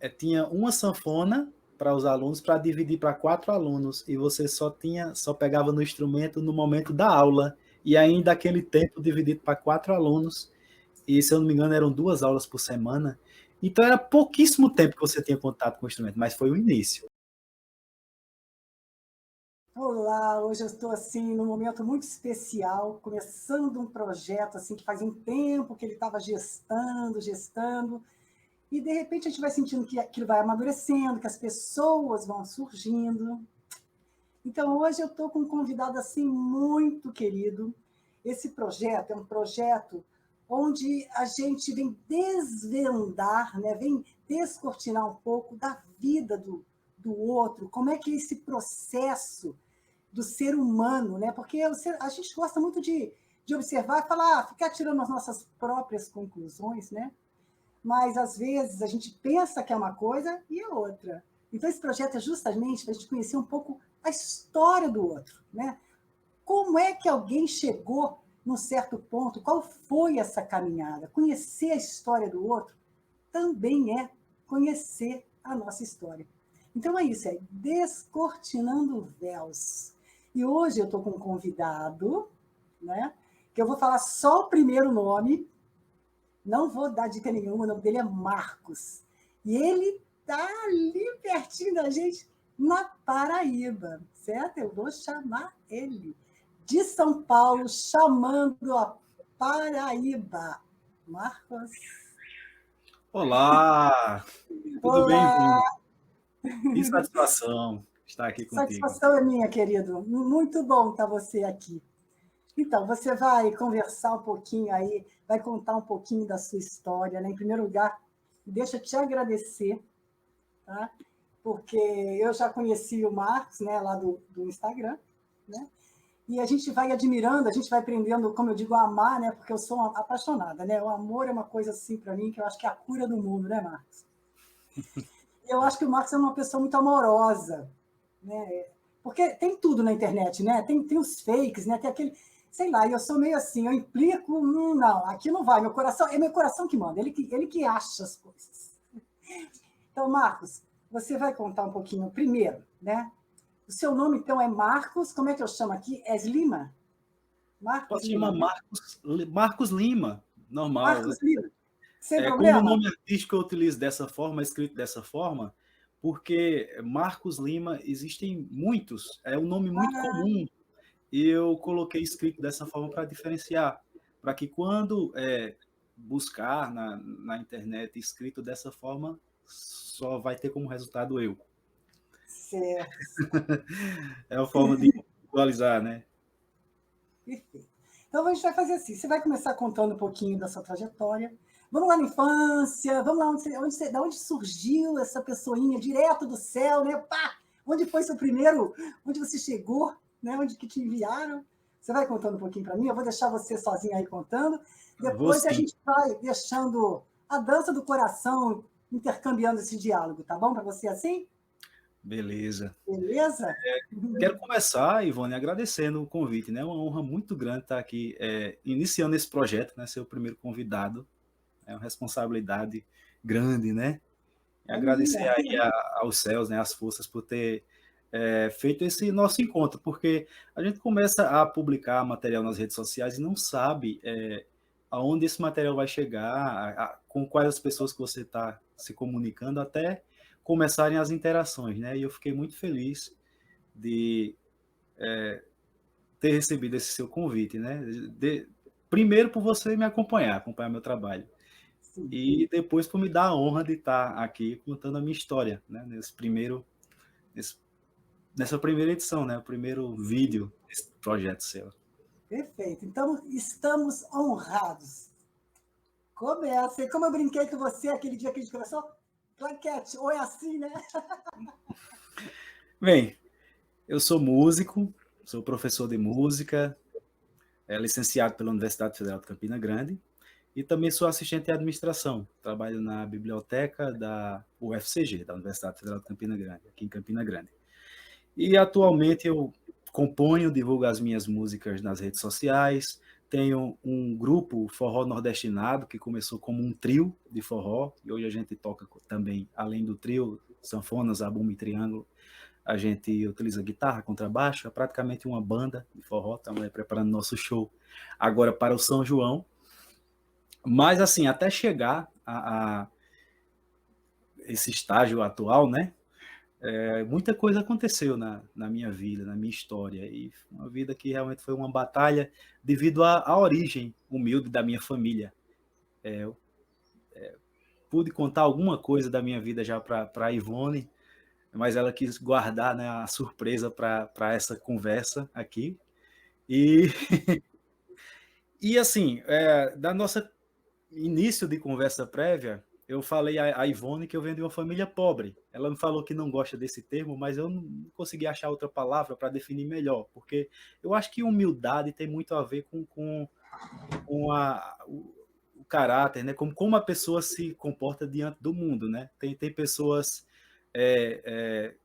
tinha uma sanfona para os alunos para dividir para 4 alunos e você só pegava no instrumento no momento da aula e ainda aquele tempo dividido para 4 alunos e, se eu não me engano, eram 2 aulas por semana. Então era pouquíssimo tempo que você tinha contato com o instrumento, mas foi o início. Olá, hoje eu estou assim num momento muito especial, começando um projeto assim que faz um tempo que ele estava gestando, e de repente a gente vai sentindo que aquilo vai amadurecendo, que as pessoas vão surgindo. Então hoje eu estou com um convidado assim muito querido. Esse projeto é um projeto onde a gente vem desvendar, né, vem descortinar um pouco da vida do outro, como é que é esse processo do ser humano, né? Porque a gente gosta muito de observar e falar, ficar tirando as nossas próprias conclusões, né? Mas às vezes a gente pensa que é uma coisa e é outra. Então esse projeto é justamente para a gente conhecer um pouco a história do outro, né? Como é que alguém chegou num certo ponto? Qual foi essa caminhada? Conhecer a história do outro também é conhecer a nossa história. Então é isso, é Descortinando Véus. E hoje eu estou com um convidado, né? Que eu vou falar só o primeiro nome, não vou dar dica nenhuma, o nome dele é Marcos. E ele está ali pertinho da gente, na Paraíba, certo? Eu vou chamar ele de São Paulo, chamando a Paraíba. Marcos. Olá, tudo bem, Olá! Ivone? Que satisfação estar aqui contigo. Satisfação é minha, querido. Muito bom estar você aqui. Então, você vai conversar um pouquinho aí, vai contar um pouquinho da sua história, né? Em primeiro lugar, deixa eu te agradecer, tá? Porque eu já conheci o Marcos, né, lá do Instagram, né? E a gente vai admirando, a gente vai aprendendo, como eu digo, a amar, né? Porque eu sou uma apaixonada, né? O amor é uma coisa assim para mim que eu acho que é a cura do mundo, né, Marcos? E eu acho que o Marcos é uma pessoa muito amorosa, né? Porque tem tudo na internet, né? Tem os fakes, né? Tem aquele, sei lá, eu sou meio assim, eu implico, não, aqui não vai, meu coração, é meu coração que manda, ele que acha as coisas. Então, Marcos, você vai contar um pouquinho primeiro, né? O seu nome, então, é Marcos, como é que eu chamo aqui? É Lima? Marcos Pode Lima, chamar né? Marcos Lima, normal. Marcos Lima, sem Como o problema? nome artístico eu utilizo dessa forma, escrito dessa forma, porque Marcos Lima existem muitos, é um nome muito Ah, comum, e eu coloquei escrito dessa forma para diferenciar, para que quando buscar na internet escrito dessa forma, só vai ter como resultado eu. certo, certo. É a forma de visualizar, né? Perfeito. Então, a gente vai fazer assim: você vai começar contando um pouquinho da sua trajetória. Vamos lá na infância, vamos lá da onde surgiu essa pessoinha direto do céu, né? Pá! Onde foi seu primeiro, onde você chegou, né? Onde que te enviaram? Você vai contando um pouquinho para mim, eu vou deixar você sozinha aí contando. Vou Depois a sim, gente vai deixando a dança do coração, intercambiando esse diálogo, tá bom para você assim? beleza. Beleza? Quero começar, Ivone, agradecendo o convite, né? É uma honra muito grande estar aqui iniciando esse projeto, né? Ser o primeiro convidado, é uma responsabilidade grande, né? E É agradecer minha. aí aos céus, né? Às forças por ter feito esse nosso encontro, porque a gente começa a publicar material nas redes sociais e não sabe aonde esse material vai chegar, com quais as pessoas que você está se comunicando, até começarem as interações, né? E eu fiquei muito feliz de ter recebido esse seu convite, né? Primeiro por você me acompanhar meu trabalho, Sim. e depois por me dar a honra de estar aqui contando a minha história, né? Nesse, nessa primeira edição, né? O primeiro vídeo desse projeto seu. Perfeito. Então, estamos honrados. Começa. E como eu brinquei com você aquele dia que a gente conversou, claquete, ou é assim, né? Bem, eu sou músico, sou professor de música, licenciado pela Universidade Federal de Campina Grande, e também sou assistente de administração. Trabalho na biblioteca da UFCG, da Universidade Federal de Campina Grande, aqui em Campina Grande. E atualmente eu componho, divulgo as minhas músicas nas redes sociais, tenho um grupo forró nordestinado que começou como um trio de forró, e hoje a gente toca também, além do trio, sanfona, zabumba e triângulo, a gente utiliza guitarra, contrabaixo, é praticamente uma banda de forró, estamos preparando nosso show agora para o São João. Mas, assim, até chegar a esse estágio atual, né? Muita coisa aconteceu na minha vida, na minha história, e uma vida que realmente foi uma batalha devido à origem humilde da minha família. Eu pude contar alguma coisa da minha vida já para a Ivone, mas ela quis guardar, né, a surpresa para essa conversa aqui. E, e assim, da nossa início de conversa prévia, eu falei a Ivone que eu venho de uma família pobre. Ela me falou que não gosta desse termo, mas eu não consegui achar outra palavra para definir melhor, porque eu acho que humildade tem muito a ver com o caráter, né? Como a pessoa se comporta diante do mundo, né? Tem pessoas é, é,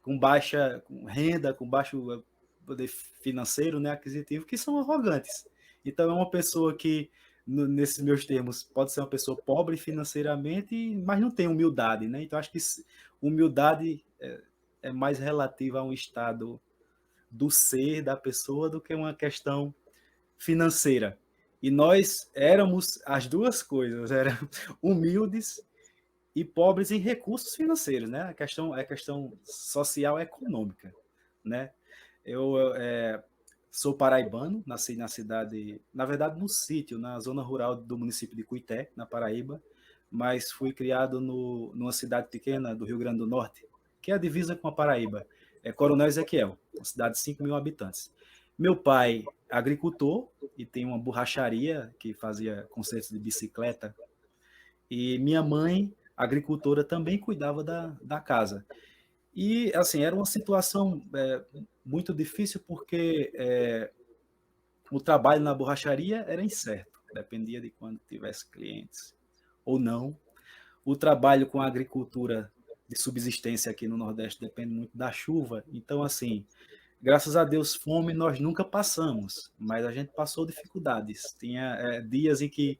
com baixa renda, com baixo poder financeiro, né, aquisitivo, que são arrogantes. Então, é uma pessoa que, nesses meus termos, pode ser uma pessoa pobre financeiramente, mas não tem humildade, né? Então, acho que humildade é mais relativa a um estado do ser da pessoa do que uma questão financeira. E nós éramos as duas coisas, eram humildes e pobres em recursos financeiros, né? A questão social e econômica, né? Eu sou paraibano, nasci na cidade, na verdade no sítio, na zona rural do município de Cuité, na Paraíba, mas fui criado numa cidade pequena do Rio Grande do Norte, que é a divisa com a Paraíba, é Coronel Ezequiel, uma cidade de 5 mil habitantes. Meu pai, agricultor, e tem uma borracharia que fazia concertos de bicicleta, e minha mãe, agricultora, também cuidava da casa. E, assim, era uma situação muito difícil porque o trabalho na borracharia era incerto, dependia de quando tivesse clientes ou não. O trabalho com a agricultura de subsistência aqui no Nordeste depende muito da chuva. Então, assim, graças a Deus, fome nós nunca passamos, mas a gente passou dificuldades. Tinha dias em que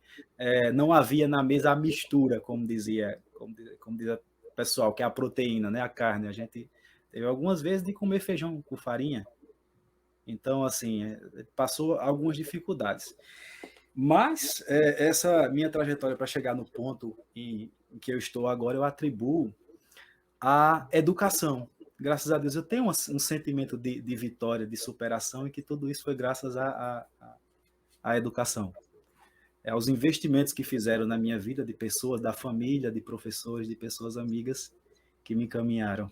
não havia na mesa a mistura, como dizia o pessoal, que é a proteína, né, a carne. A gente teve algumas vezes de comer feijão com farinha. Então, assim, passou algumas dificuldades. Mas essa minha trajetória para chegar no ponto em que eu estou agora, eu atribuo à educação. Graças a Deus eu tenho um sentimento de vitória, de superação, e que tudo isso foi graças à educação. Aos investimentos que fizeram na minha vida, de pessoas, da família, de professores, de pessoas amigas que me encaminharam.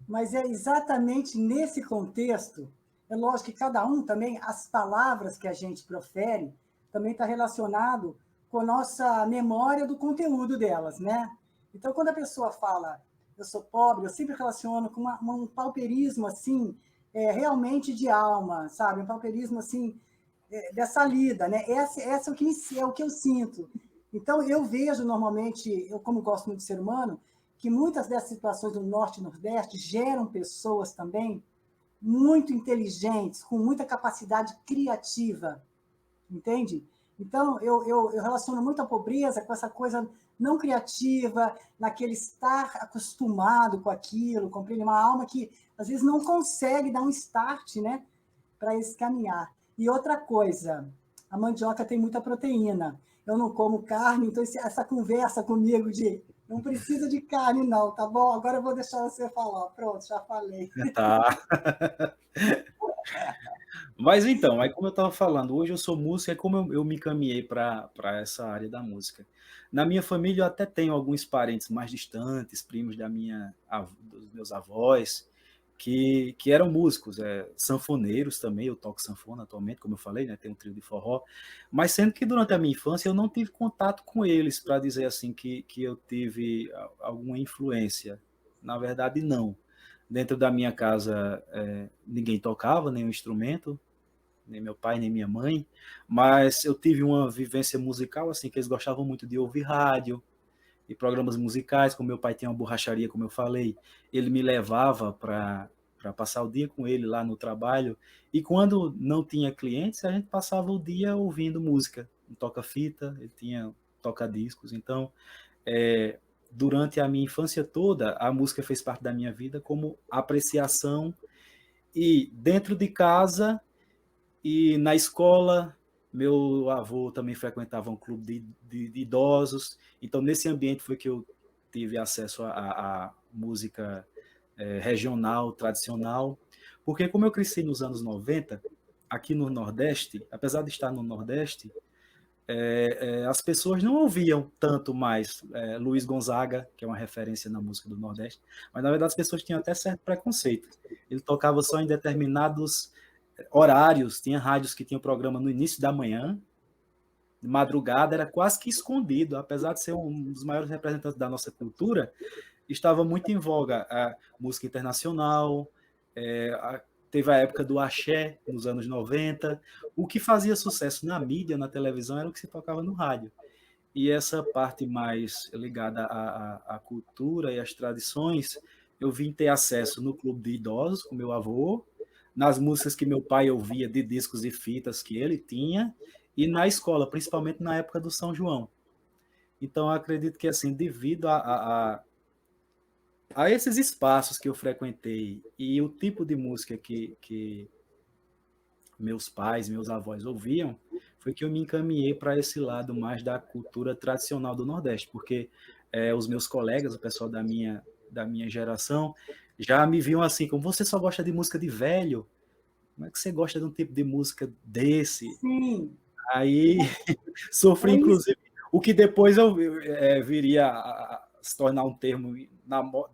Mas é exatamente nesse contexto, é lógico que cada um também, as palavras que a gente profere, também está relacionado com a nossa memória do conteúdo delas, né? Então, quando a pessoa fala, eu sou pobre, eu sempre relaciono com um pauperismo, assim, realmente de alma, sabe? Um pauperismo, assim, dessa lida, né? Essa é o que eu sinto. Então, eu vejo normalmente, eu como gosto muito de ser humano, que muitas dessas situações do Norte e Nordeste geram pessoas também muito inteligentes, com muita capacidade criativa, entende? Então, eu relaciono muito a pobreza com essa coisa não criativa, naquele estar acostumado com aquilo, compreende? Uma alma que, às vezes, não consegue dar um start, né, para esse caminhar. E outra coisa, a mandioca tem muita proteína. Eu não como carne, então essa conversa comigo de não precisa de carne, não, tá bom? Agora eu vou deixar você falar. Pronto, já falei. Tá. Mas então, aí como eu estava falando, hoje eu sou músico, é como eu me encaminhei para essa área da música. Na minha família eu até tenho alguns parentes mais distantes, primos dos meus avós, que eram músicos, sanfoneiros também, eu toco sanfona atualmente, como eu falei, né, tenho um trio de forró, mas sendo que durante a minha infância eu não tive contato com eles, para dizer assim que eu tive alguma influência. Na verdade, não. Dentro da minha casa, ninguém tocava nenhum instrumento, nem meu pai, nem minha mãe, mas eu tive uma vivência musical, assim, que eles gostavam muito de ouvir rádio e programas musicais, como meu pai tinha uma borracharia, como eu falei, ele me levava para passar o dia com ele lá no trabalho. E quando não tinha clientes, a gente passava o dia ouvindo música, um toca-fita, ele tinha toca-discos. Então, durante a minha infância toda, a música fez parte da minha vida como apreciação, e dentro de casa e na escola. Meu avô também frequentava um clube de idosos, então nesse ambiente foi que eu tive acesso à música regional, tradicional, porque como eu cresci nos anos 90, aqui no Nordeste, apesar de estar no Nordeste, as pessoas não ouviam tanto mais Luiz Gonzaga, que é uma referência na música do Nordeste, mas na verdade as pessoas tinham até certo preconceito. Ele tocava só em determinados horários, tinha rádios que tinham programa no início da manhã, de madrugada, era quase que escondido, apesar de ser um dos maiores representantes da nossa cultura, estava muito em voga a música internacional, teve a época do axé, nos anos 90. O que fazia sucesso na mídia, na televisão, era o que se tocava no rádio. E essa parte mais ligada à cultura e às tradições, eu vim ter acesso no clube de idosos, com meu avô, nas músicas que meu pai ouvia de discos e fitas que ele tinha, e na escola, principalmente na época do São João. Então, eu acredito que, assim, devido a esses espaços que eu frequentei e o tipo de música que meus pais, meus avós ouviam, foi que eu me encaminhei para esse lado mais da cultura tradicional do Nordeste, porque os meus colegas, o pessoal da minha geração, já me viam assim, como você só gosta de música de velho, como é que você gosta de um tipo de música desse? Sim, Aí sofri, é isso. inclusive, o que depois eu viria a se tornar um termo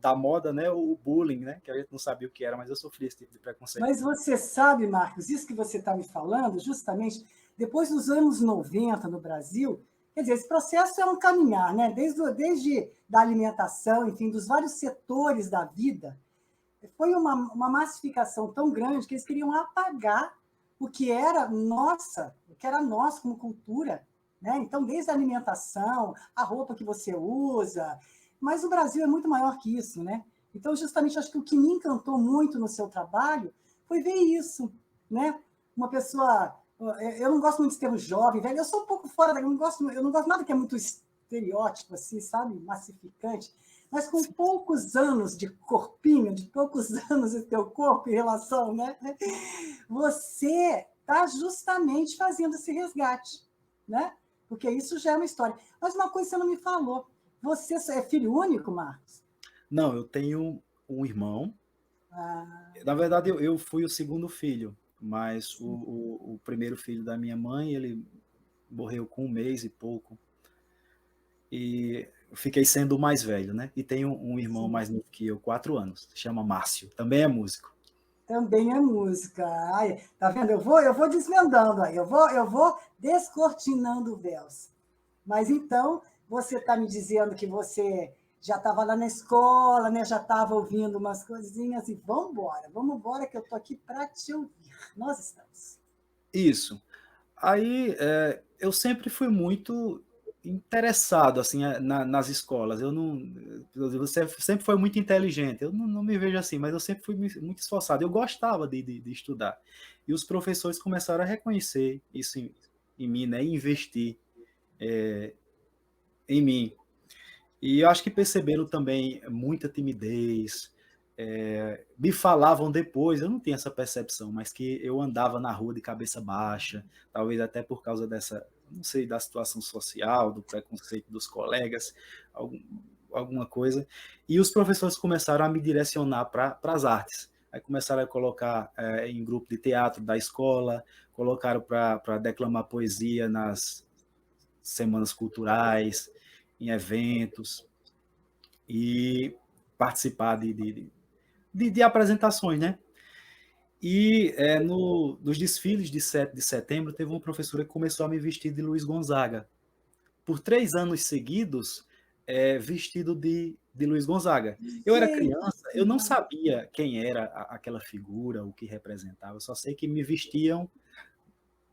da moda, né? O bullying, né? Que a gente não sabia o que era, mas eu sofri esse tipo de preconceito Mas também. você sabe, Marcos, isso que você está me falando, justamente depois dos anos 90 no Brasil, quer dizer, esse processo é um caminhar, né? Desde da alimentação, enfim, dos vários setores da vida, foi uma massificação tão grande que eles queriam apagar o que era nosso como cultura, né? Então, desde a alimentação, a roupa que você usa, mas o Brasil é muito maior que isso, né? Então, justamente, acho que o que me encantou muito no seu trabalho foi ver isso, né? Uma pessoa, eu não gosto muito de termo jovem, velho, eu sou um pouco fora, eu não gosto nada que é muito estereótipo, assim, sabe? Massificante, mas com poucos anos de corpinho, de poucos anos de teu corpo em relação, né? Você está justamente fazendo esse resgate, né? Porque isso já é uma história. Mas uma coisa você não me falou. Você é filho único, Marcos? Não, eu tenho um irmão. Ah, Na verdade, eu fui o segundo filho, mas o, sim. o, o primeiro filho da minha mãe, ele morreu com 1 mês e pouco. E eu fiquei sendo o mais velho, né? E tenho um irmão Sim. mais novo que eu, 4 anos, se chama Márcio, também é músico. Também é música. Ai, tá vendo? Eu vou desvendando aí, eu vou descortinando véus. Mas então, você está me dizendo que você já estava lá na escola, né? Já estava ouvindo umas coisinhas e vamos embora que eu estou aqui para te ouvir. Nós estamos. Isso. Aí eu sempre fui muito interessado assim nas escolas. Eu não, você sempre foi muito inteligente. Eu não me vejo assim, mas eu sempre fui muito esforçado. Eu gostava de estudar. E os professores começaram a reconhecer isso em mim, né? E investir em mim. E eu acho que perceberam também muita timidez. Me falavam depois, eu não tinha essa percepção, mas que eu andava na rua de cabeça baixa, talvez até por causa dessa, não sei, da situação social, do preconceito dos colegas, algum, alguma coisa. E os professores começaram a me direcionar para as artes. Aí começaram a colocar em grupo de teatro da escola, colocaram para declamar poesia nas semanas culturais, em eventos, e participar de apresentações, né? E nos desfiles de 7 de setembro, teve uma professora que começou a me vestir de Luiz Gonzaga. Por 3 anos seguidos, vestido de Luiz Gonzaga. Eu era Gente, criança, eu não sabia quem era aquela figura, o que representava, eu só sei que me vestiam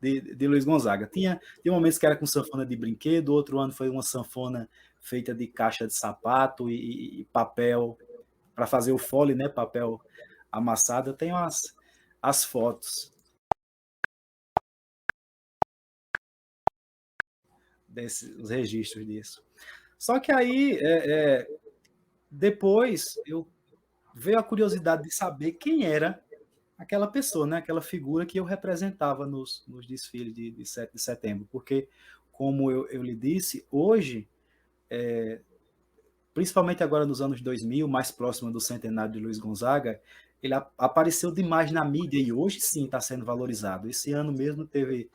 de Luiz Gonzaga. Tinha momentos que era com sanfona de brinquedo, outro ano foi uma sanfona feita de caixa de sapato e papel, para fazer o fole, né? Papel amassada, eu tenho as fotos os registros disso. Só que aí, depois, veio a curiosidade de saber quem era aquela pessoa, né? Aquela figura que eu representava nos desfiles de 7 de setembro. Porque, como eu lhe disse, hoje, principalmente agora nos anos 2000, mais próximo do centenário de Luiz Gonzaga, ele apareceu demais na mídia e hoje sim está sendo valorizado. Esse ano mesmo teve,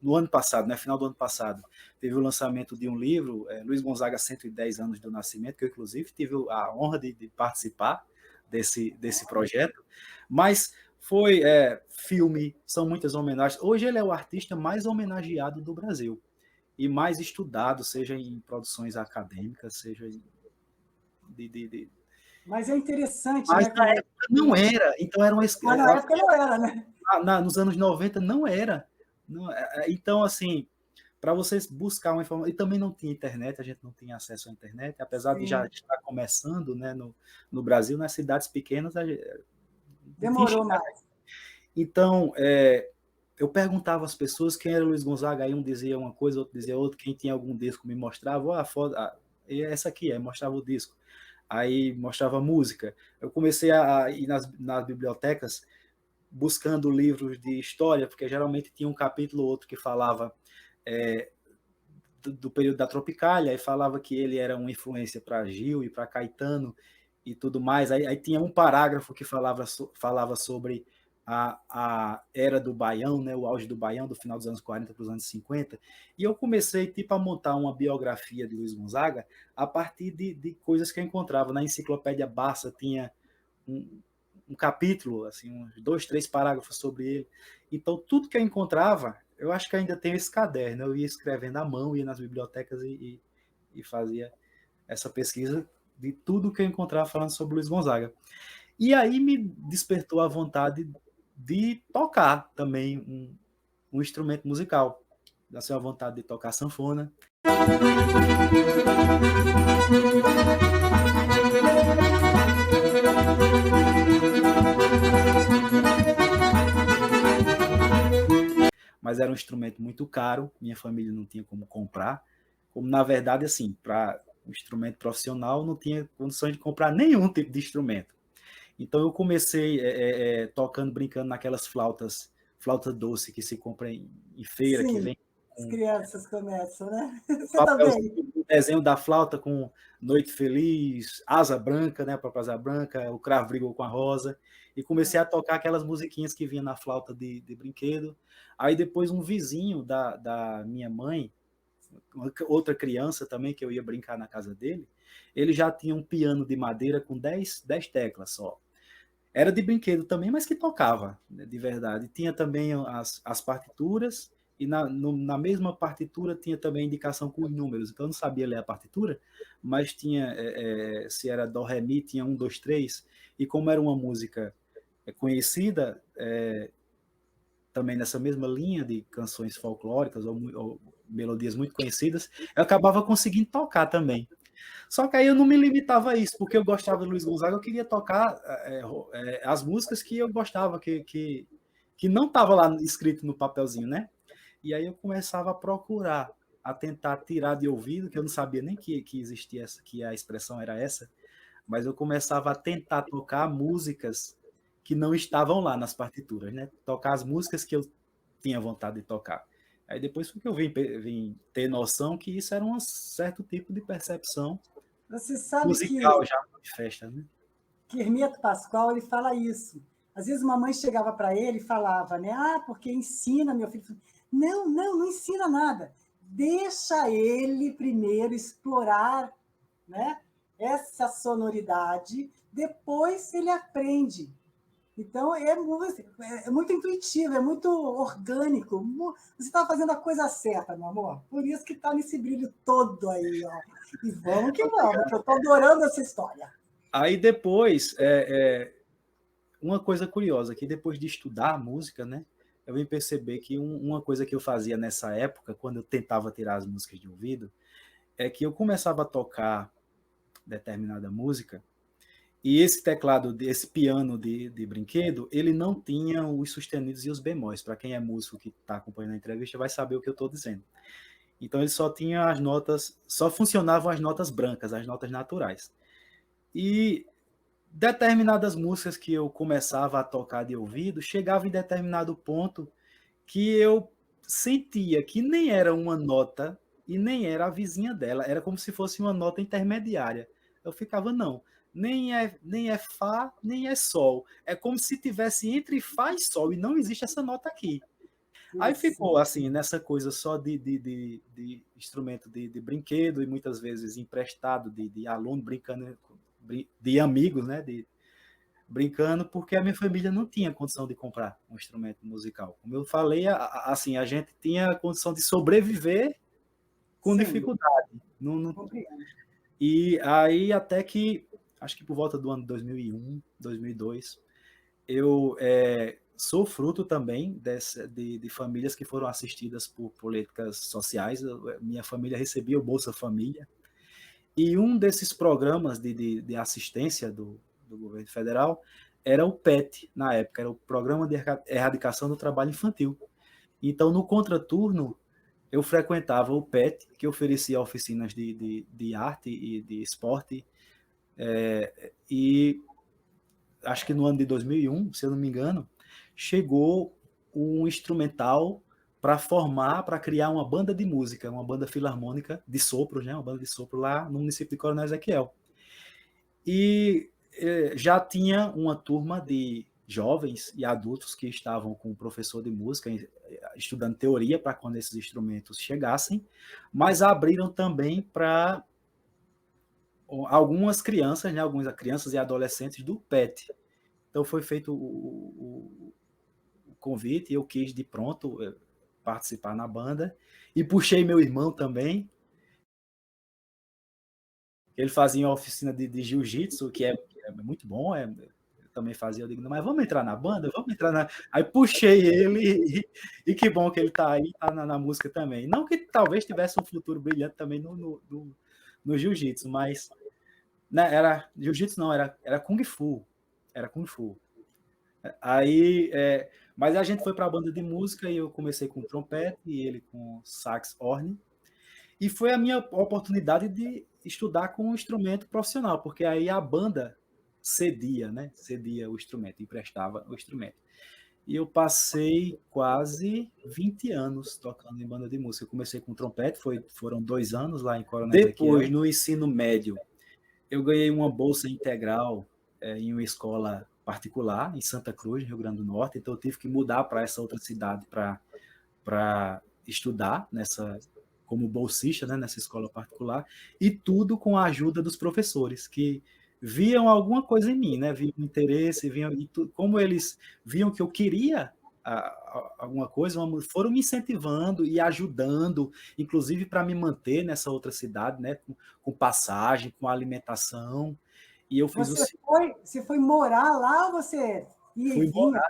no ano passado, né, final do ano passado, teve o lançamento de um livro, Luiz Gonzaga, 110 anos do nascimento, que eu, inclusive, tive a honra de participar desse projeto, mas foi filme, são muitas homenagens. Hoje ele é o artista mais homenageado do Brasil e mais estudado, seja em produções acadêmicas, seja Mas é interessante, Mas né? na época não era, então era uma... Mas na época não era, né? Nos anos 90 não era. Não, então, assim, para vocês buscar uma informação, e também não tinha internet, a gente não tinha acesso à internet, apesar de já estar começando, né, no Brasil, nas cidades pequenas, demorou mais. Então, eu perguntava às pessoas quem era Luiz Gonzaga, aí um dizia uma coisa, outro dizia outra, quem tinha algum disco me mostrava, a foto, essa aqui, aí mostrava o disco, aí mostrava a música. Eu comecei a ir nas bibliotecas buscando livros de história, porque geralmente tinha um capítulo ou outro que falava do período da Tropicália, e falava que ele era uma influência para Gil e para Caetano e tudo mais. Aí tinha um parágrafo que falava sobre a era do Baião, né, o auge do Baião, do final dos anos 40 para os anos 50, e eu comecei tipo, a montar uma biografia de Luiz Gonzaga a partir de coisas que eu encontrava. Na Enciclopédia Barça tinha um capítulo, assim, uns 2, 3 parágrafos sobre ele. Então, tudo que eu encontrava, eu acho que ainda tenho esse caderno, eu ia escrevendo à mão, ia nas bibliotecas e fazia essa pesquisa de tudo que eu encontrava falando sobre Luiz Gonzaga. E aí me despertou a vontade de tocar também um instrumento musical. Nasceu a vontade de tocar sanfona. Mas era um instrumento muito caro, minha família não tinha como comprar, como na verdade, assim, para um instrumento profissional não tinha condições de comprar nenhum tipo de instrumento. Então eu comecei tocando, brincando naquelas flauta doce que se compra em feira, que Sim, vem as com crianças começam, né? o Você papelzinho, também. o desenho da flauta com Noite Feliz, Asa Branca, né, a própria Asa Branca, o Cravo Brigou com a Rosa, e comecei a tocar aquelas musiquinhas que vinha na flauta de brinquedo. Aí depois um vizinho da minha mãe, outra criança também, que eu ia brincar na casa dele, ele já tinha um piano de madeira com 10 teclas só. Era de brinquedo também, mas que tocava, né, de verdade. Tinha também as partituras, e na mesma partitura tinha também indicação com os números. Então eu não sabia ler a partitura, mas tinha, se era Dó, Ré, Mi, tinha 1, 2, 3. E como era uma música conhecida, também nessa mesma linha de canções folclóricas ou melodias muito conhecidas, eu acabava conseguindo tocar também. Só que aí eu não me limitava a isso, porque eu gostava do Luiz Gonzaga, eu queria tocar as músicas que eu gostava, que não estava lá escrito no papelzinho, né? E aí eu começava a procurar, a tentar tirar de ouvido, que eu não sabia nem que existia essa, que a expressão era essa, mas eu começava a tentar tocar músicas que não estavam lá nas partituras, né? Tocar as músicas que eu tinha vontade de tocar. Aí depois foi que eu vim ter noção que isso era um certo tipo de percepção Você sabe musical já de festa, né? que Hermeto Pascoal ele fala isso. Às vezes uma mãe chegava para ele e falava, né? Ah, porque ensina meu filho. Não, não, não ensina nada. Deixa ele primeiro explorar, né? Essa sonoridade, depois ele aprende. Então, é muito intuitivo, é muito orgânico. Você está fazendo a coisa certa, meu amor. Por isso que está nesse brilho todo aí, ó. E vamos que vamos, que eu estou adorando essa história. Aí depois, uma coisa curiosa, que depois de estudar música, né, eu vim perceber que uma coisa que eu fazia nessa época, quando eu tentava tirar as músicas de ouvido, é que eu começava a tocar determinada música E esse teclado, esse piano de brinquedo, ele não tinha os sustenidos e os bemóis. Para quem é músico que está acompanhando a entrevista vai saber o que eu estou dizendo. Então ele só tinha as notas, só funcionavam as notas brancas, as notas naturais. E determinadas músicas que eu começava a tocar de ouvido, chegava em determinado ponto que eu sentia que nem era uma nota e nem era a vizinha dela, era como se fosse uma nota intermediária. Eu ficava, não, nem é Fá, nem é Sol. É como se tivesse entre Fá e Sol, e não existe essa nota aqui. Aí ficou Sim. assim, nessa coisa só de instrumento de brinquedo, e muitas vezes emprestado de aluno brincando, de amigos, né? Brincando, porque a minha família não tinha condição de comprar um instrumento musical. Como eu falei, assim, a gente tinha a condição de sobreviver com Sim, dificuldade. compreendo. E aí, até que, acho que por volta do ano 2001, 2002, eu sou fruto também de famílias que foram assistidas por políticas sociais. Minha família recebia o Bolsa Família, e um desses programas de assistência do governo federal era o PET, na época, era o Programa de Erradicação do Trabalho Infantil. Então, no contraturno, eu frequentava o PET, que oferecia oficinas de arte e de esporte, e acho que no ano de 2001, se eu não me engano, chegou um instrumental para formar, para criar uma banda de música, uma banda filarmônica de sopros, né? Uma banda de sopro lá no município de Coronel Ezequiel. E já tinha uma turma de jovens e adultos que estavam com o professor de música, estudando teoria para quando esses instrumentos chegassem, mas abriram também para algumas crianças, né, algumas crianças e adolescentes do PET. Então foi feito o convite e eu quis de pronto participar na banda, e puxei meu irmão também. Ele fazia uma oficina de jiu-jitsu, que é muito bom, eu também fazia. Eu digo, não, mas vamos entrar na banda? Vamos entrar na... Aí puxei ele, e que bom que ele está aí, está na música também. Não que talvez tivesse um futuro brilhante também no jiu-jitsu, mas né, jiu-jitsu não, era Kung Fu. Era Kung Fu. Aí, mas a gente foi para a banda de música, e eu comecei com trompete e ele com sax horn. E foi a minha oportunidade de estudar com um instrumento profissional, porque aí a banda cedia, né? Cedia o instrumento, emprestava o instrumento. E eu passei quase 20 anos tocando em banda de música. Eu comecei com trompete, foram 2 anos lá em Coronel Ezequiel. Depois, no ensino médio, eu ganhei uma bolsa integral em uma escola particular, em Santa Cruz, Rio Grande do Norte. Então, eu tive que mudar para essa outra cidade para estudar como bolsista, né, nessa escola particular, e tudo com a ajuda dos professores, que viam alguma coisa em mim, né, viam interesse, como eles viam que eu queria alguma coisa, foram me incentivando e ajudando, inclusive para me manter nessa outra cidade, né, com passagem, com alimentação, e eu fiz Você foi morar lá ou você ia e fui vinha? morar,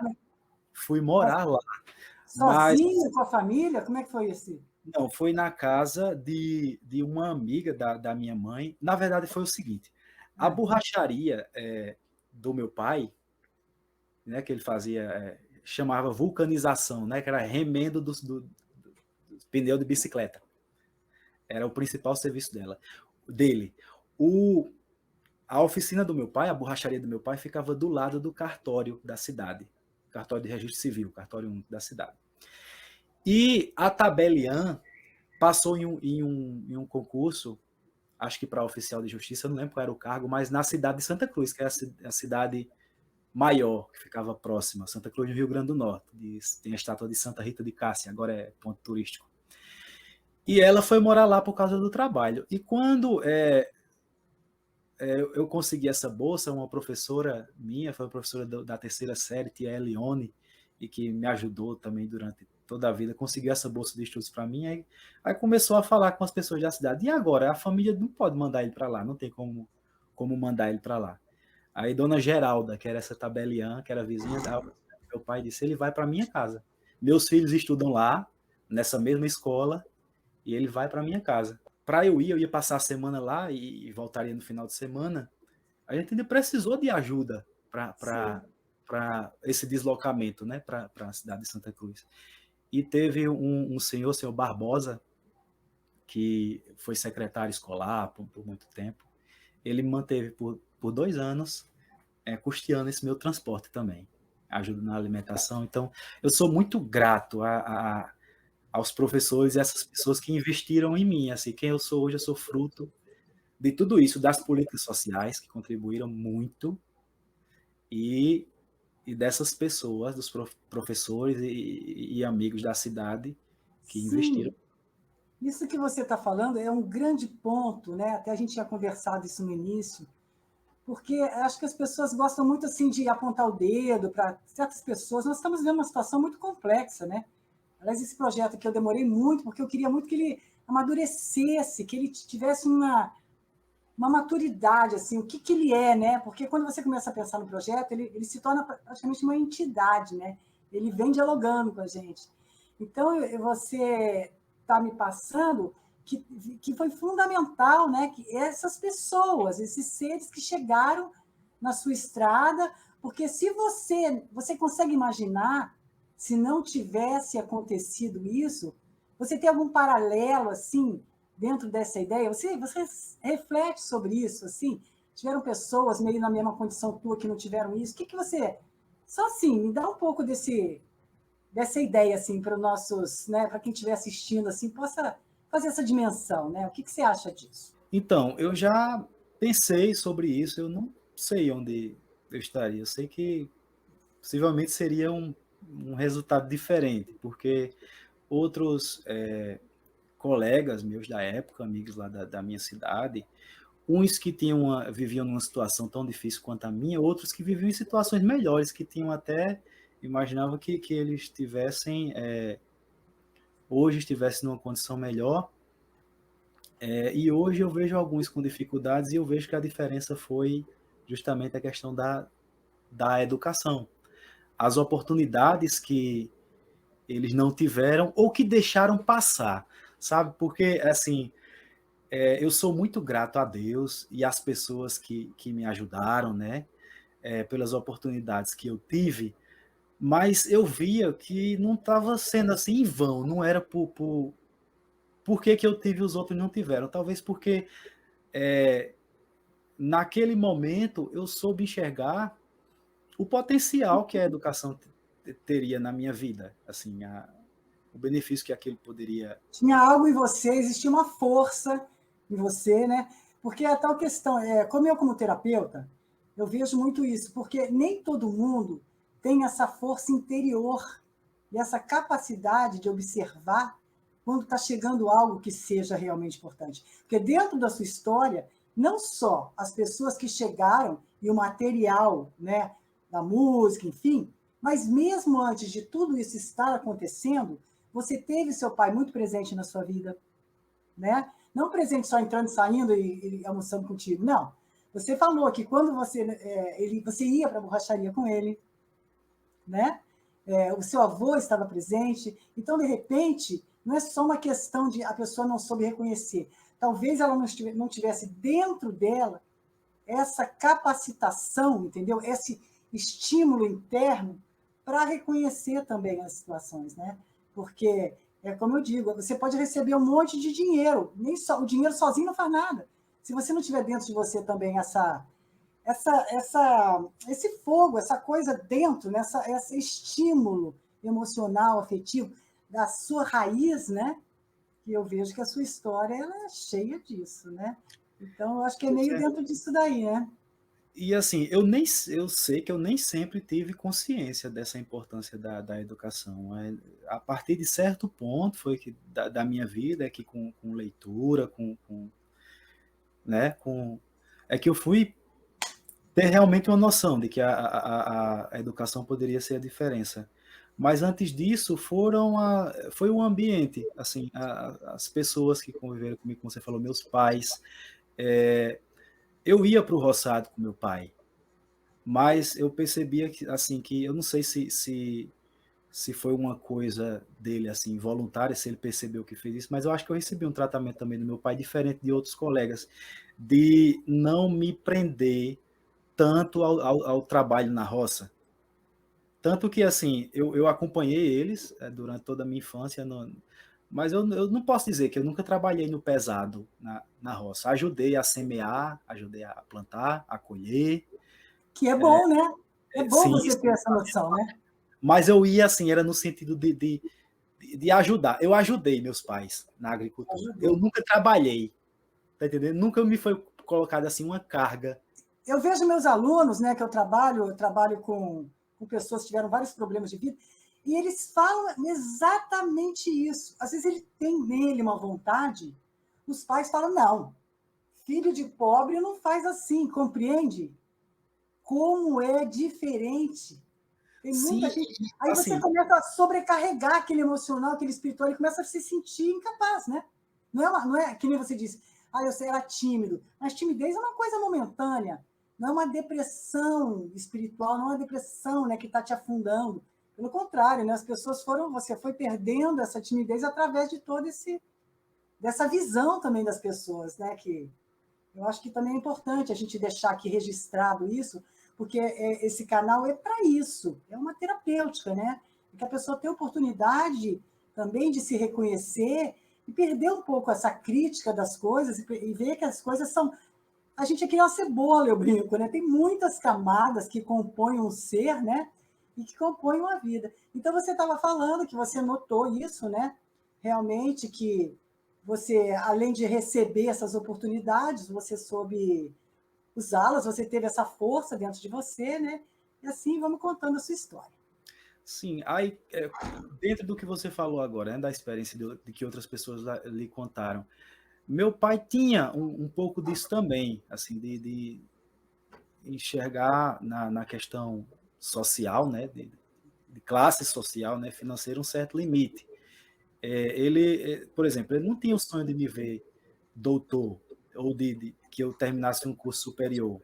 fui morar lá, mas Sozinho, com a família? Como é que foi isso? não, foi na casa de uma amiga da minha mãe. Na verdade, foi o seguinte: a borracharia do meu pai, né, que ele fazia, chamava vulcanização, né, que era remendo do pneu de bicicleta. Era o principal serviço dele. A oficina do meu pai, a borracharia do meu pai, ficava do lado do cartório da cidade, cartório de registro civil, cartório único da cidade. E a Tabelian passou em um concurso, acho que para oficial de justiça, eu não lembro qual era o cargo, mas na cidade de Santa Cruz, que é a cidade maior, que ficava próxima, Santa Cruz, no Rio Grande do Norte. Tem a estátua de Santa Rita de Cássia, agora é ponto turístico. E ela foi morar lá por causa do trabalho. E quando eu consegui essa bolsa, uma professora minha, foi a professora da terceira série, tia Elione, e que me ajudou também durante toda a vida, conseguiu essa bolsa de estudos para mim, aí começou a falar com as pessoas da cidade. E agora? A família não pode mandar ele para lá, não tem como mandar ele para lá. Aí dona Geralda, que era essa tabeliã, que era vizinha da meu pai, disse, ele vai para minha casa. Meus filhos estudam lá, nessa mesma escola, e ele vai para minha casa. Para eu ia passar a semana lá e voltaria no final de semana. a gente ainda precisou de ajuda sim, para esse deslocamento, né, para a cidade de Santa Cruz. E teve um senhor, o senhor Barbosa, que foi secretário escolar por muito tempo. Ele me manteve por 2 anos custeando esse meu transporte também, ajuda na alimentação. Então, eu sou muito grato aos professores e essas pessoas que investiram em mim. Assim, quem eu sou hoje, eu sou fruto de tudo isso, das políticas sociais que contribuíram muito e, e dessas pessoas, dos professores e amigos da cidade que investiram. sim. Isso que você está falando é um grande ponto, né? Até a gente tinha conversado isso no início, porque acho que as pessoas gostam muito assim de apontar o dedo para certas pessoas. Nós estamos vivendo uma situação muito complexa, né? Aliás, esse projeto que eu demorei muito, porque eu queria muito que ele amadurecesse, que ele tivesse uma maturidade, assim, o que, que ele é, né? Porque quando você começa a pensar no projeto, ele se torna praticamente uma entidade, né? Ele vem dialogando com a gente. Então, você está me passando que foi fundamental, né? Que essas pessoas, esses seres que chegaram na sua estrada, porque se você consegue imaginar, se não tivesse acontecido isso, você tem algum paralelo, assim, dentro dessa ideia? Você reflete sobre isso, assim? Tiveram pessoas meio na mesma condição tua que não tiveram isso? O que, que você... Só assim, me dá um pouco dessa ideia, assim, para os nossos, né, para quem estiver assistindo, assim, possa fazer essa dimensão, né? O que, que você acha disso? Então, eu já pensei sobre isso, eu não sei onde eu estaria. Eu sei que possivelmente seria um resultado diferente, porque outros colegas meus da época, amigos lá da minha cidade, uns que viviam numa situação tão difícil quanto a minha, outros que viviam em situações melhores, que tinham até, imaginava que eles tivessem, hoje estivessem numa condição melhor, e hoje eu vejo alguns com dificuldades e eu vejo que a diferença foi justamente a questão da educação. As oportunidades que eles não tiveram ou que deixaram passar, sabe? Porque, assim, eu sou muito grato a Deus e às pessoas que me ajudaram, né? Pelas oportunidades que eu tive, mas eu via que não estava sendo assim em vão, não era por que eu tive e os outros não tiveram. Talvez porque naquele momento eu soube enxergar o potencial que a educação teria na minha vida, assim, o benefício que aquilo poderia. Tinha algo em você, existia uma força em você, né? Porque a tal questão, como eu como terapeuta, eu vejo muito isso, porque nem todo mundo tem essa força interior e essa capacidade de observar quando está chegando algo que seja realmente importante. Porque dentro da sua história, não só as pessoas que chegaram e o material, né, da música, enfim, mas mesmo antes de tudo isso estar acontecendo, você teve seu pai muito presente na sua vida, né? Não presente só entrando e saindo e almoçando contigo, não. Você falou que quando você ia para a borracharia com ele, né? O seu avô estava presente. Então, de repente, não é só uma questão de a pessoa não soube reconhecer. Talvez ela não tivesse dentro dela essa capacitação, entendeu? Esse estímulo interno para reconhecer também as situações, né? Porque, como eu digo, você pode receber um monte de dinheiro, nem só o dinheiro sozinho não faz nada. Se você não tiver dentro de você também esse fogo, essa coisa dentro, né? Esse estímulo emocional, afetivo da sua raiz, né? Que eu vejo que a sua história ela é cheia disso, né? Então, eu acho que é Pois meio é. dentro disso daí, né? E assim, eu sei que eu nem sempre tive consciência dessa importância da educação. A partir de certo ponto foi que da minha vida, é que com leitura, né, é que eu fui ter realmente uma noção de que a educação poderia ser a diferença. Mas antes disso foi o ambiente, assim, as pessoas que conviveram comigo, como você falou, meus pais. Eu ia para o roçado com meu pai, mas eu percebia que, assim, que eu não sei se foi uma coisa dele, assim, voluntária, se ele percebeu que fez isso, mas eu acho que eu recebi um tratamento também do meu pai, diferente de outros colegas, de não me prender tanto ao trabalho na roça. Tanto que, assim, eu acompanhei eles durante toda a minha infância, mas eu não posso dizer que eu nunca trabalhei no pesado na roça. Ajudei a semear, ajudei a plantar, a colher. Que é bom, né? É bom Sim, você ter essa noção, né? mas eu ia, assim, era no sentido de ajudar. Eu ajudei meus pais na agricultura. Eu Ajudou. nunca trabalhei, tá entendendo? Nunca me foi colocada, assim, uma carga. Eu vejo meus alunos, né, que eu trabalho com pessoas que tiveram vários problemas de vida, e eles falam exatamente isso. Às vezes ele tem nele uma vontade, os pais falam, não, filho de pobre não faz assim, compreende? Como é diferente. Tem muita Sim, gente. Aí você assim, começa a sobrecarregar aquele emocional, aquele espiritual, ele começa a se sentir incapaz, né? Não é que nem você disse, eu era tímido. Mas timidez é uma coisa momentânea, não é uma depressão espiritual, não é uma depressão, né, que está te afundando. Pelo contrário, né, você foi perdendo essa timidez através de dessa visão também das pessoas, né? Que eu acho que também é importante a gente deixar aqui registrado isso, porque esse canal é para isso, é uma terapêutica, né? E que a pessoa tenha oportunidade também de se reconhecer e perder um pouco essa crítica das coisas e ver que as coisas são. A gente aqui é uma cebola, eu brinco, né? Tem muitas camadas que compõem um ser, né? E que compõem uma vida. Então, você estava falando que você notou isso, né? Realmente que você, além de receber essas oportunidades, você soube usá-las, você teve essa força dentro de você, né? E assim vamos contando a sua história. sim, aí, dentro do que você falou agora, né, da experiência de que outras pessoas lhe contaram, meu pai tinha um pouco disso também, assim, de enxergar na questão social, né, de classe social, né, financeira, um certo limite. Por exemplo, ele não tinha o sonho de me ver doutor ou de que eu terminasse um curso superior,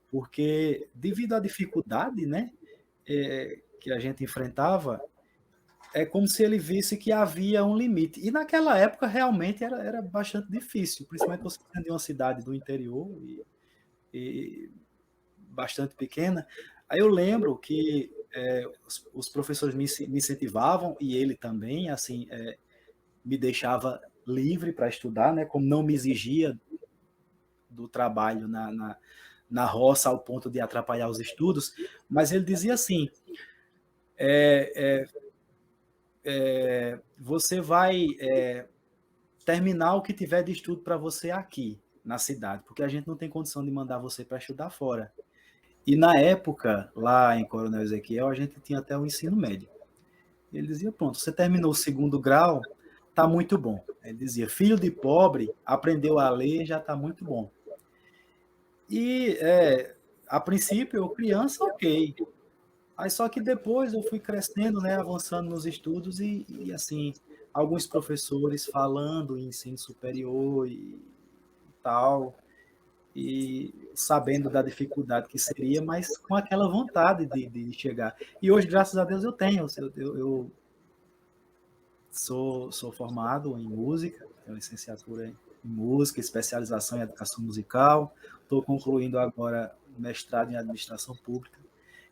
porque devido à dificuldade, né, que a gente enfrentava, é como se ele visse que havia um limite. E naquela época realmente era bastante difícil, principalmente você sendo de uma cidade do interior e bastante pequena. Aí eu lembro que os professores me incentivavam, e ele também, assim, me deixava livre para estudar, né? Como não me exigia do trabalho na roça ao ponto de atrapalhar os estudos, mas ele dizia assim, você vai terminar o que tiver de estudo para você aqui, na cidade, porque a gente não tem condição de mandar você para estudar fora. E na época, lá em Coronel Ezequiel, a gente tinha até o ensino médio. Ele dizia, pronto, você terminou o segundo grau, está muito bom. Ele dizia, filho de pobre, aprendeu a ler, já está muito bom. E, a princípio, eu criança, ok. Aí só que depois eu fui crescendo, né, avançando nos estudos assim, alguns professores falando em ensino superior e tal, e sabendo da dificuldade que seria, mas com aquela vontade de chegar. E hoje, graças a Deus, eu tenho. Eu sou formado em música, tenho licenciatura em música, especialização em educação musical, estou concluindo agora mestrado em administração pública.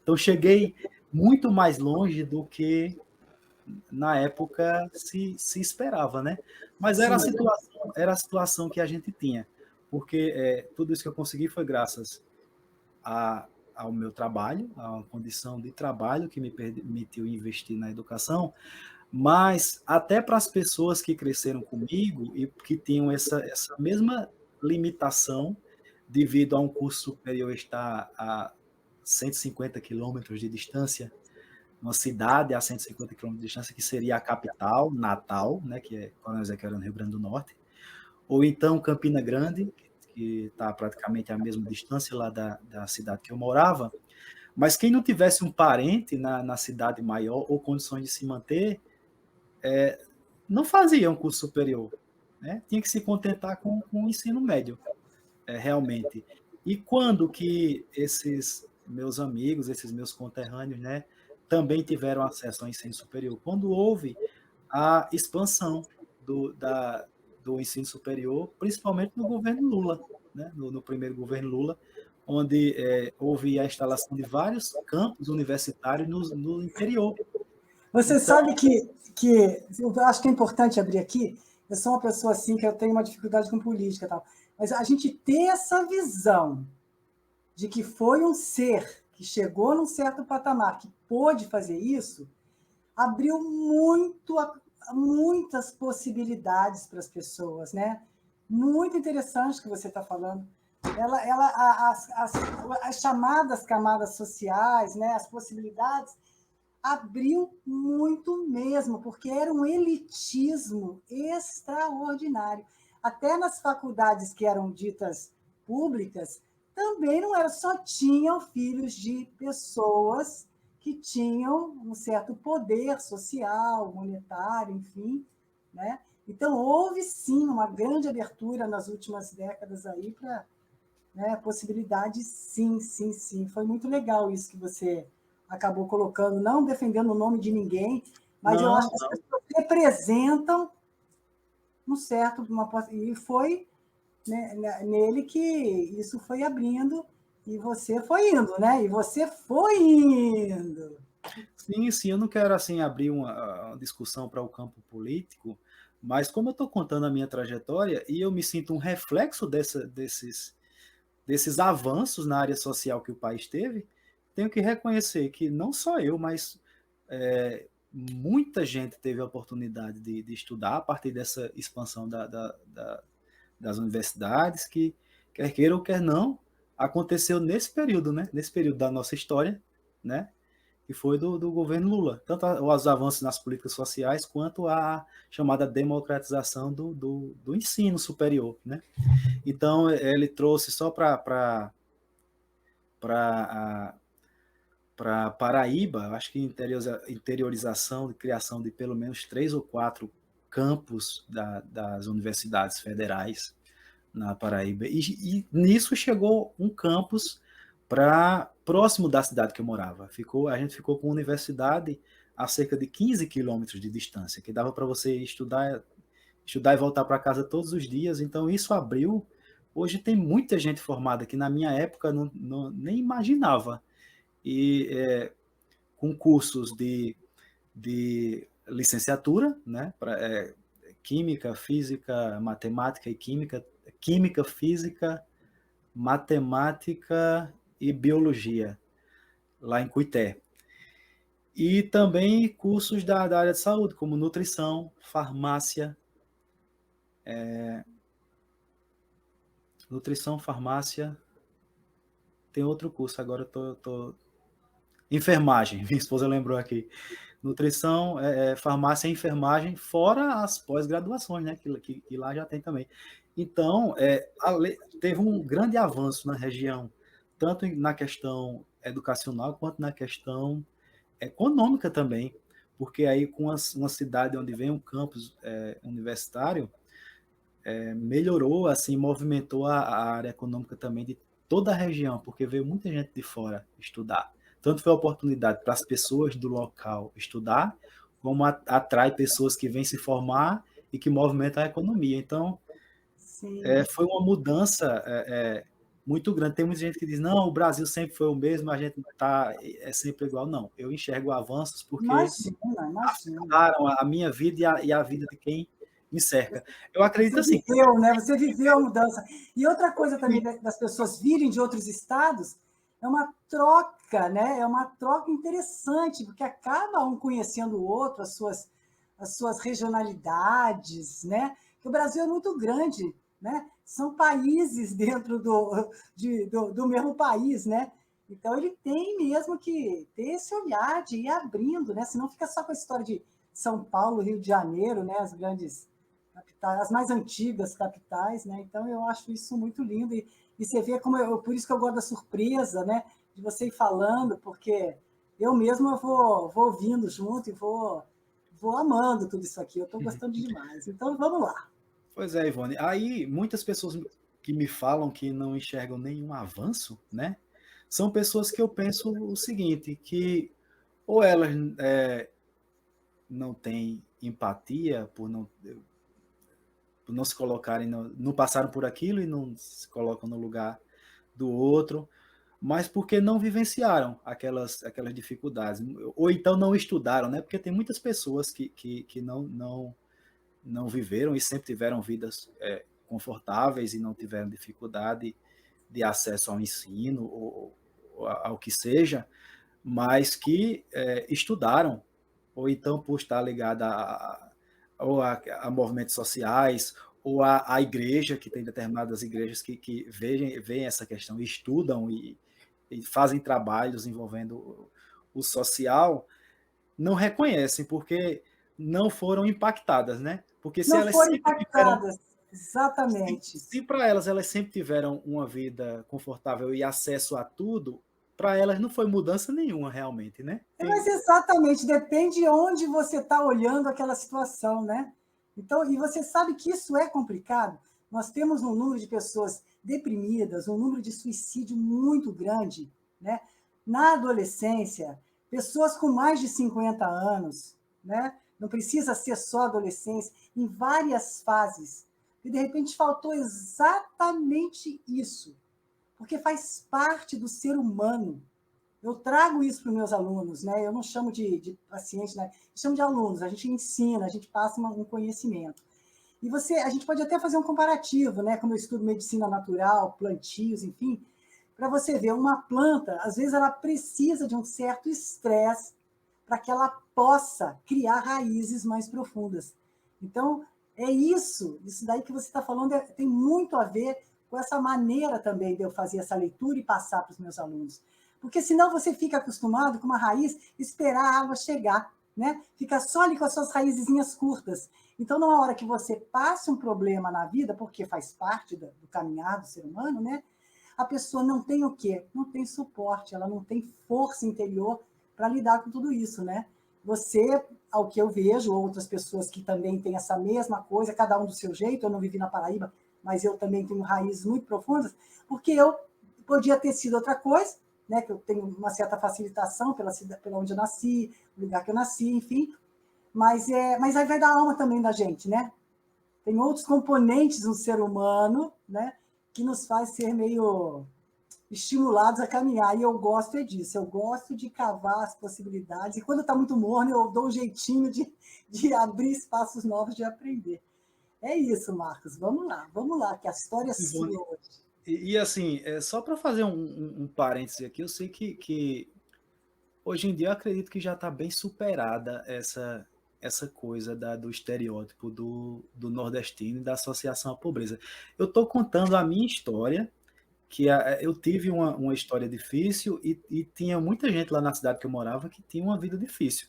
Então, cheguei muito mais longe do que na época se esperava, né? Mas Sim, era a situação que a gente tinha, porque tudo isso que eu consegui foi graças ao meu trabalho, a uma condição de trabalho que me permitiu investir na educação, mas até para as pessoas que cresceram comigo e que tinham essa mesma limitação devido a um curso superior estar a 150 quilômetros de distância, uma cidade a 150 quilômetros de distância, que seria a capital, Natal, né, que é Coronel Ezequiel, no Rio Grande do Norte, ou então Campina Grande, que está praticamente à mesma distância lá da cidade que eu morava, mas quem não tivesse um parente na cidade maior ou condições de se manter, não fazia um curso superior, né? Tinha que se contentar com o ensino médio, realmente. E quando que esses meus amigos, esses meus conterrâneos, né, também tiveram acesso ao ensino superior? Quando houve a expansão do ensino superior, principalmente no governo Lula, né? No primeiro governo Lula, onde houve a instalação de vários campos universitários no interior. Você Então, sabe que eu acho que é importante abrir aqui. Eu sou uma pessoa assim que eu tenho uma dificuldade com política e tal, mas a gente ter essa visão de que foi um ser que chegou num certo patamar, que pôde fazer isso, abriu muitas possibilidades para as pessoas, né? Muito interessante o que você está falando. As chamadas camadas sociais, né? As possibilidades, abriu muito mesmo, porque era um elitismo extraordinário. Até nas faculdades que eram ditas públicas, também não era, só tinham filhos de pessoas que tinham um certo poder social, monetário, enfim, né? Então houve sim uma grande abertura nas últimas décadas aí para, né, possibilidades, sim, sim, sim. Foi muito legal isso que você acabou colocando, não defendendo o nome de ninguém, mas eu não, acho que as pessoas representam um certo, e foi, né, nele que isso foi abrindo e você foi indo, né? E você foi indo. sim, sim, eu não quero assim abrir uma discussão para o campo político, mas como eu estou contando a minha trajetória e eu me sinto um reflexo desses avanços na área social que o país teve, tenho que reconhecer que não só eu, mas muita gente teve a oportunidade de estudar a partir dessa expansão das universidades, que, quer queira ou quer não, aconteceu nesse período, né? Nesse período da nossa história, né? Que foi do governo Lula, tanto os avanços nas políticas sociais quanto a chamada democratização do ensino superior, né? Então, ele trouxe só para Paraíba, acho que interiorização de criação de pelo menos 3 ou 4 campos das universidades federais na Paraíba. E nisso chegou um campus para próximo da cidade que eu morava. A gente ficou com a universidade a cerca de 15 quilômetros de distância, que dava para você estudar e voltar para casa todos os dias. Então isso abriu. Hoje tem muita gente formada que na minha época nem imaginava. E com cursos de licenciatura, né, química, física, matemática e química, física, matemática e biologia, lá em Cuité. E também cursos da área de saúde, como nutrição, farmácia, farmácia, tem outro curso, agora eu tô enfermagem, minha esposa lembrou aqui. Nutrição, farmácia e enfermagem, fora as pós-graduações, né, que lá já tem também. Então, teve um grande avanço na região, tanto na questão educacional quanto na questão econômica também, porque aí com uma cidade onde vem um campus universitário, melhorou, assim, movimentou a área econômica também de toda a região, porque veio muita gente de fora estudar. Tanto foi a oportunidade para as pessoas do local estudar, como atrai pessoas que vêm se formar e que movimentam a economia. Então, Sim. foi uma mudança muito grande. Tem muita gente que diz, não, o Brasil sempre foi o mesmo, a gente é sempre igual. Não, eu enxergo avanços porque Imagina, imagina. afetaram a minha vida e a vida de quem me cerca. Eu acredito Você assim, viveu, né? Você viveu a mudança. E outra coisa também das pessoas virem de outros estados é uma troca, né? É uma troca interessante, porque acaba um conhecendo o outro, as suas regionalidades, né? Que o Brasil é muito grande, né? São países dentro do mesmo país, né? Então ele tem mesmo que ter esse olhar de ir abrindo, né? Senão fica só com a história de São Paulo, Rio de Janeiro, né? As grandes capitais, as mais antigas capitais, né? Então eu acho isso muito lindo e você vê como por isso que eu gosto da surpresa, né? De você ir falando, porque eu mesma vou ouvindo junto e vou amando tudo isso aqui. Eu estou gostando demais. Então vamos lá. pois é, Ivone. Aí, muitas pessoas que me falam que não enxergam nenhum avanço, né? São pessoas que eu penso o seguinte, que ou elas não têm empatia por não se colocarem, não passaram por aquilo e não se colocam no lugar do outro, mas porque não vivenciaram aquelas dificuldades, ou então não estudaram, né? Porque tem muitas pessoas que não viveram e sempre tiveram vidas confortáveis e não tiveram dificuldade de acesso ao ensino ou ao que seja, mas que estudaram, ou então por estar ligada a movimentos sociais, ou a igreja, que tem determinadas igrejas que veem essa questão, estudam e fazem trabalhos envolvendo o social, não reconhecem, porque não foram impactadas, né? Porque se Não elas foram sempre tiveram, impactadas, exatamente. se para elas sempre tiveram uma vida confortável e acesso a tudo, para elas não foi mudança nenhuma realmente, né? Mas exatamente, depende de onde você está olhando aquela situação, né? Então, e você sabe que isso é complicado. Nós temos um número de pessoas deprimidas, um número de suicídio muito grande, né? Na adolescência, pessoas com mais de 50 anos, né? Não precisa ser só adolescência, em várias fases. E de repente faltou exatamente isso, porque faz parte do ser humano. Eu trago isso para os meus alunos, né? Eu não chamo de paciente, né? Eu chamo de alunos. A gente ensina, a gente passa um conhecimento. E a gente pode até fazer um comparativo, né? Como eu estudo medicina natural, plantios, enfim, para você ver uma planta, às vezes ela precisa de um certo estresse para que ela possa criar raízes mais profundas. Então, é isso daí que você está falando tem muito a ver com essa maneira também de eu fazer essa leitura e passar para os meus alunos. Porque senão você fica acostumado com uma raiz esperar a água chegar, né? Fica só ali com as suas raizinhas curtas. Então, na hora que você passa um problema na vida, porque faz parte do caminhar do ser humano, né? A pessoa não tem o quê? Não tem suporte, ela não tem força interior para lidar com tudo isso, né? Você, ao que eu vejo, outras pessoas que também têm essa mesma coisa, cada um do seu jeito, eu não vivi na Paraíba, mas eu também tenho raízes muito profundas, porque eu podia ter sido outra coisa, né, que eu tenho uma certa facilitação pela onde eu nasci, o lugar que eu nasci, enfim, mas aí vai da alma também da gente, né? Tem outros componentes no ser humano, né, que nos faz ser meio estimulados a caminhar, e eu gosto disso, eu gosto de cavar as possibilidades, e quando está muito morno, eu dou um jeitinho de abrir espaços novos de aprender. É isso, Marcos, vamos lá, que a história é sua Ivone, hoje. assim, só para fazer um parêntese aqui, eu sei que hoje em dia eu acredito que já está bem superada essa coisa do estereótipo do nordestino e da associação à pobreza. Eu estou contando a minha história, que eu tive uma história difícil e tinha muita gente lá na cidade que eu morava que tinha uma vida difícil.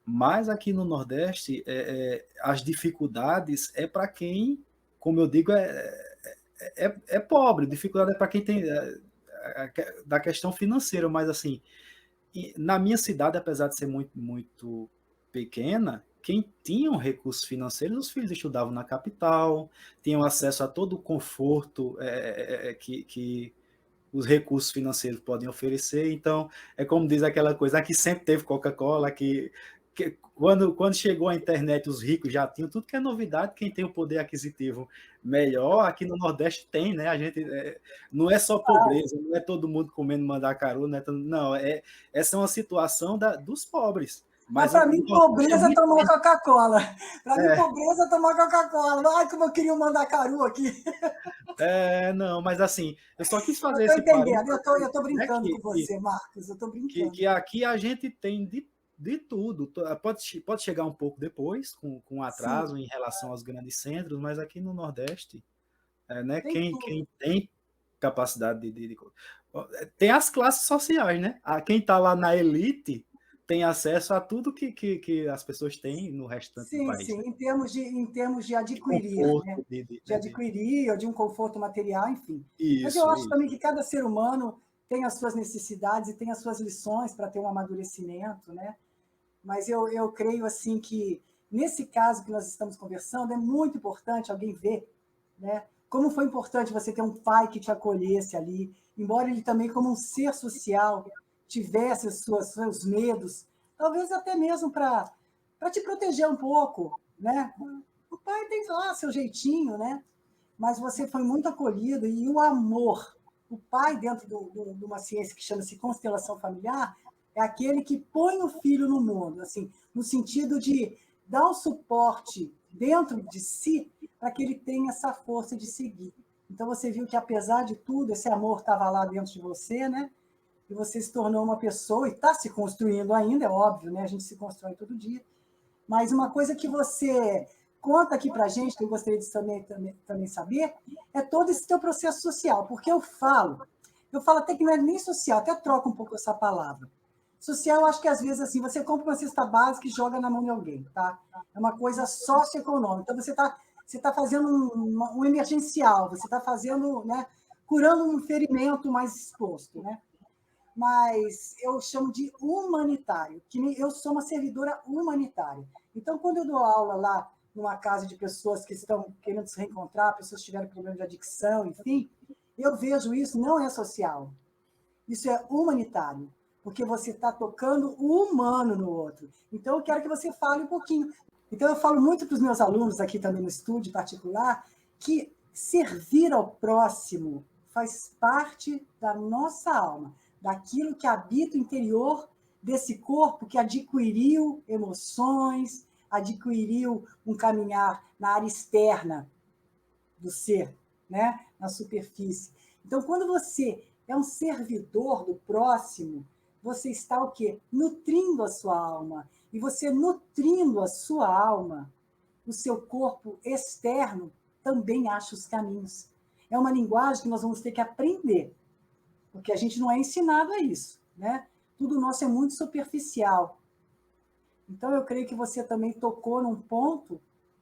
Mas aqui no Nordeste, as dificuldades é para quem, como eu digo, é pobre. Dificuldade é para quem tem da questão financeira, mas assim, na minha cidade, apesar de ser muito, muito pequena, quem tinha um recursos financeiros, os filhos estudavam na capital, tinham acesso a todo o conforto que os recursos financeiros podem oferecer. Então, é como diz aquela coisa, aqui sempre teve Coca-Cola, que quando chegou a internet, os ricos já tinham tudo que é novidade, quem tem o poder aquisitivo melhor, aqui no Nordeste tem, né? A gente não é só pobreza, não é todo mundo comendo mandacaru, né? Não, essa é uma situação dos pobres. Mas Mas o para mim, Nordeste é pobreza é muito. tomar Coca-Cola. Para mim, É, pobreza é tomar Coca-Cola. Ai, como eu queria um mandacaru aqui. não, mas assim, eu só quis Eu fazer estou esse entendendo, parênteses, eu tô né? brincando com você, Marcos. Eu estou brincando. Que aqui a gente tem de tudo. Pode chegar um pouco depois, com Sim, atraso em relação aos grandes centros, mas aqui no Nordeste, né, tem tudo. quem tem capacidade tem as classes sociais, né? Quem está lá na elite tem acesso a tudo que as pessoas têm no restante do Sim, país, sim, né? em termos de De adquirir, né? conforto, De adquirir, ou de um conforto material, enfim. Mas eu acho isso. também que cada ser humano tem as suas necessidades e tem as suas lições para ter um amadurecimento, né? Mas eu creio assim que, nesse caso que nós estamos conversando, é muito importante alguém ver, né? Como foi importante você ter um pai que te acolhesse ali, embora ele também, como um ser social, tivesse seus medos, talvez até mesmo para te proteger um pouco, né? O pai tem lá seu jeitinho, né? Mas você foi muito acolhido e O pai, dentro de uma ciência que chama-se constelação familiar, é aquele que põe o filho no mundo, assim, no sentido de dar o suporte dentro de si para que ele tenha essa força de seguir. Então, você viu que, apesar de tudo, esse amor estava lá dentro de você, né? E você se tornou uma pessoa, e está se construindo ainda, é óbvio, né? A gente se constrói todo dia. Mas uma coisa que você conta aqui para a gente, que eu gostaria de também saber, é todo esse teu processo social. Porque eu falo até que não é nem social, até troco um pouco essa palavra. Social, eu acho que às vezes assim, você compra uma cesta básica e joga na mão de alguém, tá? É uma coisa socioeconômica. Então você tá fazendo um emergencial, você está fazendo, né, curando um ferimento mais exposto, né? Mas eu chamo de humanitário, que eu sou uma servidora humanitária. Então, quando eu dou aula lá numa casa de pessoas que estão querendo se reencontrar, pessoas que tiveram problema de adicção, enfim, eu vejo isso, não é social, isso é humanitário, porque você está tocando o humano no outro. Então, eu quero que você fale um pouquinho. Então, eu falo muito para os meus alunos aqui também no estúdio particular que servir ao próximo faz parte da nossa alma, daquilo que habita o interior desse corpo que adquiriu emoções, adquiriu um caminhar na área externa do ser, né? Na superfície. Então, quando você é um servidor do próximo, você está o quê? Nutrindo a sua alma. E você nutrindo a sua alma, o seu corpo externo também acha os caminhos. É uma linguagem que nós vamos ter que aprender, porque a gente não é ensinado a isso, né? Tudo nosso é muito superficial. Então, eu creio que você também tocou num ponto,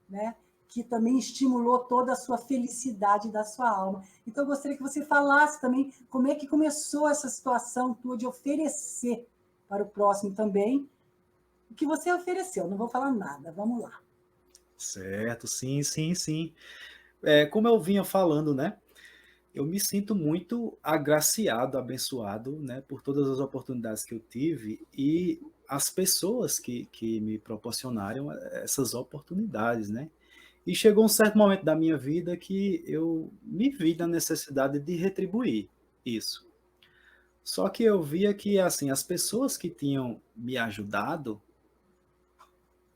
né, que também estimulou toda a sua felicidade da sua alma. Então, eu gostaria que você falasse também como é que começou essa situação tua de oferecer para o próximo também o que você ofereceu. Não vou falar nada, vamos lá. Certo, sim, sim, sim. Como eu vinha falando, né? Eu me sinto muito agraciado, abençoado, né, por todas as oportunidades que eu tive e as pessoas que me proporcionaram essas oportunidades, né? E chegou um certo momento da minha vida que eu me vi na necessidade de retribuir isso. Só que eu via que, assim, as pessoas que tinham me ajudado,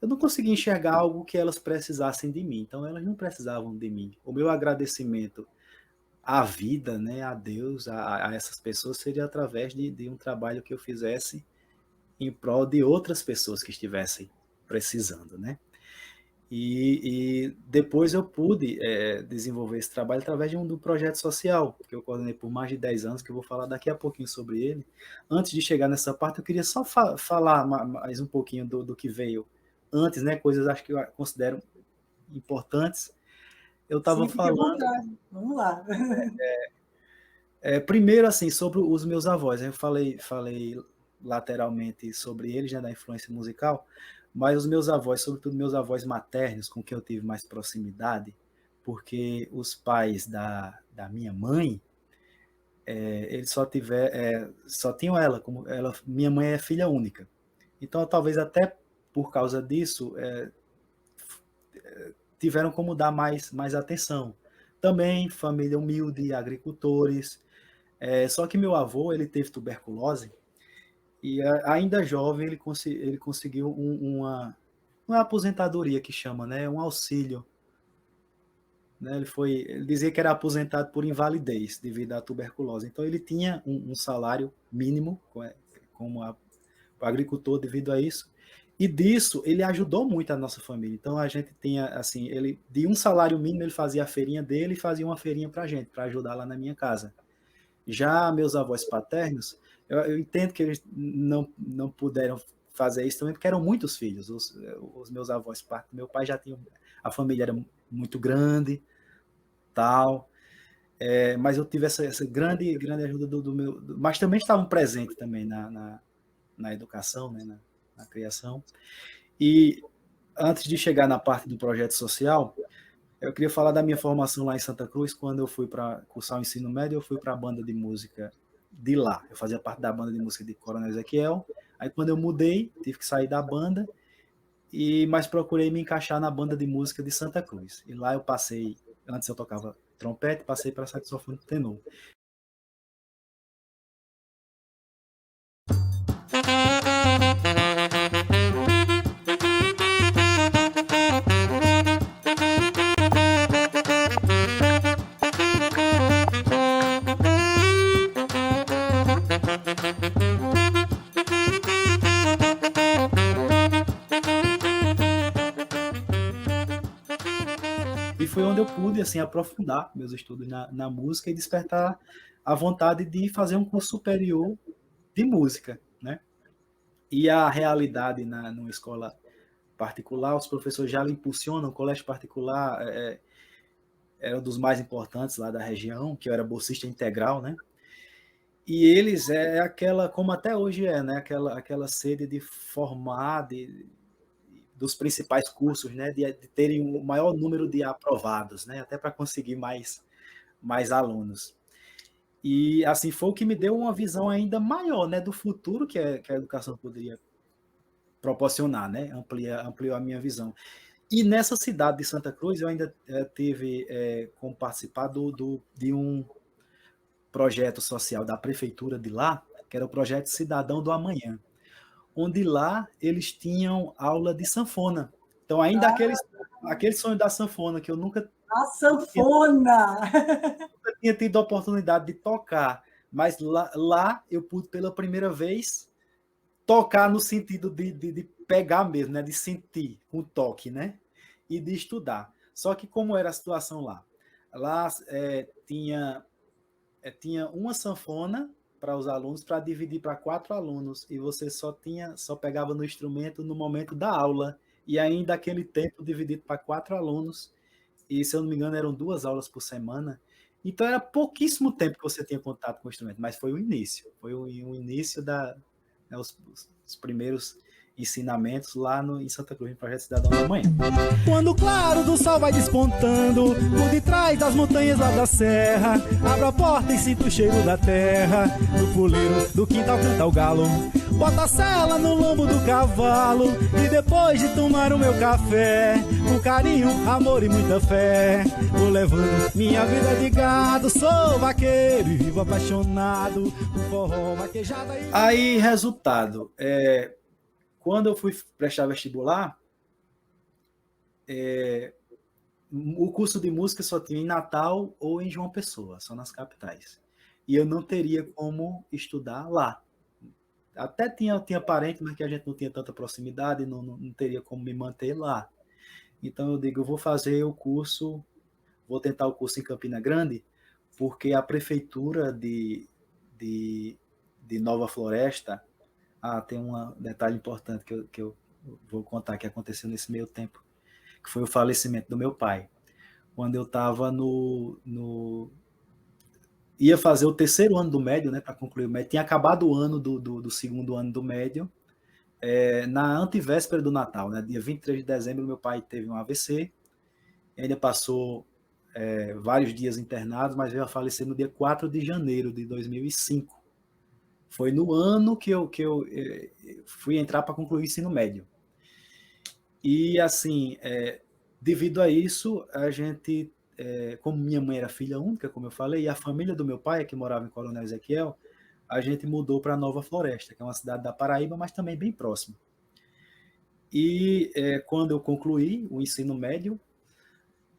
eu não conseguia enxergar algo que elas precisassem de mim. Então, elas não precisavam de mim. O meu agradecimento à vida, né, a Deus, a essas pessoas, seria através de um trabalho que eu fizesse em prol de outras pessoas que estivessem precisando, né? E depois eu pude desenvolver esse trabalho através de um projeto social, que eu coordenei por mais de 10 anos, que eu vou falar daqui a pouquinho sobre ele. Antes de chegar nessa parte, eu queria só falar mais um pouquinho do que veio antes, né? Coisas acho que eu considero importantes. Eu estava Sim, fique à falando, vontade. Vamos lá. primeiro, assim, sobre os meus avós. Eu falei lateralmente sobre eles, né, da influência musical, mas os meus avós, sobretudo meus avós maternos, com quem eu tive mais proximidade, porque os pais da minha mãe, eles só tinham ela, como ela, minha mãe é filha única. Então, talvez até por causa disso, tiveram como dar mais atenção. Também família humilde, agricultores. Só que meu avô, ele teve tuberculose e ainda jovem ele conseguiu uma aposentadoria que chama, né? Um auxílio. Né? Ele dizia que era aposentado por invalidez devido à tuberculose. Então ele tinha um salário mínimo como o agricultor devido a isso. E disso ele ajudou muito a nossa família. Então a gente tinha assim, ele de um salário mínimo ele fazia a feirinha dele e fazia uma feirinha para a gente, para ajudar lá na minha casa. Já meus avós paternos, eu entendo que eles não puderam fazer isso também, porque eram muitos filhos. Os meus avós, parte do meu pai, já tinham. A família era muito grande, tal. Mas eu tive essa grande ajuda do meu. Mas também estavam presentes também na educação, né, na criação. E antes de chegar na parte do projeto social, eu queria falar da minha formação lá em Santa Cruz. Quando eu fui para cursar o ensino médio, eu fui para a banda de música de lá. Eu fazia parte da banda de música de Coronel Ezequiel. Aí quando eu mudei, tive que sair da banda, mas procurei me encaixar na banda de música de Santa Cruz. E lá eu passei, antes eu tocava trompete, passei para saxofone tenor. foi onde eu pude assim aprofundar meus estudos na música e despertar a vontade de fazer um curso superior de música, né? E a realidade numa escola particular, os professores já lhe impulsionam, o colégio particular era um dos mais importantes lá da região, que eu era bolsista integral, né? E eles aquela, como até hoje né? Aquela sede de formar, dos principais cursos, né? De terem o maior número de aprovados, né? Até para conseguir mais alunos. E assim foi o que me deu uma visão ainda maior, né? Do futuro que a educação poderia proporcionar, né? Ampliou a minha visão. E nessa cidade de Santa Cruz, eu ainda tive como participar de um projeto social da prefeitura de lá, que era o projeto Cidadão do Amanhã, onde lá eles tinham aula de sanfona. Então, ainda aquele sonho da sanfona, que eu nunca A sanfona! tinha tido a oportunidade de tocar, mas lá eu pude, pela primeira vez, tocar no sentido de pegar mesmo, né? De sentir com o toque, né? E de estudar. Só que como era a situação lá? Lá tinha uma sanfona para os alunos para dividir para 4 alunos e você só pegava no instrumento no momento da aula e ainda aquele tempo dividido para 4 alunos e se eu não me engano eram 2 aulas por semana. Então era pouquíssimo tempo que você tinha contato com o instrumento, mas foi o início, foi o início os primeiros ensinamentos lá em Santa Cruz, no Projeto Cidadão da Manhã. Quando o claro do sol vai despontando por detrás das montanhas lá da serra, abro a porta e sinto o cheiro da terra, no puleiro do quintal canta o galo, bota a sela no lombo do cavalo e depois de tomar o meu café, com carinho, amor e muita fé, vou levando minha vida de gado, sou vaqueiro e vivo apaixonado por forró, vaquejada e... Aí, resultado, quando eu fui prestar vestibular, o curso de música só tinha em Natal ou em João Pessoa, só nas capitais. E eu não teria como estudar lá. Até tinha parente, mas que a gente não tinha tanta proximidade, não teria como me manter lá. Então eu digo, eu vou fazer o curso, vou tentar o curso em Campina Grande, porque a prefeitura de Nova Floresta, tem um detalhe importante que eu vou contar que aconteceu nesse meio tempo, que foi o falecimento do meu pai. Quando eu estava ia fazer o terceiro ano do médio, né, para concluir o médio, tinha acabado o ano do segundo ano do médio, na antivéspera do Natal, né, dia 23 de dezembro, meu pai teve um AVC, ainda passou vários dias internados, mas veio a falecer no dia 4 de janeiro de 2005. Foi no ano que eu fui entrar para concluir o ensino médio. E, assim, devido a isso, a gente, como minha mãe era filha única, como eu falei, e a família do meu pai, que morava em Coronel Ezequiel, a gente mudou para Nova Floresta, que é uma cidade da Paraíba, mas também bem próxima. E quando eu concluí o ensino médio,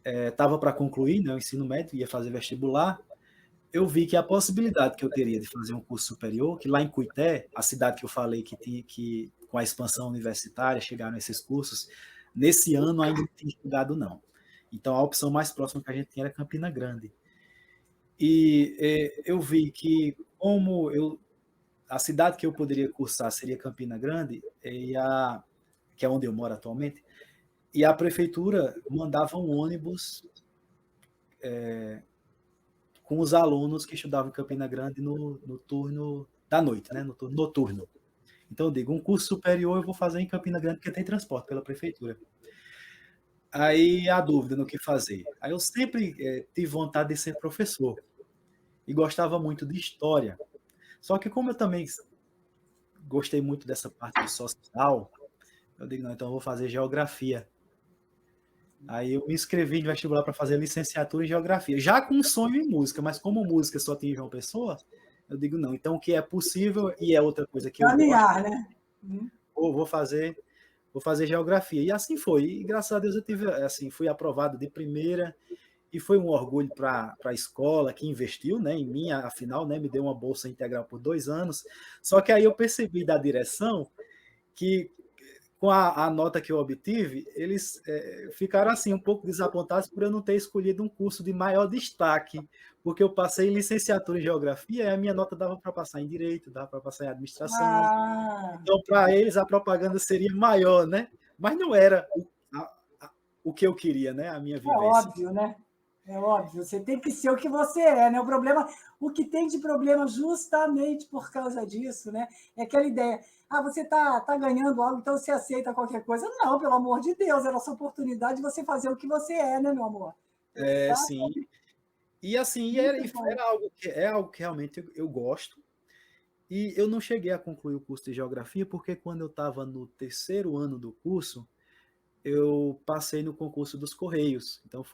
estava para concluir, né, o ensino médio, ia fazer vestibular, eu vi que a possibilidade que eu teria de fazer um curso superior, que lá em Cuité, a cidade que eu falei que com a expansão universitária chegaram esses cursos, nesse ano ainda não tinha estudado, não. Então a opção mais próxima que a gente tinha era Campina Grande. E eu vi que a cidade que eu poderia cursar seria Campina Grande, que é onde eu moro atualmente, e a prefeitura mandava um ônibus com os alunos que estudavam em Campina Grande no turno da noite, né? No turno noturno. Então eu digo, um curso superior eu vou fazer em Campina Grande porque tem transporte pela prefeitura. Aí a dúvida no que fazer. Aí eu sempre tive vontade de ser professor e gostava muito de história. Só que como eu também gostei muito dessa parte do social, eu digo, não, então eu vou fazer geografia. Aí eu me inscrevi no vestibular para fazer licenciatura em geografia, já com um sonho em música, mas como música só tinha João Pessoa, eu digo, não, então o que é possível e é outra coisa que eu Caminhar, gosto, né? vou fazer geografia. E assim foi. E graças a Deus eu tive, assim, fui aprovado de primeira e foi um orgulho para a escola que investiu, né, em mim, afinal, né, me deu uma bolsa integral por 2 anos. Só que aí eu percebi da direção que com a nota que eu obtive, eles ficaram assim um pouco desapontados por eu não ter escolhido um curso de maior destaque, porque eu passei em licenciatura em geografia e a minha nota dava para passar em direito, dava para passar em administração. Ah, Então, para eles, a propaganda seria maior, né? Mas não era o que eu queria, né? A minha é vivência. óbvio, né? É óbvio, você tem que ser o que você é, né? O que tem de problema justamente por causa disso, né? É aquela ideia, você tá ganhando algo, então você aceita qualquer coisa. Não, pelo amor de Deus, era a sua oportunidade de você fazer o que você é, né, meu amor? Sim. E assim, Muito bom. era algo que realmente eu gosto. E eu não cheguei a concluir o curso de geografia, porque quando eu estava no terceiro ano do curso, eu passei no concurso dos Correios. Então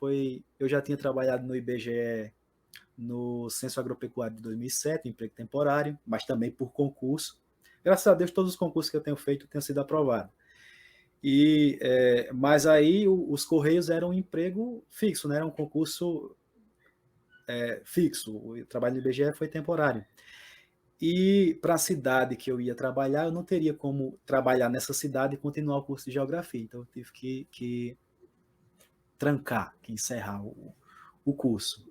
eu já tinha trabalhado no IBGE no Censo Agropecuário de 2007, emprego temporário, mas também por concurso. Graças a Deus, todos os concursos que eu tenho feito tenham sido aprovados. Mas aí os Correios eram um emprego fixo, né? Era um concurso fixo. O trabalho do IBGE foi temporário. E para a cidade que eu ia trabalhar, eu não teria como trabalhar nessa cidade e continuar o curso de geografia. Então, eu tive que trancar, que encerrar o curso.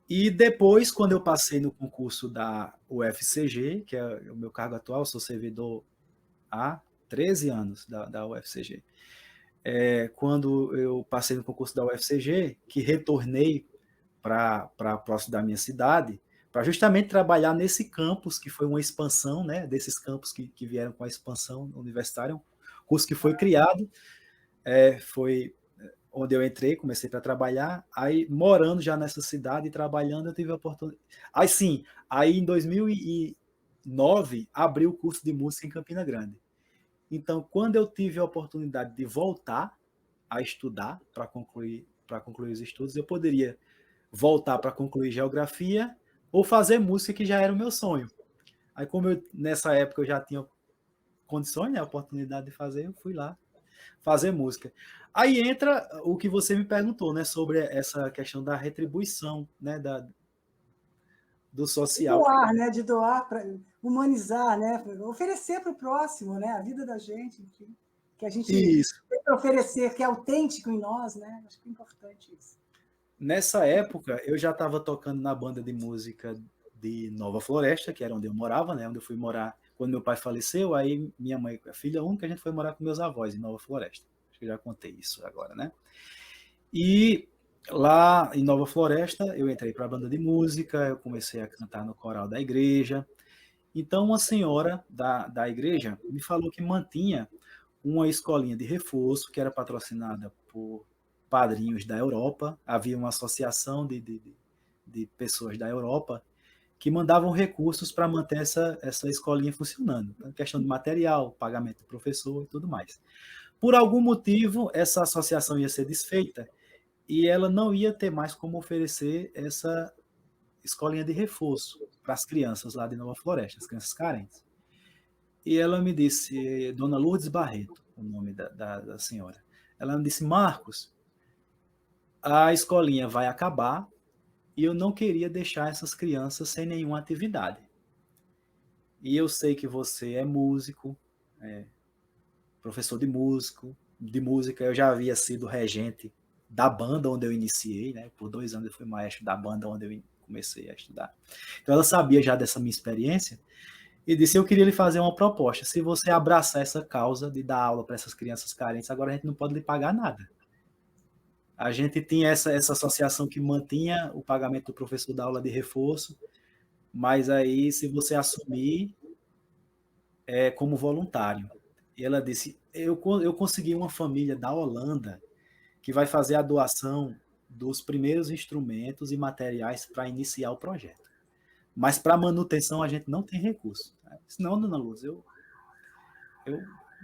E depois, quando eu passei no concurso da UFCG, que é o meu cargo atual, sou servidor há 13 anos da UFCG. Quando eu passei no concurso da UFCG, que retornei para próximo da minha cidade, para justamente trabalhar nesse campus, que foi uma expansão, né, desses campos que vieram com a expansão universitária, um curso que foi criado, foi onde eu entrei, comecei para trabalhar, aí morando já nessa cidade e trabalhando, eu tive a oportunidade. Aí em 2009, abri o curso de música em Campina Grande. Então, quando eu tive a oportunidade de voltar a estudar para concluir os estudos, eu poderia voltar para concluir geografia ou fazer música, que já era o meu sonho. Aí, nessa época eu já tinha condições, né, a oportunidade de fazer, eu fui lá fazer música. Aí entra o que você me perguntou, né, sobre essa questão da retribuição, né, do social. Doar, né? De doar para humanizar, né? Oferecer para o próximo, né? A vida da gente, enfim, que a gente Isso. tem que oferecer, que é autêntico em nós, né? Acho que é importante isso. Nessa época, eu já estava tocando na banda de música de Nova Floresta, que era onde eu morava, né? Onde eu fui morar quando meu pai faleceu. Aí minha mãe, a filha única, a gente foi morar com meus avós em Nova Floresta. Acho que eu já contei isso agora, né? E lá em Nova Floresta, eu entrei para a banda de música, eu comecei a cantar no coral da igreja. Então, uma senhora da igreja me falou que mantinha uma escolinha de reforço, que era patrocinada por padrinhos da Europa. Havia uma associação de pessoas da Europa que mandavam recursos para manter essa escolinha funcionando. Então, questão de material, pagamento do professor e tudo mais. Por algum motivo, essa associação ia ser desfeita e ela não ia ter mais como oferecer essa escolinha de reforço para as crianças lá de Nova Floresta, as crianças carentes. E ela me disse, Dona Lourdes Barreto, o nome da senhora, ela me disse, Marcos, a escolinha vai acabar e eu não queria deixar essas crianças sem nenhuma atividade. E eu sei que você é músico, professor de música, eu já havia sido regente da banda onde eu iniciei, né? Por 2 anos eu fui maestro da banda onde eu comecei a estudar. Então ela sabia já dessa minha experiência e disse, eu queria lhe fazer uma proposta, se você abraçar essa causa de dar aula para essas crianças carentes, agora a gente não pode lhe pagar nada. A gente tinha essa associação que mantinha o pagamento do professor da aula de reforço, mas aí, se você assumir, como voluntário. E ela disse, eu consegui uma família da Holanda que vai fazer a doação dos primeiros instrumentos e materiais para iniciar o projeto. Mas para manutenção a gente não tem recurso. Não, Dona Luz, eu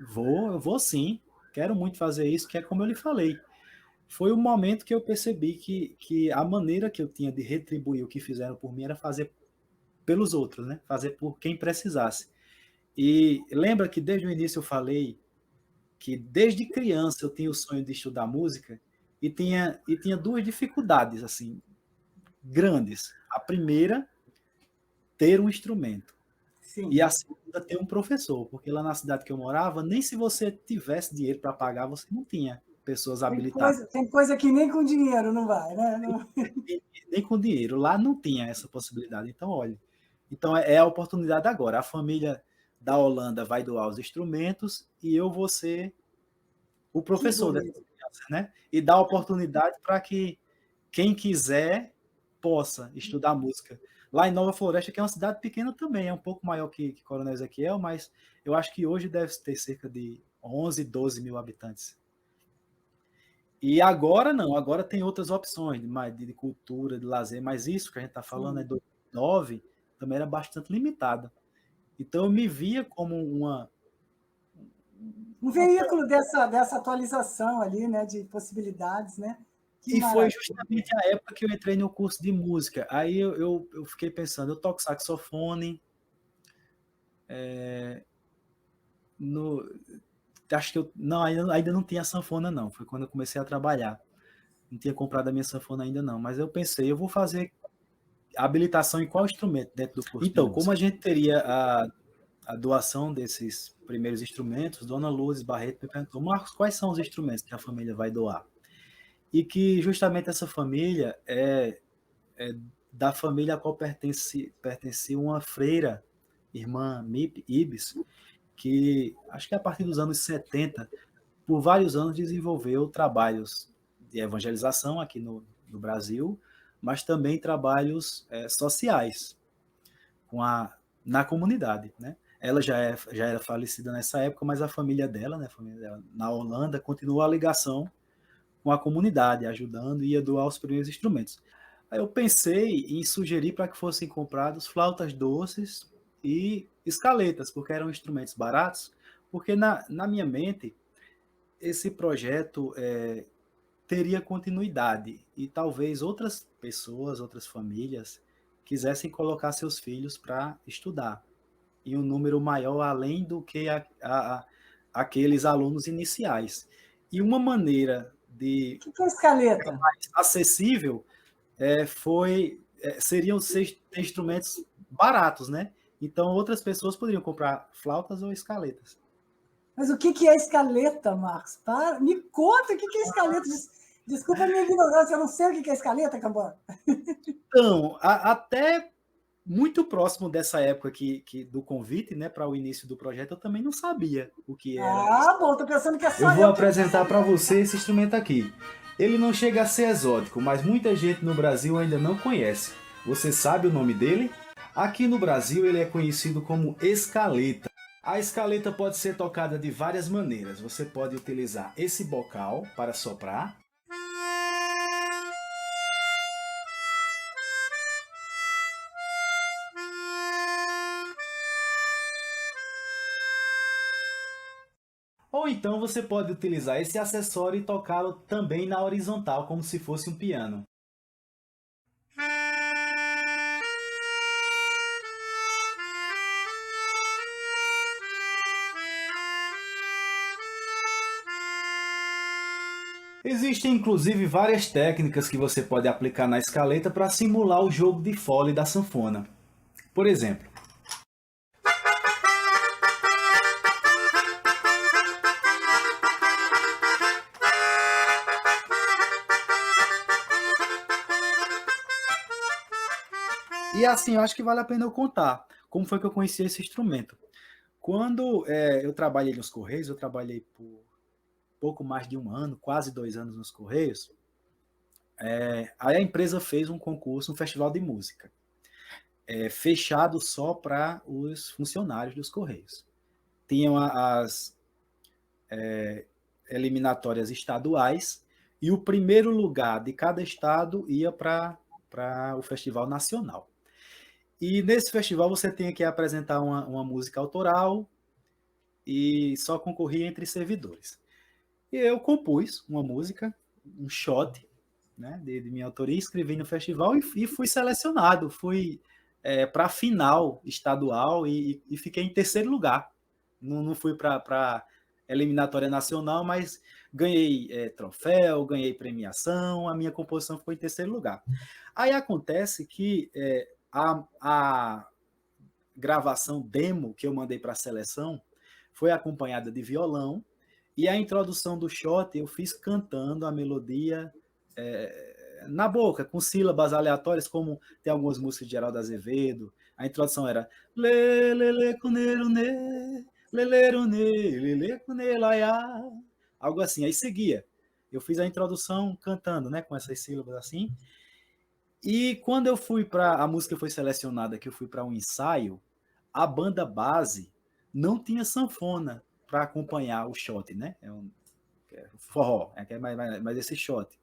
vou sim, quero muito fazer isso, que é como eu lhe falei. Foi o momento que eu percebi que a maneira que eu tinha de retribuir o que fizeram por mim era fazer pelos outros, né? Fazer por quem precisasse. E lembra que desde o início eu falei que desde criança eu tinha o sonho de estudar música e tinha 2 dificuldades assim grandes. A primeira, ter um instrumento. E Sim. a segunda, ter um professor, porque lá na cidade que eu morava, nem se você tivesse dinheiro para pagar, você não tinha pessoas habilitadas. Tem coisa que nem com dinheiro não vai, né? Nem com dinheiro. Lá não tinha essa possibilidade. Então, olha, então é a oportunidade agora. A família da Holanda vai doar os instrumentos e eu vou ser o Que professor dessas beleza. crianças, né? E dar oportunidade para que quem quiser possa estudar música. Lá em Nova Floresta, que é uma cidade pequena também, é um pouco maior que Coronel Ezequiel, mas eu acho que hoje deve ter cerca de 11, 12 mil habitantes. E agora não, agora tem outras opções de cultura, de lazer, mas isso que a gente está falando é Sim. do 2009, também era bastante limitada. Então eu me via como Um uma veículo dessa atualização ali, né? De possibilidades, né? Que e foi maravilha. justamente a época que eu entrei no curso de música. Aí eu fiquei pensando, eu toco saxofone, no, acho que eu não, ainda não tinha sanfona não, foi quando eu comecei a trabalhar. Não tinha comprado a minha sanfona ainda não, mas eu pensei, eu vou fazer habilitação em qual instrumento dentro do curso? Então, como a gente teria a doação desses primeiros instrumentos, Dona Lourdes Barreto me perguntou, Marcos, quais são os instrumentos que a família vai doar? E que justamente essa família é da família a qual pertencia uma freira, irmã Mip Ibis, que acho que a partir dos anos 70, por vários anos desenvolveu trabalhos de evangelização aqui no Brasil, mas também trabalhos sociais na comunidade, né? Ela já era falecida nessa época, mas a família dela, né, a família dela, na Holanda, continuou a ligação com a comunidade, ajudando e ia doar os primeiros instrumentos. Aí eu pensei em sugerir para que fossem comprados flautas doces e escaletas, porque eram instrumentos baratos, porque na minha mente esse projeto teria continuidade e talvez outras pessoas, outras famílias quisessem colocar seus filhos para estudar em um número maior além do que aqueles alunos iniciais. E uma maneira de O que é escaleta? acessível seriam ter instrumentos baratos, né? Então outras pessoas poderiam comprar flautas ou escaletas. Mas o que é escaleta, Marcos? Me conta o que é escaleta. Desculpa a minha ignorância, eu não sei o que é escaleta, Cambó. Então, até muito próximo dessa época do convite, né, para o início do projeto, eu também não sabia o que era. Ah, bom, tô pensando que é só Eu vou apresentar para você esse instrumento aqui. Ele não chega a ser exótico, mas muita gente no Brasil ainda não conhece. Você sabe o nome dele? Aqui no Brasil ele é conhecido como escaleta. A escaleta pode ser tocada de várias maneiras. Você pode utilizar esse bocal para soprar. Ou então você pode utilizar esse acessório e tocá-lo também na horizontal, como se fosse um piano. Existem inclusive várias técnicas que você pode aplicar na escaleta para simular o jogo de fole da sanfona. Por exemplo, E assim, eu acho que vale a pena eu contar como foi que eu conheci esse instrumento. Quando eu trabalhei nos Correios, eu trabalhei por pouco mais de um ano, quase 2 anos nos Correios. Aí a empresa fez um concurso, um festival de música, fechado só para os funcionários dos Correios. Tinham as eliminatórias estaduais e o primeiro lugar de cada estado ia para o festival nacional. E nesse festival você tinha que apresentar uma música autoral e só concorria entre servidores. E eu compus uma música, um shot, né, de minha autoria, escrevi no festival e fui selecionado. Fui para a final estadual e fiquei em terceiro lugar. Não fui para eliminatória nacional, mas ganhei troféu, ganhei premiação, a minha composição ficou em terceiro lugar. Aí acontece que gravação demo que eu mandei para a seleção foi acompanhada de violão, e a introdução do shot eu fiz cantando a melodia na boca, com sílabas aleatórias, como tem algumas músicas de Geraldo Azevedo. A introdução era lê, lê, lê, cuneiro, nê, lê, lê, nê, lê, lê, cune, laiá, algo assim. Aí seguia. Eu fiz a introdução cantando, né, com essas sílabas assim. E quando eu fui para a música foi selecionada, que eu fui para um ensaio, a banda base não tinha sanfona para acompanhar o shot, né? Forró, mais esse shot.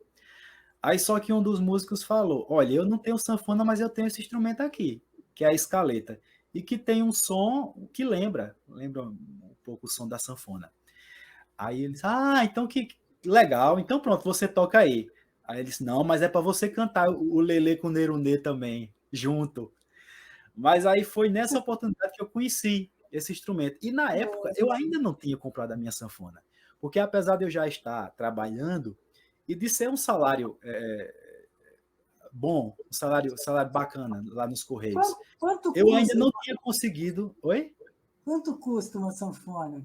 Aí só que um dos músicos falou: olha, eu não tenho sanfona, mas eu tenho esse instrumento aqui, que é a escaleta, e que tem um som que lembra um pouco o som da sanfona. Aí ele disse: ah, então que legal, então pronto, você toca aí. Aí ele disse: não, mas é para você cantar o Lelê com o Nerunê também, junto. Mas aí foi nessa oportunidade que eu conheci esse instrumento. E na época eu ainda não tinha comprado a minha sanfona, porque apesar de eu já estar trabalhando e de ser um salário bom, um salário bacana lá nos Correios, Quanto eu ainda custa? não tinha conseguido. Oi? Quanto custa uma sanfona?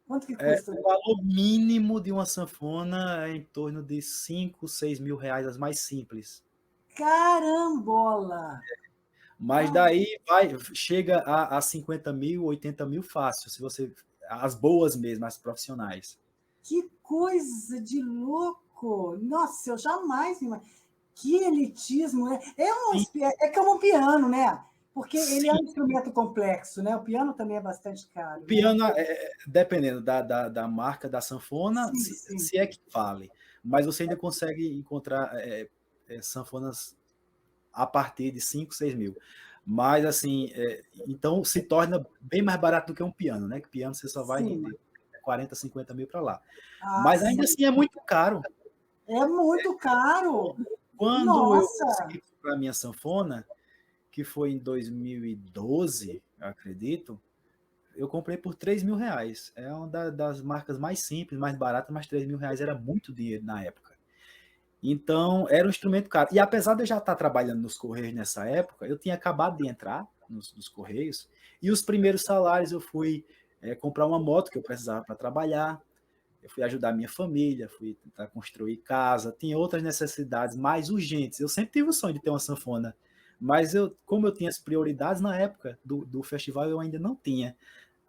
Quanto que O custa? valor mínimo de uma sanfona é em torno de 5, 6 mil reais, as mais simples. Carambola! Mas daí chega a 50 mil, 80 mil fácil, se você. As boas mesmo, as profissionais. Que coisa de louco! Nossa, eu jamais que elitismo, né? É como um piano, né? Porque ele é um instrumento complexo, né? O piano também é bastante caro. O Né? piano, dependendo da marca da sanfona, Sim. se equivale. Mas você ainda consegue encontrar sanfonas a partir de 5, 6 mil. Mas, assim, então se torna bem mais barato do que um piano, né? Que piano você só vai de 40, 50 mil para lá. Mas ainda assim é muito caro. É muito caro. Quando eu Nossa! consegui comprar a minha sanfona, que foi em 2012, eu acredito, eu comprei por 3 mil reais. É uma das marcas mais simples, mais baratas, mas 3 mil reais era muito dinheiro na época. Então, era um instrumento caro. E apesar de eu já estar trabalhando nos Correios nessa época, eu tinha acabado de entrar nos Correios, e os primeiros salários eu fui comprar uma moto que eu precisava para trabalhar, eu fui ajudar a minha família, fui tentar construir casa, tinha outras necessidades mais urgentes. Eu sempre tive o sonho de ter uma sanfona, mas como eu tinha as prioridades na época do festival, eu ainda não tinha.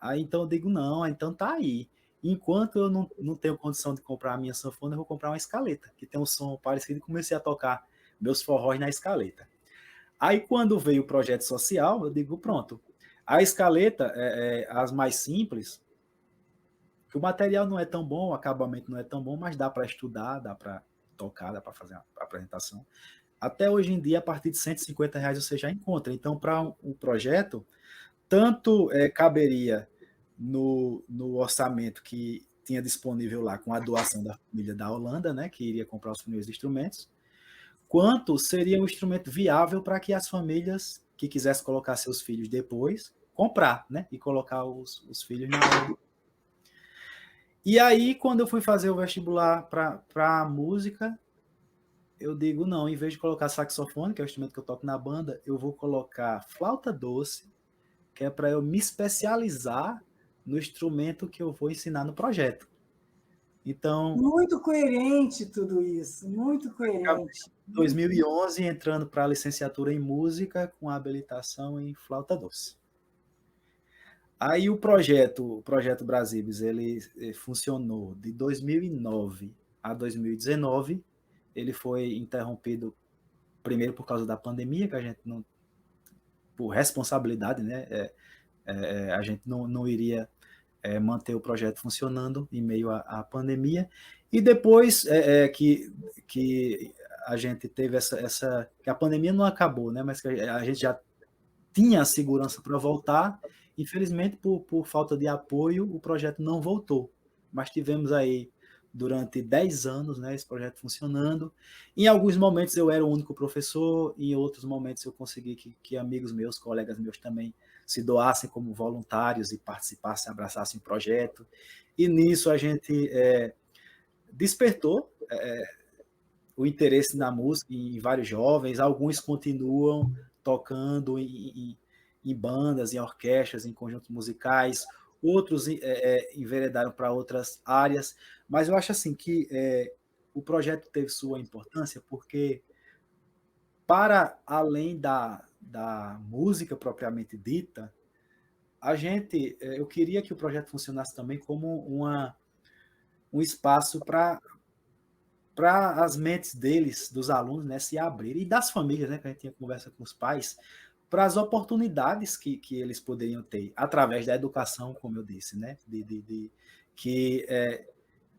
Aí então eu digo: não, então tá aí. Enquanto eu não tenho condição de comprar a minha sanfona, eu vou comprar uma escaleta, que tem um som parecido, e comecei a tocar meus forróis na escaleta. Aí quando veio o projeto social, eu digo: pronto. A escaleta, as mais simples, que o material não é tão bom, o acabamento não é tão bom, mas dá para estudar, dá para tocar, dá para fazer uma apresentação. Até hoje em dia, a partir de R$ 150 você já encontra. Então, para um projeto, tanto caberia no orçamento que tinha disponível lá com a doação da família da Holanda, né, que iria comprar os primeiros instrumentos, quanto seria um instrumento viável para que as famílias que quisessem colocar seus filhos depois, comprar, né, e colocar os filhos na aula. E aí, quando eu fui fazer o vestibular para a música, eu digo: não, em vez de colocar saxofone, que é o instrumento que eu toco na banda, eu vou colocar flauta doce, que é para eu me especializar no instrumento que eu vou ensinar no projeto. Então, muito coerente tudo isso, muito coerente. Em 2011, entrando para a licenciatura em música com a habilitação em flauta doce. Aí o projeto Brasílios, ele funcionou de 2009 a 2019. Ele foi interrompido primeiro por causa da pandemia, que a gente não, por responsabilidade, né? A gente não iria manter o projeto funcionando em meio à pandemia. E depois que a gente teve que a pandemia não acabou, né? Mas que a gente já tinha a segurança para voltar. Infelizmente, por falta de apoio, o projeto não voltou. Mas tivemos aí, durante 10 anos, né, esse projeto funcionando. Em alguns momentos eu era o único professor, em outros momentos eu consegui que amigos meus, colegas meus também se doassem como voluntários e participassem, abraçassem o projeto. E nisso a gente despertou o interesse na música em vários jovens. Alguns continuam tocando em bandas, em orquestras, em conjuntos musicais, outros enveredaram para outras áreas, mas eu acho assim que o projeto teve sua importância porque, para além da música propriamente dita, eu queria que o projeto funcionasse também como um espaço para as mentes deles, dos alunos, né, se abrirem, e das famílias, né, que a gente tinha conversa com os pais, para as oportunidades que eles poderiam ter, através da educação, como eu disse, né, que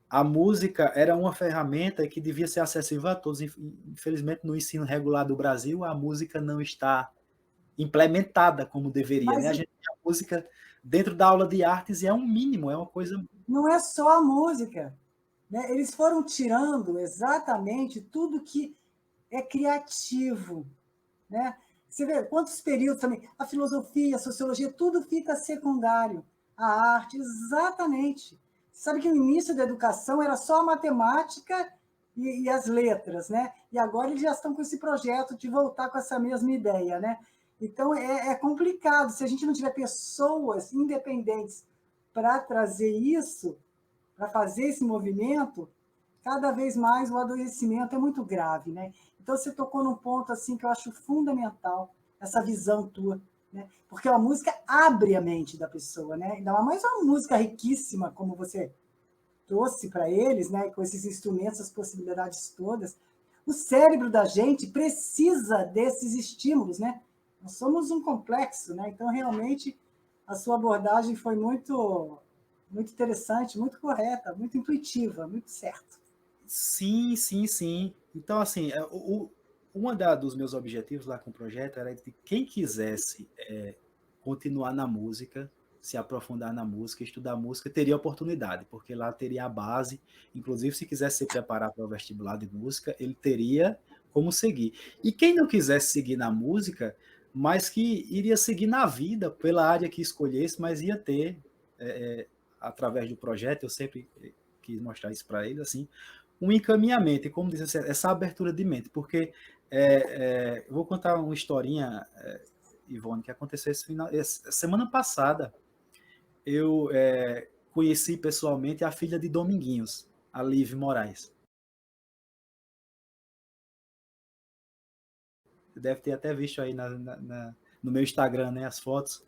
a música era uma ferramenta que devia ser acessível a todos. Infelizmente, no ensino regular do Brasil, a música não está implementada como deveria, né? Mas A gente tem a música dentro da aula de artes e é um mínimo, é uma coisa... não é só a música, né? Eles foram tirando exatamente tudo que é criativo, né? Você vê quantos períodos também, a filosofia, a sociologia, tudo fica secundário. A arte, exatamente. Sabe que no início da educação era só a matemática e as letras, né? E agora eles já estão com esse projeto de voltar com essa mesma ideia, né? Então é complicado. Se a gente não tiver pessoas independentes para trazer isso, para fazer esse movimento, cada vez mais o adoecimento é muito grave, né? Então você tocou num ponto assim que eu acho fundamental, essa visão tua, né? Porque a música abre a mente da pessoa, né? Ainda mais uma música riquíssima como você trouxe para eles, né? Com esses instrumentos, as possibilidades todas. O cérebro da gente precisa desses estímulos, né? Nós somos um complexo, né? Então realmente a sua abordagem foi muito interessante, muito correta, muito intuitiva, muito certo. Sim, sim, sim. Então, assim, dos meus objetivos lá com o projeto era de quem quisesse continuar na música, se aprofundar na música, estudar música, teria oportunidade, porque lá teria a base. Inclusive, se quisesse se preparar para o vestibular de música, ele teria como seguir. E quem não quisesse seguir na música, mas que iria seguir na vida, pela área que escolhesse, mas ia ter, através do projeto, eu sempre quis mostrar isso para ele, assim, um encaminhamento, e como diz, essa abertura de mente, porque eu vou contar uma historinha, Ivone, que aconteceu semana passada. Eu conheci pessoalmente a filha de Dominguinhos, a Liv Moraes. Você deve ter até visto aí no meu Instagram, né, as fotos.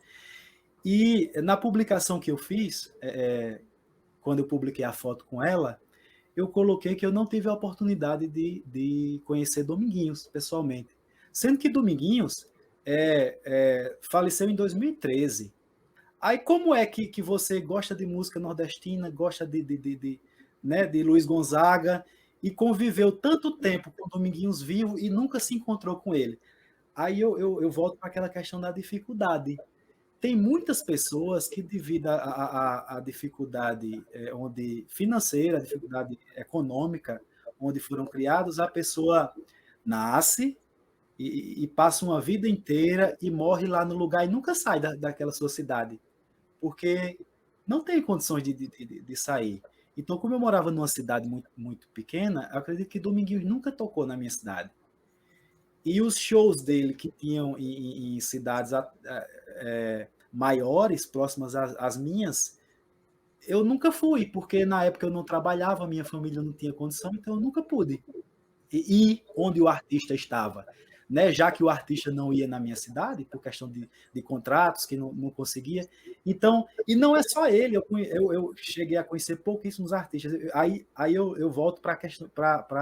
E na publicação que eu fiz, quando eu publiquei a foto com ela, eu coloquei que eu não tive a oportunidade de conhecer Dominguinhos pessoalmente. Sendo que Dominguinhos faleceu em 2013. Aí como é que você gosta de música nordestina, gosta né, de Luiz Gonzaga, e conviveu tanto tempo com Dominguinhos vivo e nunca se encontrou com ele? Aí eu volto para aquela questão da dificuldade. Tem muitas pessoas que, devido à dificuldade financeira, a dificuldade econômica, onde foram criados, a pessoa nasce e passa uma vida inteira e morre lá no lugar e nunca sai daquela sua cidade, porque não tem condições de sair. Então, como eu morava numa cidade muito, muito pequena, eu acredito que Dominguinhos nunca tocou na minha cidade. E os shows dele que tinham em cidades maiores, próximas às minhas, eu nunca fui, porque na época eu não trabalhava, minha família não tinha condição, então eu nunca pude ir onde o artista estava. Né? Já que o artista não ia na minha cidade, por questão de contratos, que não conseguia. Então, e não é só ele, eu cheguei a conhecer pouquíssimos artistas. Aí eu volto para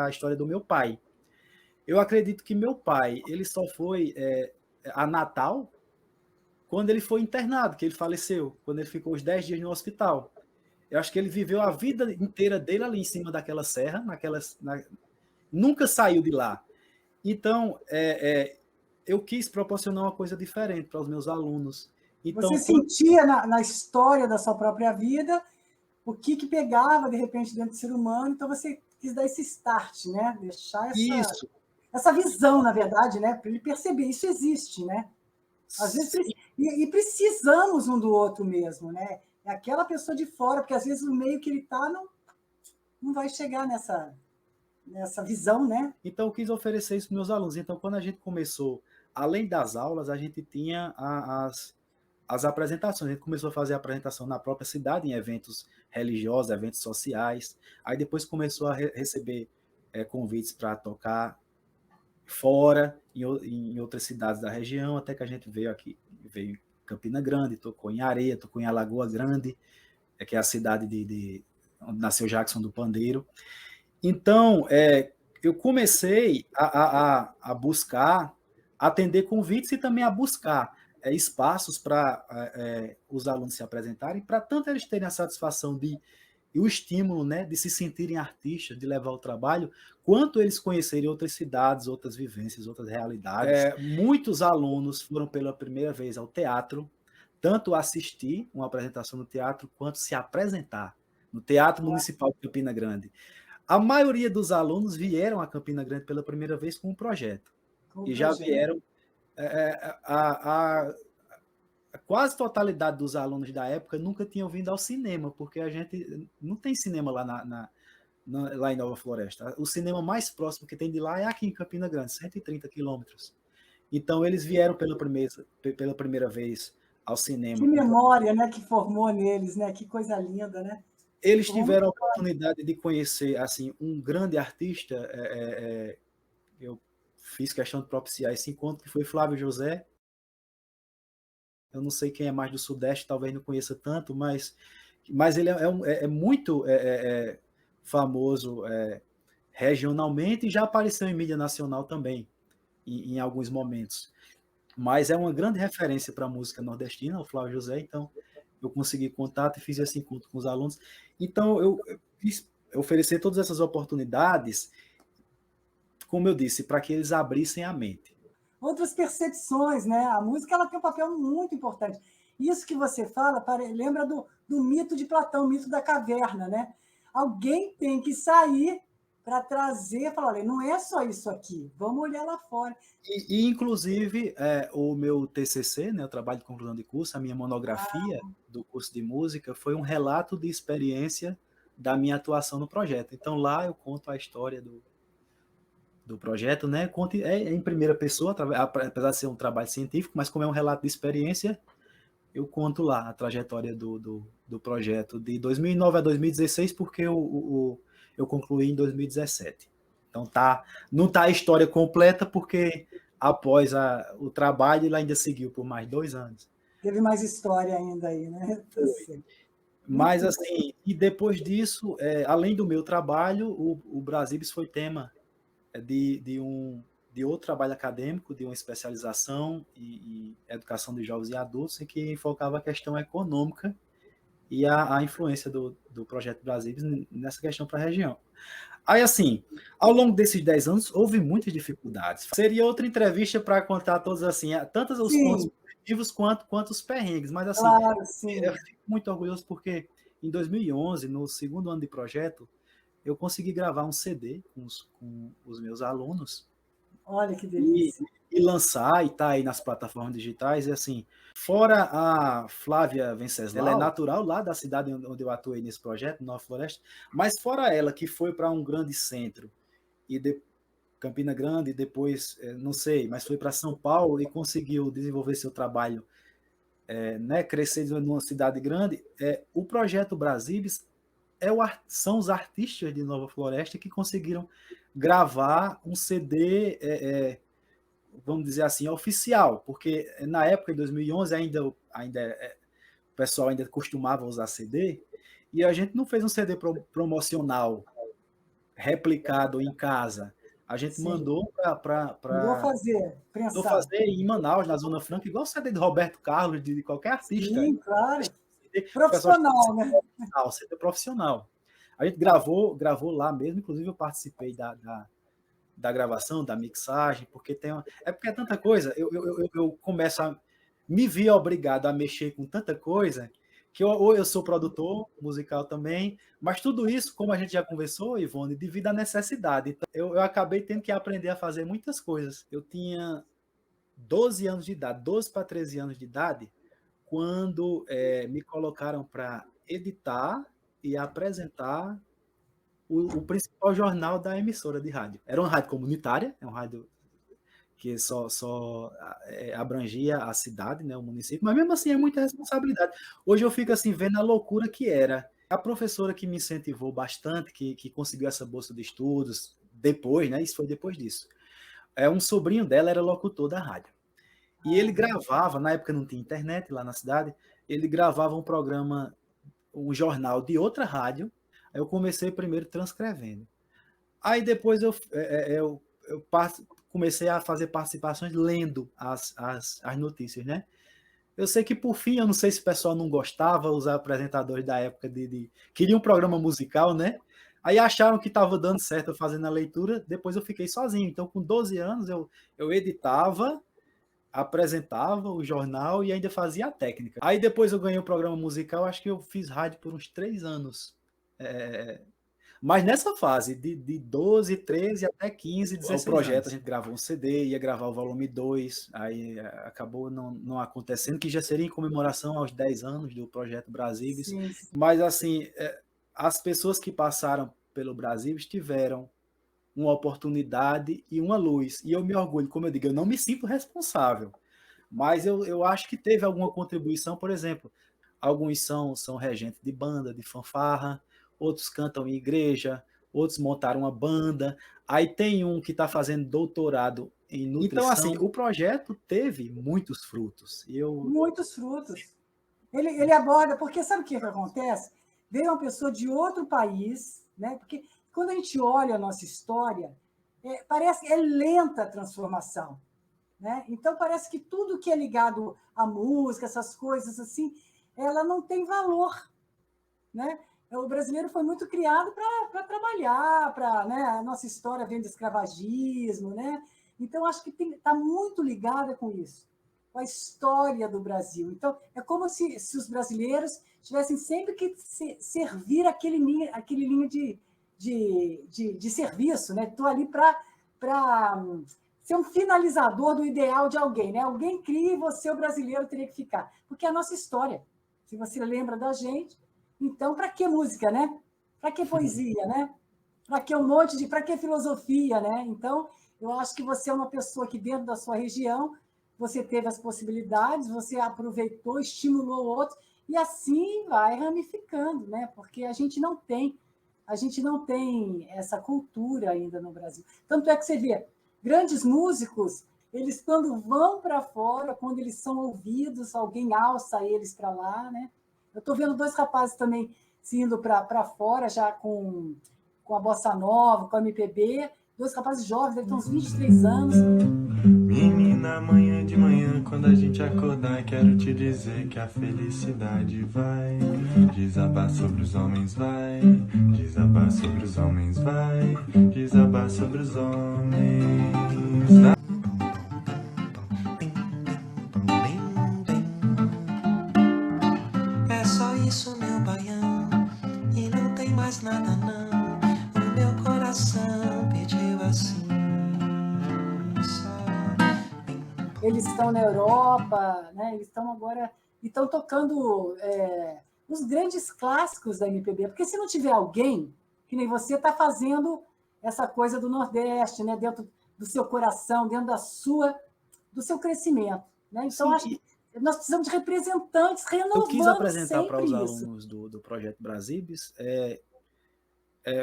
a história do meu pai. Eu acredito que meu pai, ele só foi a Natal quando ele foi internado, que ele faleceu, quando ele ficou os 10 dias no hospital. Eu acho que ele viveu a vida inteira dele ali em cima daquela serra, nunca saiu de lá. Então, eu quis proporcionar uma coisa diferente para os meus alunos. Então, você sentia na história da sua própria vida o que pegava, de repente, dentro do ser humano, então você quis dar esse start, né? Deixar essa visão, na verdade, né? Para ele perceber, isso existe, né? Às vezes, e precisamos um do outro mesmo, né? É aquela pessoa de fora, porque às vezes o meio que ele está não vai chegar nessa visão, né? Então, eu quis oferecer isso para meus alunos. Então, quando a gente começou além das aulas, a gente tinha as apresentações. A gente começou a fazer apresentação na própria cidade, em eventos religiosos, eventos sociais. Aí depois começou a receber convites para tocar fora, em outras cidades da região, até que a gente veio aqui, veio em Campina Grande, tocou em Areia, tocou em Alagoa Grande, que é a cidade onde nasceu Jackson do Pandeiro. Então, eu comecei a buscar, atender convites e também a buscar espaços para os alunos se apresentarem, para tanto eles terem a satisfação e o estímulo, né, de se sentirem artistas, de levar o trabalho, quanto eles conhecerem outras cidades, outras vivências, outras realidades. Muitos alunos foram pela primeira vez ao teatro, tanto assistir uma apresentação no teatro, quanto se apresentar no Teatro Municipal de Campina Grande. A maioria dos alunos vieram a Campina Grande pela primeira vez com um projeto. Já vieram a quase totalidade dos alunos da época nunca tinham vindo ao cinema, porque a gente não tem cinema lá, lá em Nova Floresta. O cinema mais próximo que tem de lá é aqui em Campina Grande, 130 quilômetros. Então, eles vieram pela primeira vez ao cinema. Que memória, né, que formou neles, né? Que coisa linda, né? Eles tiveram a oportunidade de conhecer assim, um grande artista. Eu fiz questão de propiciar esse encontro, que foi Flávio José. Eu não sei quem é mais do Sudeste, talvez não conheça tanto, mas ele é muito famoso regionalmente e já apareceu em mídia nacional também, em alguns momentos. Mas é uma grande referência para a música nordestina, o Flávio José, então eu consegui contato e fiz esse encontro com os alunos. Então, eu quis oferecer todas essas oportunidades, como eu disse, para que eles abrissem a mente. Outras percepções, né? A música ela tem um papel muito importante. Isso que você fala lembra do mito de Platão, o mito da caverna, né? Alguém tem que sair para trazer, falar, olha, não é só isso aqui, vamos olhar lá fora. E inclusive, o meu TCC, né, o trabalho de conclusão de curso, a minha monografia do curso de música, foi um relato de experiência da minha atuação no projeto. Então, lá eu conto a história do projeto, né? Conto em primeira pessoa, apesar de ser um trabalho científico, mas como é um relato de experiência, eu conto lá a trajetória do projeto de 2009 a 2016, porque eu concluí em 2017. Então não está a história completa, porque após o trabalho ele ainda seguiu por mais 2 anos. Teve mais história ainda aí, né? Mas assim, e depois disso, além do meu trabalho, o Brasíbis foi tema de outro trabalho acadêmico, de uma especialização em educação de jovens e adultos, em que enfocava a questão econômica e a influência do projeto Brasíbis nessa questão para a região. Aí, assim, ao longo desses 10 anos, houve muitas dificuldades. Seria outra entrevista para contar todos, assim, tantos os pontos positivos quanto os perrengues, mas, assim, claro, sim. Eu fico muito orgulhoso porque, em 2011, no segundo ano de projeto, eu consegui gravar um CD com os meus alunos. Olha que delícia. E lançar, e tá aí nas plataformas digitais, e assim, fora a Flávia Venceslau, ela é natural lá da cidade onde eu atuei nesse projeto, Nova Floresta, mas fora ela, que foi para um grande centro, Campina Grande, e depois, não sei, mas foi para São Paulo e conseguiu desenvolver seu trabalho, né, crescer numa cidade grande, o projeto Brasíbis são os artistas de Nova Floresta que conseguiram gravar um CD, vamos dizer assim, oficial, porque na época, em 2011, o pessoal ainda costumava usar CD, e a gente não fez um CD promocional replicado em casa. A gente mandou Mandou fazer em Manaus, na Zona Franca, igual o CD de Roberto Carlos, de qualquer artista. Sim, claro. Profissional, né? CD profissional. A gente gravou lá mesmo, inclusive eu participei da gravação, da mixagem, porque porque é tanta coisa, eu começo a me ver obrigado a mexer com tanta coisa, que ou eu sou produtor musical também, mas tudo isso, como a gente já conversou, Ivone, devido à necessidade. Então, eu acabei tendo que aprender a fazer muitas coisas. Eu tinha 12 anos de idade, 12 para 13 anos de idade, quando me colocaram para editar e apresentar o principal jornal da emissora de rádio. Era uma rádio comunitária, é um rádio que só abrangia a cidade, né, o município, mas mesmo assim é muita responsabilidade. Hoje eu fico assim vendo a loucura que era. A professora que me incentivou bastante, que conseguiu essa bolsa de estudos, depois, né, isso foi depois disso. Um sobrinho dela era locutor da rádio. E ele gravava, na época não tinha internet lá na cidade, ele gravava um programa, um jornal de outra rádio. Aí eu comecei primeiro transcrevendo. Aí depois eu comecei a fazer participações lendo as notícias, né? Eu sei que, por fim, eu não sei se o pessoal não gostava, os apresentadores da época queriam um programa musical, né? Aí acharam que estava dando certo eu fazendo a leitura, depois eu fiquei sozinho. Então, com 12 anos, eu editava, apresentava o jornal e ainda fazia a técnica. Aí depois eu ganhei o programa musical, acho que eu fiz rádio por uns 3 anos. Mas nessa fase, de 12, 13 até 15, 16 o projeto, anos. A gente gravou um CD, ia gravar o volume 2, aí acabou não acontecendo, que já seria em comemoração aos 10 anos do Projeto Brasílios. Sim. Mas, assim, as pessoas que passaram pelo Brasílios tiveram uma oportunidade e uma luz. E eu me orgulho, como eu digo, eu não me sinto responsável, mas eu acho que teve alguma contribuição. Por exemplo, alguns são regentes de banda, de fanfarra, outros cantam em igreja, outros montaram uma banda, aí tem um que está fazendo doutorado em nutrição. Então, assim, o projeto teve muitos frutos. Muitos frutos. Ele aborda, porque sabe o que acontece? Veio uma pessoa de outro país, né? Porque quando a gente olha a nossa história, parece que é lenta a transformação, né? Então, parece que tudo que é ligado à música, essas coisas assim, ela não tem valor, né? O brasileiro foi muito criado para trabalhar, né? A nossa história vem do escravagismo, né? Então, acho que está muito ligada com isso, com a história do Brasil. Então, é como se os brasileiros tivessem sempre que servir aquele linha de serviço, né? Estou ali para ser um finalizador do ideal de alguém, né? Alguém cria e você, o brasileiro, teria que ficar. Porque é a nossa história. Se você lembra da gente, então, para que música, né? Para que poesia, né? Para que para que filosofia, né? Então, eu acho que você é uma pessoa que, dentro da sua região, você teve as possibilidades, você aproveitou, estimulou outros, e assim vai ramificando, né? Porque a gente não tem essa cultura ainda no Brasil. Tanto é que você vê, grandes músicos, eles quando vão para fora, quando eles são ouvidos, alguém alça eles para lá, né? Eu estou vendo 2 rapazes também se indo para fora, já com a bossa nova, com a MPB, 2 rapazes jovens, eles estão uns 23 anos. Menina, amanhã de manhã, quando a gente acordar, quero te dizer que a felicidade vai desabar sobre os homens, vai desabar sobre os homens, vai desabar sobre os homens. É só isso, meu baião, e não tem mais nada não. O meu coração pediu assim. Eles estão na Europa, né? Eles estão agora estão tocando os grandes clássicos da MPB, porque se não tiver alguém que nem você está fazendo essa coisa do Nordeste, né? Dentro do seu coração, dentro do seu crescimento, né? Então, acho que nós precisamos de representantes renovando. Eu quis apresentar para os alunos do Projeto Brasílios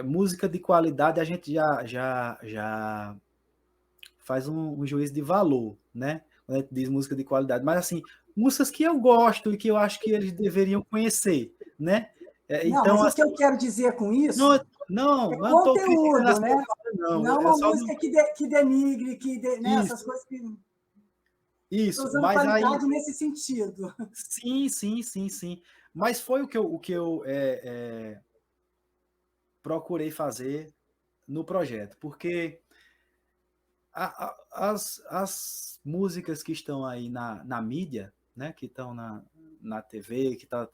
música de qualidade. A gente já faz um juízo de valor, né? Quando a gente diz música de qualidade, mas assim, músicas que eu gosto e que eu acho que eles deveriam conhecer, né? Então, mas o que eu quero dizer com isso não conteúdo, né? Não uma música que denigre, né? Essas coisas que... Isso, usando mas qualidade aí... nesse sentido. Sim. Mas foi o que eu procurei fazer no projeto, porque as músicas que estão aí na mídia, né, que estão na TV, que estão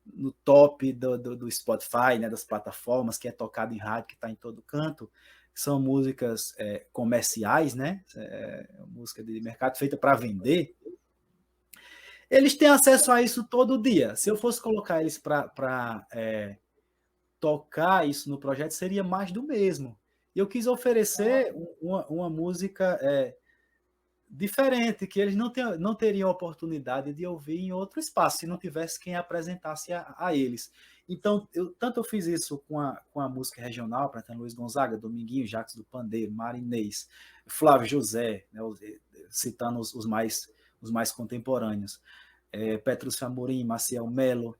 no top do Spotify, né, das plataformas, que é tocado em rádio, que está em todo canto, são músicas comerciais, né, música de mercado feita para vender. Eles têm acesso a isso todo dia. Se eu fosse colocar eles para tocar isso no projeto, seria mais do mesmo. E eu quis oferecer uma música diferente, que eles não teriam oportunidade de ouvir em outro espaço, se não tivesse quem apresentasse a eles. Então, eu fiz isso com a música regional, para Luiz Gonzaga, Dominguinho, Jacques do Pandeiro, Marinês, Flávio José, né, citando os mais contemporâneos, Petrúcio Amorim, Maciel Melo,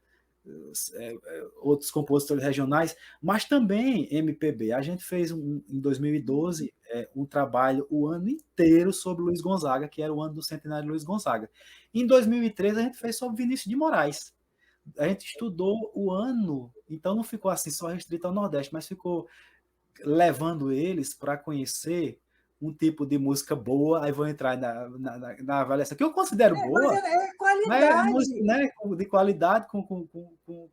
outros compositores regionais, mas também MPB. A gente fez em 2012 um trabalho o ano inteiro sobre Luiz Gonzaga, que era o ano do centenário de Luiz Gonzaga. Em 2013 a gente fez sobre Vinícius de Moraes. A gente estudou o ano, então não ficou assim só restrito ao Nordeste, mas ficou levando eles para conhecer um tipo de música boa. Aí vou entrar na avaliação, que eu considero boa. Mas é qualidade. Música, né, de qualidade, com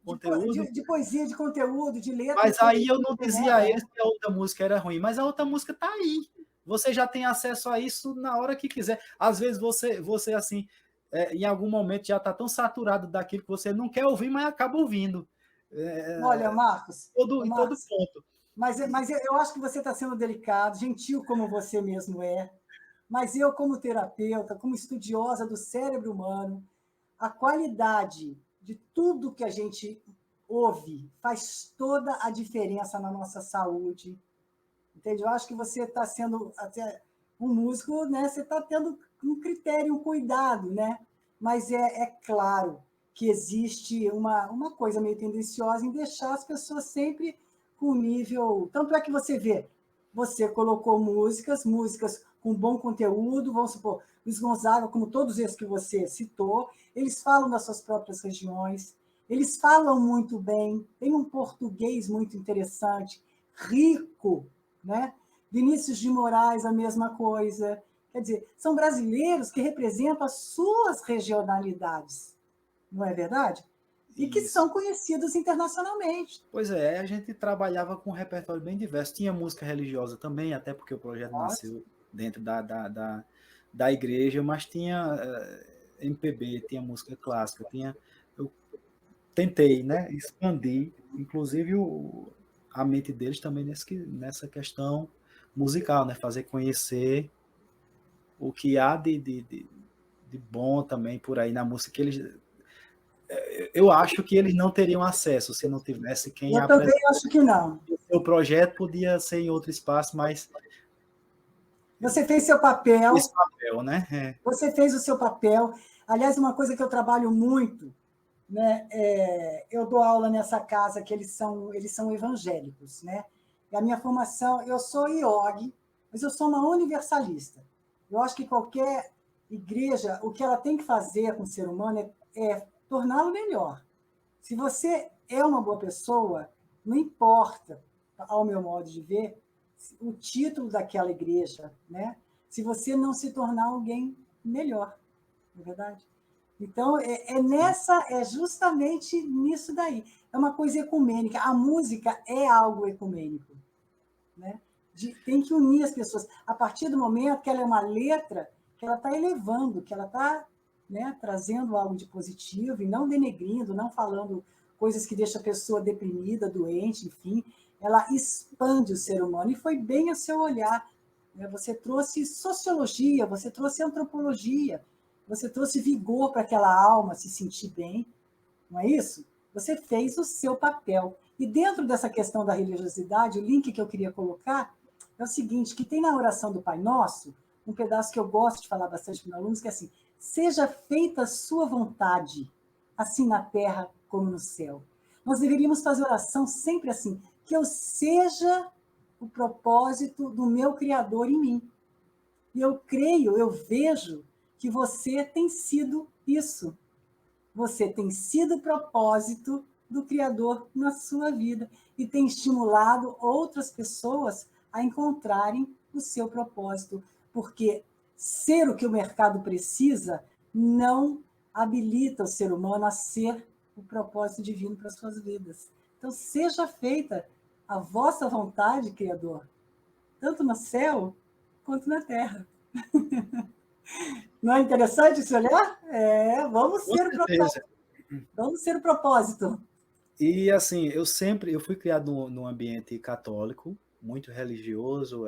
conteúdo. De poesia, de conteúdo, de letra. Mas aí eu não dizia a eles que a outra música era ruim, mas a outra música está aí. Você já tem acesso a isso na hora que quiser. Às vezes você assim, em algum momento já está tão saturado daquilo que você não quer ouvir, mas acaba ouvindo. Olha, Marcos. Em todo ponto. Mas eu acho que você está sendo delicado, gentil como você mesmo é. Mas eu, como terapeuta, como estudiosa do cérebro humano, a qualidade de tudo que a gente ouve faz toda a diferença na nossa saúde. Entende? Eu acho que você está sendo até um músico, né? Você está tendo um critério, um cuidado, né? Mas é claro que existe uma coisa meio tendenciosa em deixar as pessoas sempre com nível... Tanto é que você vê, você colocou músicas com bom conteúdo, vamos supor, Luiz Gonzaga, como todos esses que você citou, eles falam das suas próprias regiões, eles falam muito bem, tem um português muito interessante, rico, né? Vinícius de Moraes, a mesma coisa. Quer dizer, são brasileiros que representam as suas regionalidades, não é verdade? E que são conhecidos internacionalmente. Pois é, a gente trabalhava com um repertório bem diverso. Tinha música religiosa também, até porque o projeto nasceu dentro da igreja, mas tinha MPB, tinha música clássica, eu tentei, né, expandir, inclusive a mente deles também nessa questão musical, né, fazer conhecer o que há de bom também por aí na música, que eles... Eu acho que eles não teriam acesso se não tivesse quem apresentasse. Eu também acho que não. O projeto podia ser em outro espaço, mas... Você fez seu papel. Esse papel, né? Você fez o seu papel. Aliás, uma coisa que eu trabalho muito, né? Eu dou aula nessa casa que eles são evangélicos, né? E a minha formação, eu sou IOG, mas eu sou uma universalista. Eu acho que qualquer igreja, o que ela tem que fazer com o ser humano é torná-lo melhor. Se você é uma boa pessoa, não importa, ao meu modo de ver, o título daquela igreja, né? Se você não se tornar alguém melhor, não é verdade? Então, é justamente nisso daí. É uma coisa ecumênica. A música é algo ecumênico, né? Tem que unir as pessoas. A partir do momento que ela é uma letra, que ela está elevando, que ela está, né, trazendo algo de positivo e não denegrindo, não falando coisas que deixam a pessoa deprimida, doente, enfim, ela expande o ser humano. E foi bem o seu olhar, né? Você trouxe sociologia, você trouxe antropologia, você trouxe vigor para aquela alma se sentir bem, não é isso? Você fez o seu papel. E dentro dessa questão da religiosidade, o link que eu queria colocar é o seguinte, que tem na oração do Pai Nosso, um pedaço que eu gosto de falar bastante com meus alunos, que é assim: seja feita a sua vontade, assim na terra como no céu. Nós deveríamos fazer oração sempre assim, que eu seja o propósito do meu Criador em mim. E eu creio, eu vejo que você tem sido isso. Você tem sido o propósito do Criador na sua vida e tem estimulado outras pessoas a encontrarem o seu propósito, porque ser o que o mercado precisa não habilita o ser humano a ser o propósito divino para as suas vidas. Então, seja feita a vossa vontade, Criador, tanto no céu quanto na terra. Não é interessante esse olhar? Vamos ser o propósito. Vamos ser o propósito. E, assim, eu fui criado num ambiente católico, muito religioso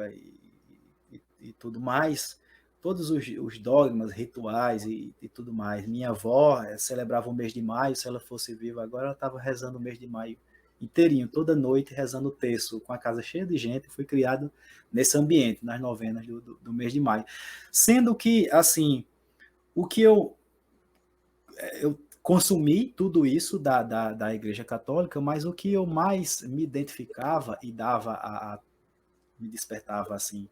e tudo mais, todos os dogmas, rituais e tudo mais. Minha avó celebrava o mês de maio, se ela fosse viva agora, ela estava rezando o mês de maio inteirinho, toda noite, rezando o terço, com a casa cheia de gente. Fui criado nesse ambiente, nas novenas do mês de maio. Sendo que, assim, o que eu consumi tudo isso da Igreja Católica, mas o que eu mais me identificava e me despertava assim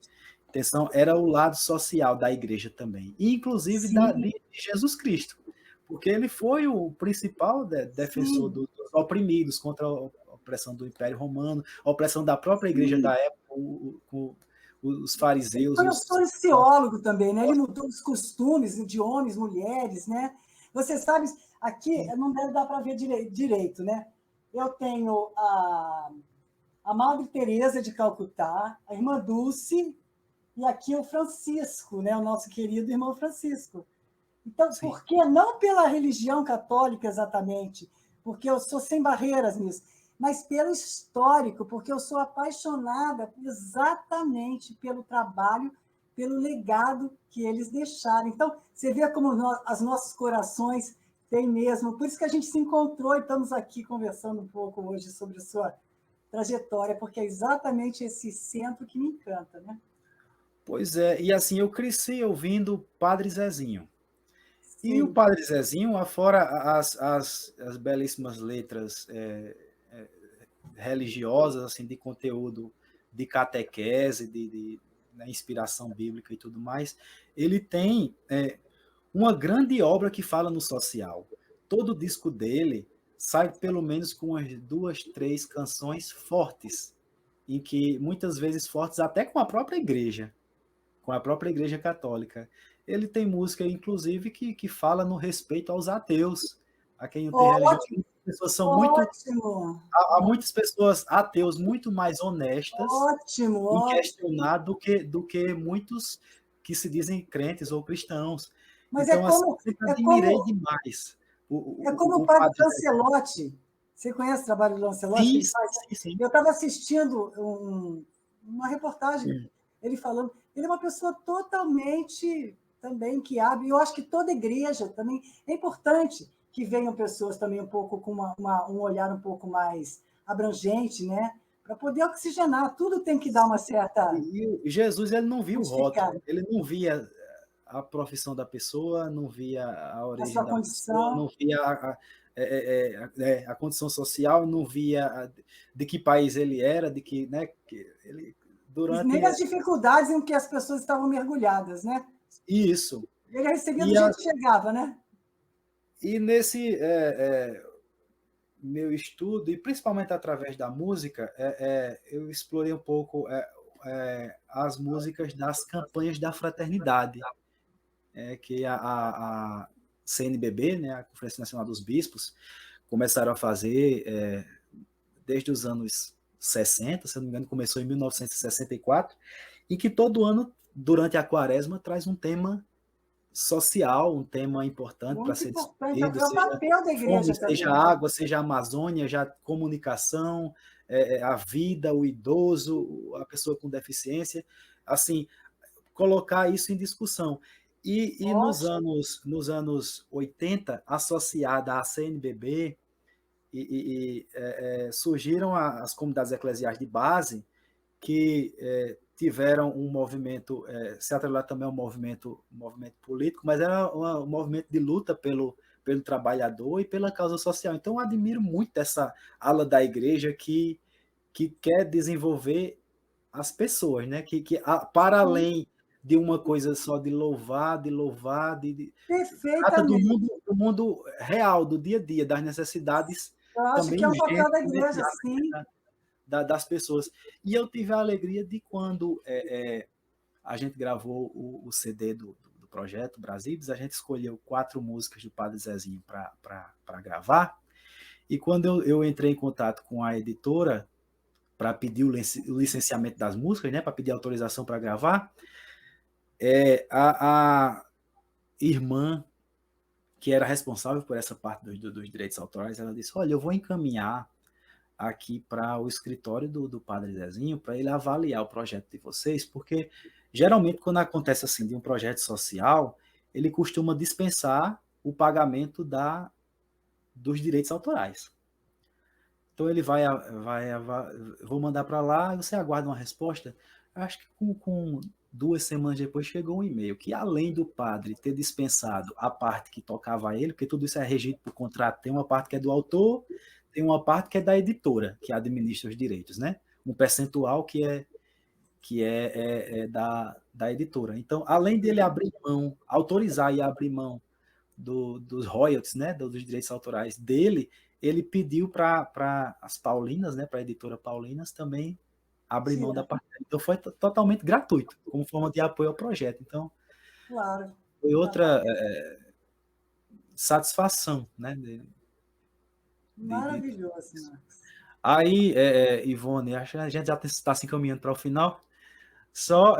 atenção era o lado social da Igreja também, e inclusive de Jesus Cristo, porque ele foi o principal defensor dos oprimidos contra a opressão do Império Romano, a opressão da própria Igreja da época, os fariseus. Ele foi um sociólogo também, né? Ele mudou os costumes de homens, mulheres, né? Você sabe, aqui não deve dar para ver direito, né? Eu tenho a Madre Teresa de Calcutá, a irmã Dulce, e aqui o Francisco, né? O nosso querido irmão Francisco. Então, por que não pela religião católica exatamente? Porque eu sou sem barreiras nisso, mas pelo histórico, porque eu sou apaixonada exatamente pelo trabalho, pelo legado que eles deixaram. Então, você vê como os nossos corações têm mesmo. Por isso que a gente se encontrou e estamos aqui conversando um pouco hoje sobre a sua trajetória, porque é exatamente esse centro que me encanta, né? Pois é, e assim, eu cresci ouvindo Padre Zezinho. Sim. E o Padre Zezinho, afora as belíssimas letras religiosas, assim, de conteúdo de catequese, de inspiração bíblica e tudo mais, ele tem uma grande obra que fala no social. Todo o disco dele sai pelo menos com umas 2, 3 canções fortes, em que muitas vezes fortes até com a própria igreja católica. Ele tem música, inclusive, que fala no respeito aos ateus, a quem não tem religião. As pessoas são há muitas pessoas ateus muito mais honestas em questionar do que muitos que se dizem crentes ou cristãos. Mas então, eu sempre admirei demais. Como o padre Lancelotti. Você conhece o trabalho do Lancelotti? Sim. Eu estava assistindo uma reportagem, ele falando. Ele é uma pessoa totalmente também que abre, e eu acho que toda igreja também é importante que venham pessoas também um pouco com um olhar um pouco mais abrangente, né? Para poder oxigenar, tudo tem que dar uma certa... E Jesus, ele não via o rótulo, ele não via a profissão da pessoa, não via a origem da pessoa, não via a condição social, não via de que país ele era, de que, né, ele... Nem as dificuldades em que as pessoas estavam mergulhadas, né? Isso. Ele recebia do jeito que chegava, né? E nesse meu estudo, e principalmente através da música, eu explorei um pouco as músicas das campanhas da fraternidade, que a CNBB, né, a Conferência Nacional dos Bispos, começaram a fazer desde os anos 60, se não me engano, começou em 1964, e que todo ano, durante a quaresma, traz um tema social, um tema importante para ser discutido, é o papel da igreja seja água, seja Amazônia, já comunicação, a vida, o idoso, a pessoa com deficiência, assim, colocar isso em discussão. E nos anos 80, associada à CNBB, surgiram as comunidades eclesiais de base que tiveram um movimento, se atrelado também a um movimento político, mas era um movimento de luta pelo trabalhador e pela causa social. Então, eu admiro muito essa ala da igreja que quer desenvolver as pessoas, né? que para além de uma coisa só de louvar, trata do mundo real, do dia a dia, das necessidades. Eu acho também que é um papel da igreja, sim. Das pessoas. E eu tive a alegria de quando a gente gravou o CD do projeto Brasílios, a gente escolheu 4 músicas do Padre Zezinho para gravar, e quando eu entrei em contato com a editora para pedir o licenciamento das músicas, né, para pedir autorização para gravar, a irmã que era responsável por essa parte dos direitos autorais, ela disse, olha, eu vou encaminhar aqui para o escritório do Padre Zezinho, para ele avaliar o projeto de vocês, porque geralmente quando acontece assim de um projeto social, ele costuma dispensar o pagamento dos direitos autorais. Então ele vou mandar para lá, você aguarda uma resposta. Acho que com 2 semanas depois chegou um e-mail que, além do padre ter dispensado a parte que tocava a ele, porque tudo isso é regido por contrato, tem uma parte que é do autor, tem uma parte que é da editora, que administra os direitos, né? Um percentual que é da editora. Então, além dele abrir mão, autorizar e abrir mão dos royalties, né, dos direitos autorais dele, ele pediu para as Paulinas, né, para a editora Paulinas, também abrir mão da parte. Então, foi totalmente gratuito, como forma de apoio ao projeto. Então, Claro. foi outra satisfação, né? Maravilhoso, Marcos. Aí, Ivone, acho que a gente já está se encaminhando para o final. Só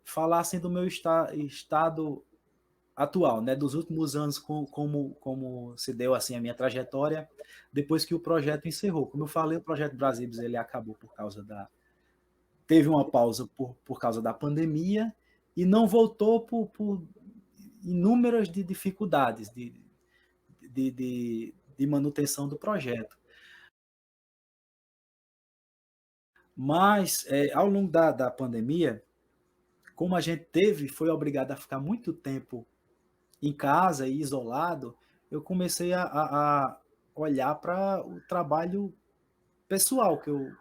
falar assim do meu estado atual, né, dos últimos anos, como se deu assim a minha trajetória depois que o projeto encerrou. Como eu falei, o projeto Brasílios ele acabou teve uma pausa por causa da pandemia e não voltou por inúmeras dificuldades de manutenção do projeto. Mas ao longo da pandemia, como a gente foi obrigado a ficar muito tempo em casa e isolado, eu comecei a olhar para o trabalho pessoal, que eu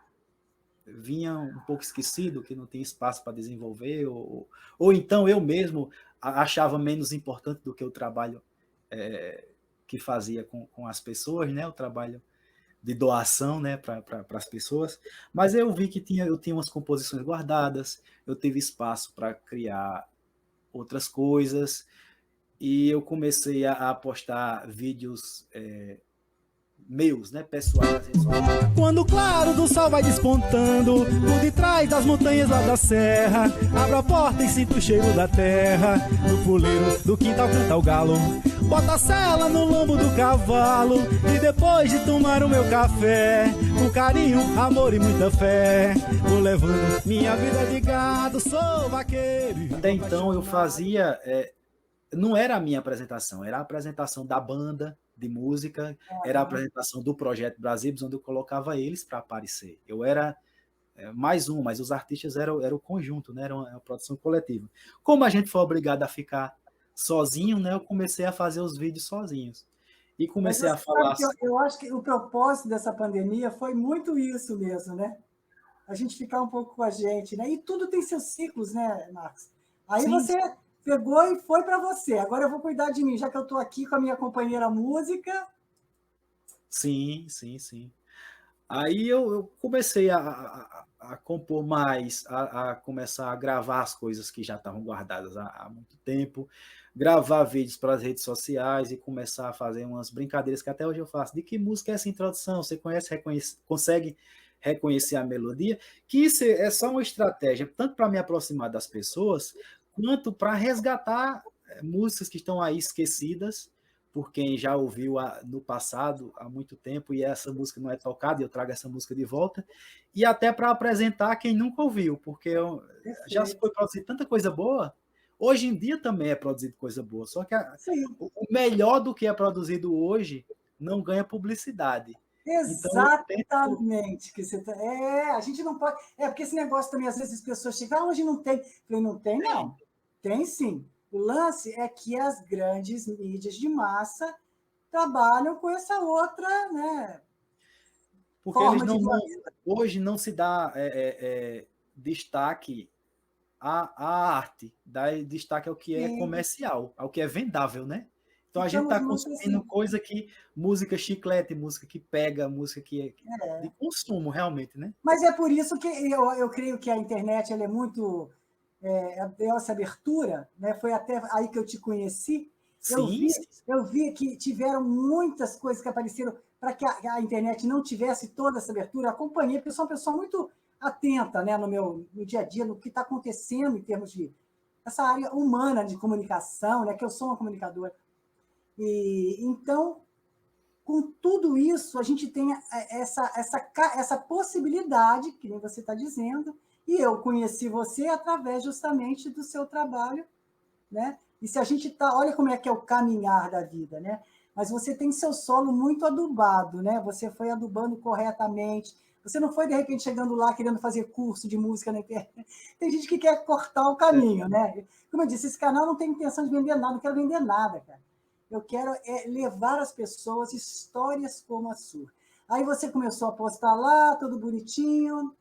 vinha um pouco esquecido, que não tinha espaço para desenvolver, ou então eu mesmo achava menos importante do que o trabalho que fazia com as pessoas, né? O trabalho de doação, né, para as pessoas. Mas eu vi que eu tinha umas composições guardadas, eu tive espaço para criar outras coisas, e eu comecei a postar vídeos meus, né, pessoais nas redes sociais. Quando o claro do sol vai despontando, por detrás das montanhas lá da serra, abro a porta e sinto o cheiro da terra, no puleiro do quintal canta o galo, bota a sela no lombo do cavalo, e depois de tomar o meu café, com carinho, amor e muita fé, vou levando minha vida de gado, sou vaqueiro. Até então eu fazia, não era a minha apresentação, era a apresentação da banda de música, era a apresentação do Projeto Brasílios, onde eu colocava eles para aparecer. Eu era mais mas os artistas eram o conjunto, né? Era uma produção coletiva. Como a gente foi obrigado a ficar sozinho, né? Eu comecei a fazer os vídeos sozinhos. E comecei a falar... Eu acho que o propósito dessa pandemia foi muito isso mesmo, né? A gente ficar um pouco com a gente, né? E tudo tem seus ciclos, né, Marcos? Aí sim, você pegou e foi para você. Agora eu vou cuidar de mim, já que eu estou aqui com a minha companheira música. Sim. Aí eu comecei a compor mais, a começar a gravar as coisas que já estavam guardadas há muito tempo, gravar vídeos para as redes sociais e começar a fazer umas brincadeiras que até hoje eu faço. De que música é essa introdução? Você consegue reconhecer a melodia? Que isso é só uma estratégia, tanto para me aproximar das pessoas, quanto para resgatar músicas que estão aí esquecidas por quem já ouviu no passado, há muito tempo, e essa música não é tocada, e eu trago essa música de volta, e até para apresentar quem nunca ouviu, porque já foi produzida tanta coisa boa, hoje em dia também é produzido coisa boa, só que o melhor do que é produzido hoje não ganha publicidade. Exatamente. Então, que você a gente não pode... porque esse negócio também, às vezes as pessoas chegam, hoje não tem. Eu falei, não tem, não. Tem sim. O lance é que as grandes mídias de massa trabalham com essa outra, né? Porque hoje não se dá destaque à arte, dá destaque ao que é comercial, ao que é vendável, né? Então a gente está consumindo assim, coisa que... Música chiclete, música que pega, música que é de consumo, realmente, né? Mas é por isso que eu creio que a internet ela é muito... essa abertura, né? Foi até aí que eu te conheci. Eu vi que tiveram muitas coisas que apareceram para que a internet não tivesse toda essa abertura. Eu acompanhei, porque eu sou uma pessoa muito atenta, né, no dia a dia, no que está acontecendo em termos de essa área humana de comunicação, né, que eu sou uma comunicadora. E então, com tudo isso, a gente tem essa possibilidade, que nem você está dizendo, e eu conheci você através justamente do seu trabalho, né? E se a gente está, olha como é que é o caminhar da vida, né? Mas você tem seu solo muito adubado, né? Você foi adubando corretamente. Você não foi, de repente, chegando lá querendo fazer curso de música na internet. Tem gente que quer cortar o caminho, né? Como eu disse, esse canal não tem intenção de vender nada, não quero vender nada, cara. Eu quero levar às pessoas histórias como a sua. Aí você começou a postar lá, tudo bonitinho.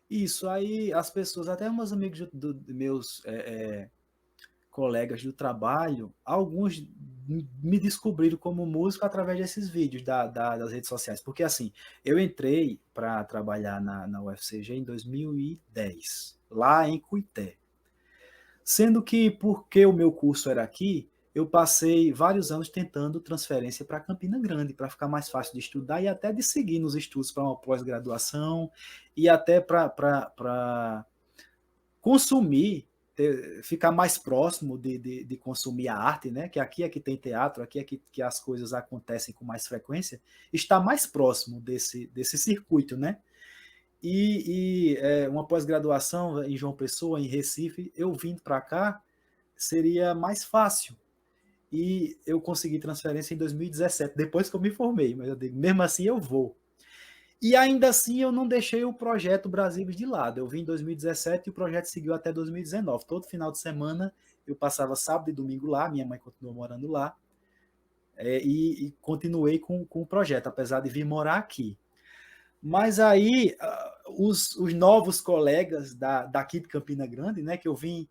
Isso, aí as pessoas, até meus amigos, meus colegas do trabalho, alguns me descobriram como músico através desses vídeos das redes sociais. Porque, assim, eu entrei para trabalhar na UFCG em 2010, lá em Cuité. Sendo que, porque o meu curso era aqui, eu passei vários anos tentando transferência para Campina Grande, para ficar mais fácil de estudar e até de seguir nos estudos para uma pós-graduação e até para consumir, ficar mais próximo de consumir a arte, né? Que aqui é que tem teatro, aqui é que as coisas acontecem com mais frequência, está mais próximo desse circuito, né? Uma pós-graduação em João Pessoa, em Recife, eu vindo para cá, seria mais fácil. E eu consegui transferência em 2017, depois que eu me formei, mas eu digo, mesmo assim eu vou. E ainda assim eu não deixei o projeto Brasília de lado. Eu vim em 2017 e o projeto seguiu até 2019. Todo final de semana eu passava sábado e domingo lá, minha mãe continuou morando lá, e continuei com o projeto, apesar de vir morar aqui. Mas aí os novos colegas daqui de Campina Grande, né, que eu vim,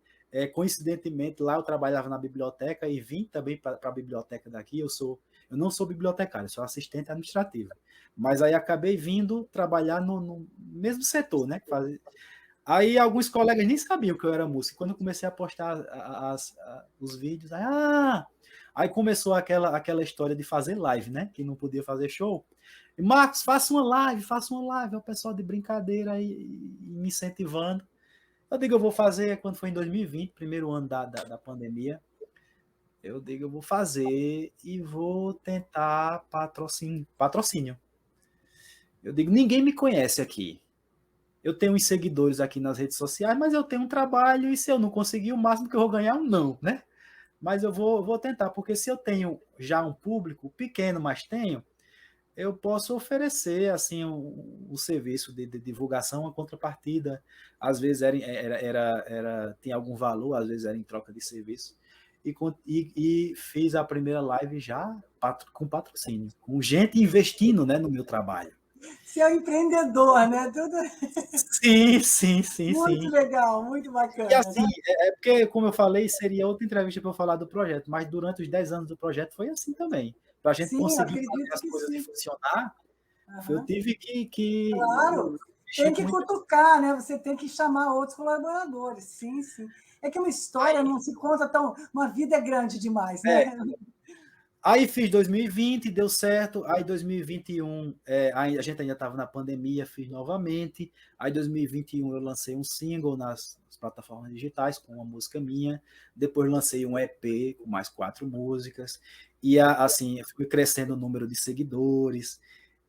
coincidentemente, lá eu trabalhava na biblioteca e vim também para a biblioteca daqui. Eu não sou bibliotecário, sou assistente administrativo. Mas aí acabei vindo trabalhar no mesmo setor, né? Aí alguns colegas nem sabiam que eu era músico. Quando eu comecei a postar os vídeos, aí começou aquela história de fazer live, né? Que não podia fazer show. E, Marcos, faça uma live. É o pessoal de brincadeira aí me incentivando. Eu digo, eu vou fazer, quando foi em 2020, primeiro ano da pandemia, eu digo, eu vou fazer e vou tentar patrocínio. Eu digo, ninguém me conhece aqui. Eu tenho uns seguidores aqui nas redes sociais, mas eu tenho um trabalho e se eu não conseguir, o máximo que eu vou ganhar é um não, né? Mas eu vou tentar, porque se eu tenho já um público pequeno, mas tenho, eu posso oferecer assim um serviço de divulgação, uma contrapartida. Às vezes tinha algum valor, às vezes era em troca de serviço. E fiz a primeira live já com patrocínio, com gente investindo, né, no meu trabalho. Você é um empreendedor, né? Tudo... Sim. Muito legal, muito bacana. E assim, né? porque, como eu falei, seria outra entrevista para eu falar do projeto, mas durante os 10 anos do projeto foi assim também. Para a gente conseguir fazer as coisas funcionar, eu tive que claro, tem que cutucar, né? Você tem que chamar outros colaboradores. Sim. É que uma história não se conta tão... Uma vida é grande demais, né? Aí fiz 2020, deu certo. Aí 2021, a gente ainda estava na pandemia, fiz novamente. Aí 2021 eu lancei um single nas plataformas digitais com uma música minha. Depois lancei um EP com mais 4 músicas. E assim, eu fui crescendo o número de seguidores.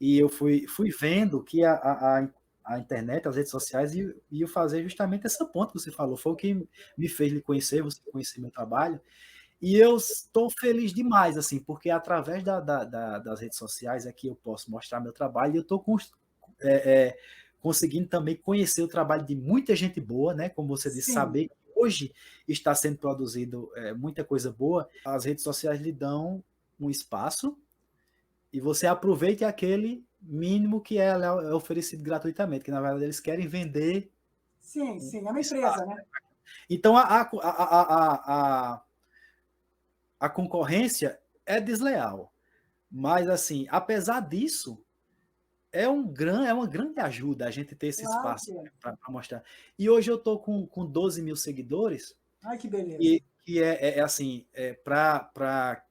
E eu fui vendo que a internet, as redes sociais, iam fazer justamente essa ponta que você falou. Foi o que me fez lhe conhecer, você conhecer meu trabalho. E eu estou feliz demais, assim, porque através das redes sociais é que eu posso mostrar meu trabalho e eu estou conseguindo também conhecer o trabalho de muita gente boa, né? Como você disse, saber que hoje está sendo produzido muita coisa boa. As redes sociais lhe dão um espaço e você aproveita aquele mínimo que é oferecido gratuitamente, que na verdade eles querem vender. Sim, é uma empresa, né? Então a concorrência é desleal. Mas, assim, apesar disso, é uma grande ajuda a gente ter esse espaço para mostrar. E hoje eu estou com 12 mil seguidores. Ai, que beleza. Que assim, para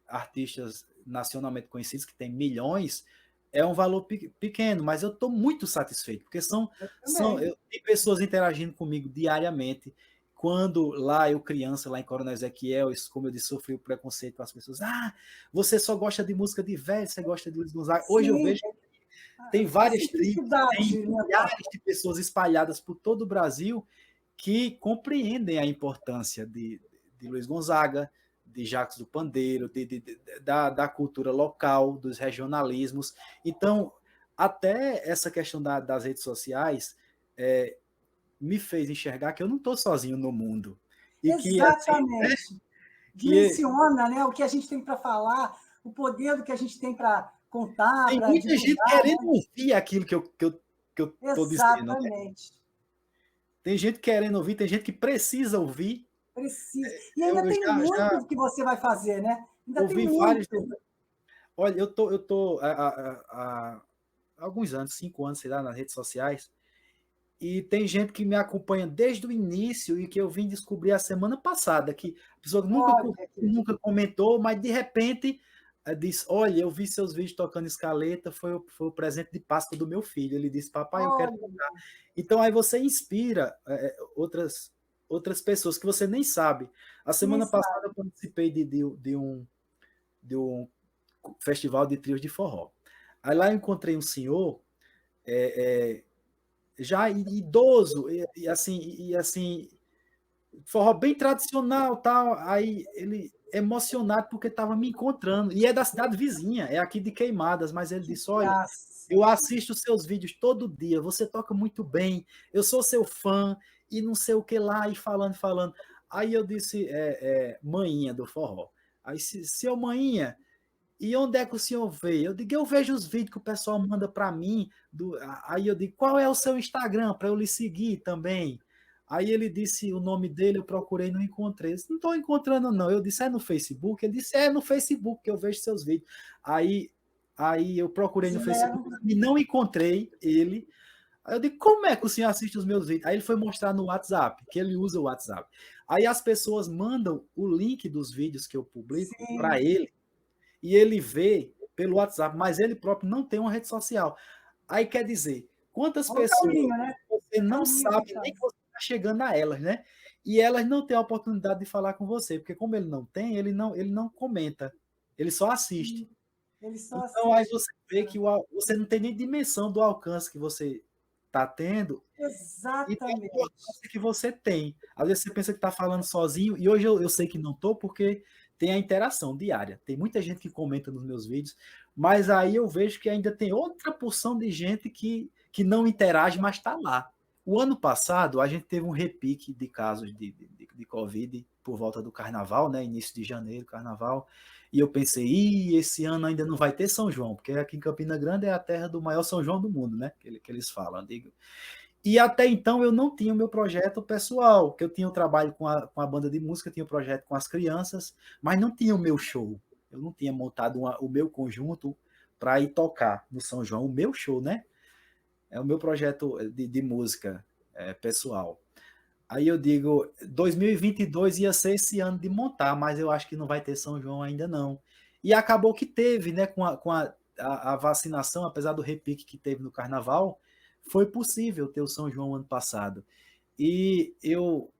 artistas nacionalmente conhecidos, que tem milhões, é um valor pequeno, mas eu estou muito satisfeito, porque tem pessoas interagindo comigo diariamente, quando lá eu criança, lá em Coronel Ezequiel, como eu disse, sofri o preconceito com as pessoas. Você só gosta de música de velho, você gosta de Luiz Gonzaga. Hoje eu vejo que tem várias tribos, tem milhares de pessoas espalhadas por todo o Brasil que compreendem a importância de Luiz Gonzaga, de Jacques do Pandeiro, da cultura local, dos regionalismos. Então, até essa questão das redes sociais me fez enxergar que eu não estou sozinho no mundo. E exatamente. Assim, dimensiona, né, o que a gente tem para falar, o poder do que a gente tem para contar. Tem muita gente querendo ouvir aquilo que eu estou dizendo. Exatamente. Tem gente querendo ouvir, tem gente que precisa ouvir. Precisa. E ainda tem muito que você vai fazer, né? Ainda ouvi tem vários. muito. Olha, eu tô há alguns anos, 5 anos, sei lá, nas redes sociais, e tem gente que me acompanha desde o início e que eu vim descobrir a semana passada, que a pessoa nunca comentou, mas de repente disse, olha, eu vi seus vídeos tocando escaleta, foi o presente de Páscoa do meu filho. Ele disse, papai, eu quero tocar. Então aí você inspira outras pessoas que você nem sabe. A semana passada eu participei de um festival de trios de forró. Aí lá eu encontrei um senhor já idoso, e assim, forró bem tradicional, tal. Aí ele emocionado porque estava me encontrando, e é da cidade vizinha, é aqui de Queimadas, mas ele disse, olha, eu assisto seus vídeos todo dia, você toca muito bem, eu sou seu fã, e não sei o que lá, e falando. Aí eu disse, maninha do forró. Aí, seu maninha, e onde é que o senhor vê? Eu digo, eu vejo os vídeos que o pessoal manda para mim. Aí eu digo, qual é o seu Instagram para eu lhe seguir também? Aí ele disse o nome dele, eu procurei, não encontrei. Eu disse, não estou encontrando, não. Eu disse, é no Facebook? Ele disse, é no Facebook que eu vejo seus vídeos. Aí eu procurei no Facebook e não encontrei ele. Aí eu digo, como é que o senhor assiste os meus vídeos? Aí ele foi mostrar no WhatsApp, que ele usa o WhatsApp. Aí as pessoas mandam o link dos vídeos que eu publico para ele, e ele vê pelo WhatsApp, mas ele próprio não tem uma rede social. Aí quer dizer, quantas pessoas você não sabe nem que você está chegando a elas, né? E elas não têm a oportunidade de falar com você, porque como ele não tem, ele não comenta, ele só assiste. Então aí você vê que você não tem nem dimensão do alcance que você está tendo. Exatamente. E da importância que você tem. Às vezes você pensa que está falando sozinho, e hoje eu sei que não estou, porque tem a interação diária. Tem muita gente que comenta nos meus vídeos, mas aí eu vejo que ainda tem outra porção de gente que não interage, mas está lá. O ano passado, a gente teve um repique de casos de Covid por volta do Carnaval, né? Início de janeiro, Carnaval, e eu pensei, esse ano ainda não vai ter São João, porque aqui em Campina Grande é a terra do maior São João do mundo, né? Que eles falam, digo. E até então eu não tinha o meu projeto pessoal, que eu tinha o trabalho com a banda de música, tinha o projeto com as crianças, mas não tinha o meu show. Eu não tinha montado o meu conjunto para ir tocar no São João, o meu show, né? É o meu projeto de música pessoal. Aí eu digo, 2022 ia ser esse ano de montar, mas eu acho que não vai ter São João ainda não. E acabou que teve, né? Com a vacinação, apesar do repique que teve no Carnaval, foi possível ter o São João ano passado. E eu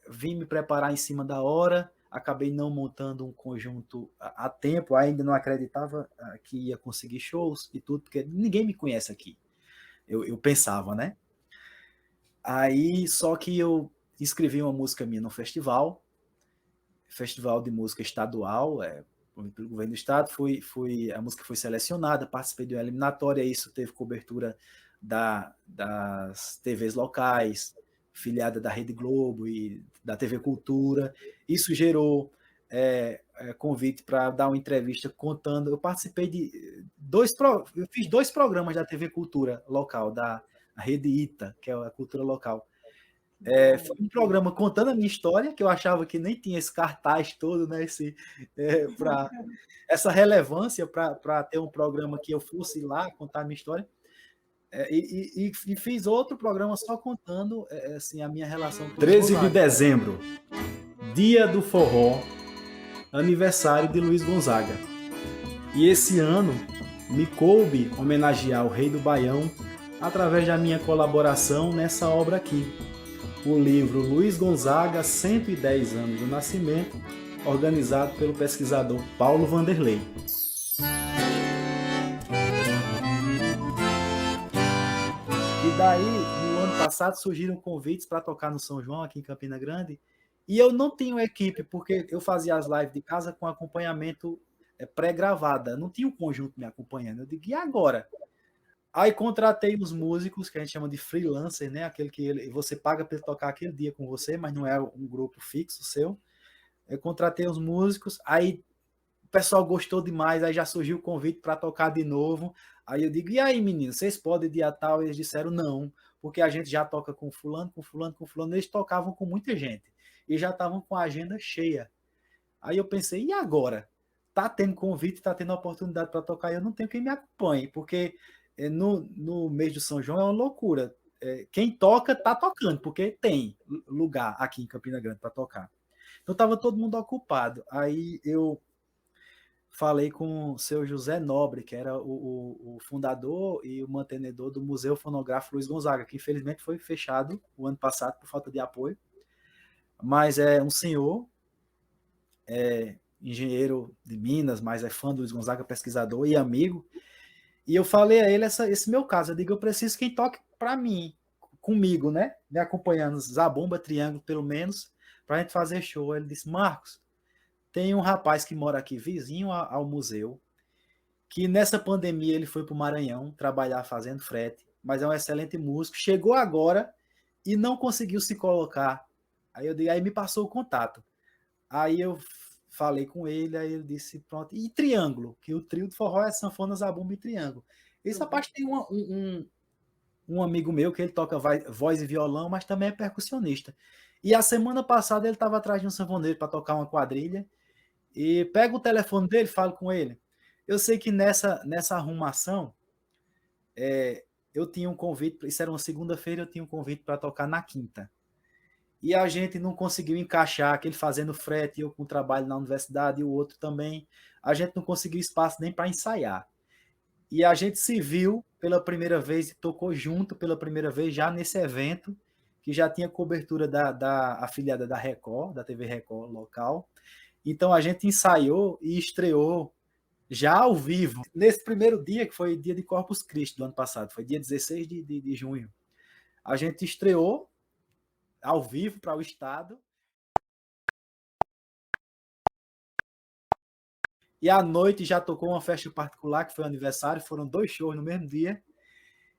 vim me preparar em cima da hora, acabei não montando um conjunto a tempo, ainda não acreditava que ia conseguir shows e tudo, porque ninguém me conhece aqui. Eu pensava, né? Aí, só que eu escrevi uma música minha no festival de música estadual, pelo governo do estado, a música foi selecionada, participei de uma eliminatória, isso teve cobertura das TVs locais, filiada da Rede Globo e da TV Cultura. Isso gerou convite para dar uma entrevista contando. Eu participei eu fiz 2 programas da TV Cultura local, da Rede ITA, que é a cultura local. Foi um programa contando a minha história, que eu achava que nem tinha esse cartaz todo, né? Essa relevância para ter um programa que eu fosse lá contar a minha história. E fiz outro programa só contando assim, a minha relação com 13 de dezembro, dia do forró, aniversário de Luiz Gonzaga. E esse ano me coube homenagear o Rei do Baião através da minha colaboração nessa obra aqui. o livro Luiz Gonzaga, 110 anos do nascimento, organizado pelo pesquisador Paulo Vanderlei. E daí, no ano passado, surgiram convites para tocar no São João, aqui em Campina Grande, e eu não tinha equipe, porque eu fazia as lives de casa com acompanhamento pré-gravada, não tinha um conjunto me acompanhando. Eu digo, e agora? Aí contratei os músicos, que a gente chama de freelancer, né? Aquele que você paga para ele tocar aquele dia com você, mas não é um grupo fixo seu. Eu contratei os músicos, aí o pessoal gostou demais, aí já surgiu o convite para tocar de novo. Aí eu digo, e aí, meninos, vocês podem dia tal? Eles disseram não, porque a gente já toca com fulano, com fulano, com fulano. Eles tocavam com muita gente e já estavam com a agenda cheia. Aí eu pensei, e agora? Tá tendo convite, tá tendo oportunidade para tocar, eu não tenho quem me acompanhe, porque no mês de São João é uma loucura. Quem toca, tá tocando, porque tem lugar aqui em Campina Grande para tocar. Então estava todo mundo ocupado. Aí eu falei com o seu José Nobre, que era o fundador e o mantenedor do Museu Fonográfico Luiz Gonzaga, que infelizmente foi fechado o ano passado por falta de apoio. Mas é um senhor, engenheiro de Minas, mas é fã do Luiz Gonzaga, pesquisador e amigo. E eu falei a ele esse meu caso. Eu digo, eu preciso que quem toque para mim, comigo, né? Me acompanhando, Zabumba, Triângulo, pelo menos, para a gente fazer show. Ele disse, Marcos, tem um rapaz que mora aqui, vizinho ao museu, que nessa pandemia ele foi para o Maranhão trabalhar fazendo frete, mas é um excelente músico, chegou agora e não conseguiu se colocar. Aí me passou o contato. Aí eu falei com ele, aí ele disse, pronto, e Triângulo, que o trio de forró é sanfona, zabumba e triângulo. Esse rapaz tem um amigo meu que ele toca voz e violão, mas também é percussionista. E a semana passada ele estava atrás de um sanfoneiro para tocar uma quadrilha, e pega o telefone dele, falo com ele. Eu sei que nessa arrumação, eu tinha um convite, isso era uma segunda-feira, eu tinha um convite para tocar na quinta. E a gente não conseguiu encaixar, aquele fazendo frete, eu com trabalho na universidade e o outro também. A gente não conseguiu espaço nem para ensaiar. E a gente se viu pela primeira vez e tocou junto pela primeira vez já nesse evento, que já tinha cobertura da afiliada da Record, da TV Record local. Então a gente ensaiou e estreou já ao vivo, nesse primeiro dia, que foi dia de Corpus Christi do ano passado, foi dia 16 de junho. A gente estreou ao vivo para o estado. E à noite já tocou uma festa particular, que foi o aniversário, foram 2 shows no mesmo dia.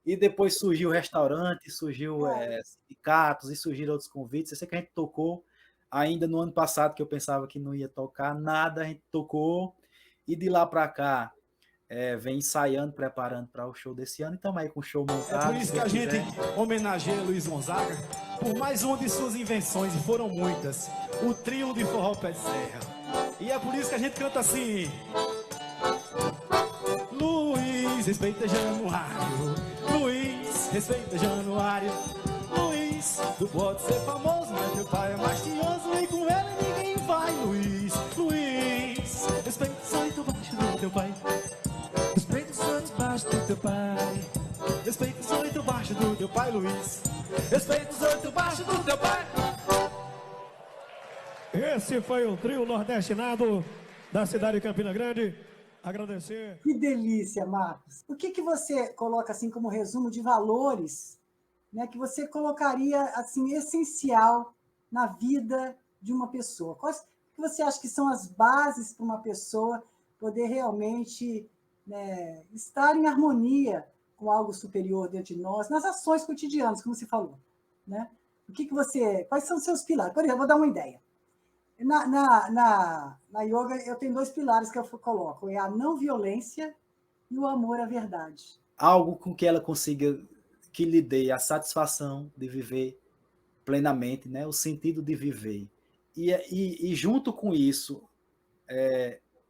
E depois surgiu o restaurante, surgiu sindicatos e surgiram outros convites. Eu sei que a gente tocou ainda no ano passado, que eu pensava que não ia tocar, nada, a gente tocou. E de lá para cá, vem ensaiando, preparando para o show desse ano. Então, aí com o show montado. É por isso que a gente homenageia Luiz Gonzaga por mais uma de suas invenções, e foram muitas, o trio de forró pé de serra. E é por isso que a gente canta assim: Luiz, respeita Januário, Luiz, respeita Januário, Luiz, tu pode ser famoso, mas teu pai é mastioso e com ele ninguém vai. Luiz, Luiz, respeita os 8 baixo do teu pai, respeita os 8 baixo do teu pai, respeita os 8 baixo do teu pai, Luiz, respeita os 8 baixo do teu pai. Esse foi o trio nordestinado da cidade de Campina Grande. Agradecer. Que delícia, Marcos. O que você coloca assim como resumo de valores, né, que você colocaria assim essencial na vida de uma pessoa? Quais que você acha que são as bases para uma pessoa poder realmente, né, estar em harmonia com algo superior dentro de nós, nas ações cotidianas, como você falou, né? Quais são os seus pilares? Por exemplo, vou dar uma ideia. Na yoga, eu tenho 2 pilares que eu coloco, é a não violência e o amor à verdade. Algo com que ela consiga, que lhe dê a satisfação de viver plenamente, né? O sentido de viver. E junto com isso,